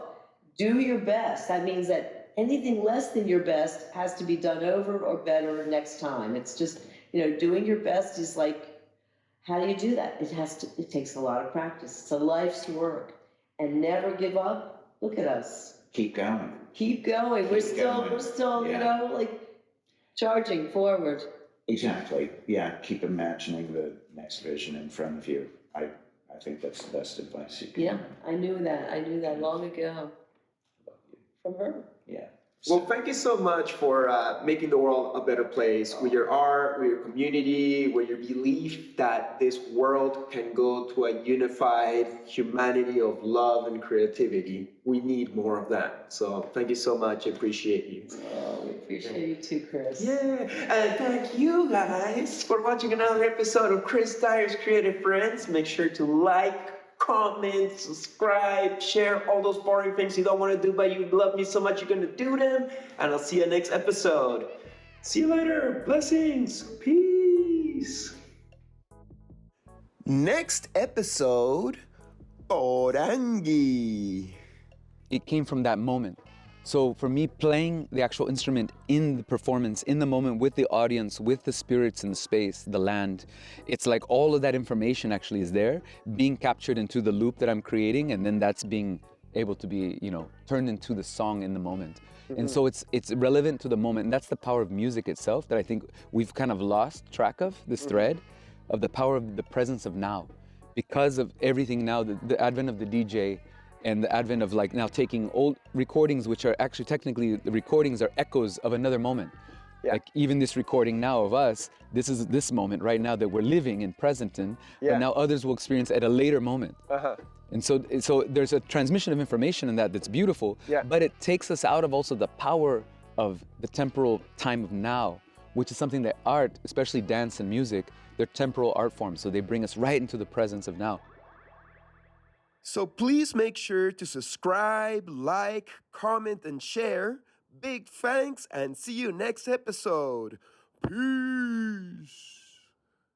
Speaker 3: Do your best. That means that anything less than your best has to be done over or better next time. It's just, doing your best is like, how do you do that? It takes a lot of practice. It's a life's work. And never give up. Look at us.
Speaker 4: Keep going.
Speaker 3: Keep going. We're
Speaker 4: Keep
Speaker 3: still,
Speaker 4: going. Yeah.
Speaker 3: Charging forward.
Speaker 4: Exactly. Yeah. Keep imagining the next vision in front of you. I think that's the best advice you can.
Speaker 3: Yeah, I knew that long ago. From her.
Speaker 4: Yeah.
Speaker 1: Well, thank you so much for making the world a better place with your art, with your community, with your belief that this world can go to a unified humanity of love and creativity. We need more of that. So thank you so much. I appreciate you.
Speaker 3: Oh, we appreciate you too, Chris.
Speaker 1: Yeah, and thank you guys for watching another episode of Chris Dyer's Creative Friends. Make sure to like, comment, subscribe, share all those boring things you don't want to do, but you love me so much you're going to do them. And I'll see you next episode. See you later. Blessings. Peace. Next episode, Orangi.
Speaker 6: It came from that moment. So for me, playing the actual instrument in the performance, in the moment with the audience, with the spirits in the space, the land, it's like all of that information actually is there, being captured into the loop that I'm creating, and then that's being able to be, turned into the song in the moment. And so it's relevant to the moment, and that's the power of music itself that I think we've kind of lost track of, this thread of the power of the presence of now. Because of everything now, the advent of the DJ, and the advent of now taking old recordings, which are actually technically the recordings are echoes of another moment.
Speaker 1: Yeah.
Speaker 6: Like even this recording now of us, this is this moment right now that we're living in, present in,
Speaker 1: Yeah.
Speaker 6: but now others will experience at a later moment.
Speaker 1: Uh-huh.
Speaker 6: And so there's a transmission of information in that's beautiful,
Speaker 1: Yeah.
Speaker 6: but it takes us out of also the power of the temporal time of now, which is something that art, especially dance and music, they're temporal art forms, so they bring us right into the presence of now.
Speaker 1: So please make sure to subscribe, like, comment, and share. Big thanks, and see you next episode. Peace.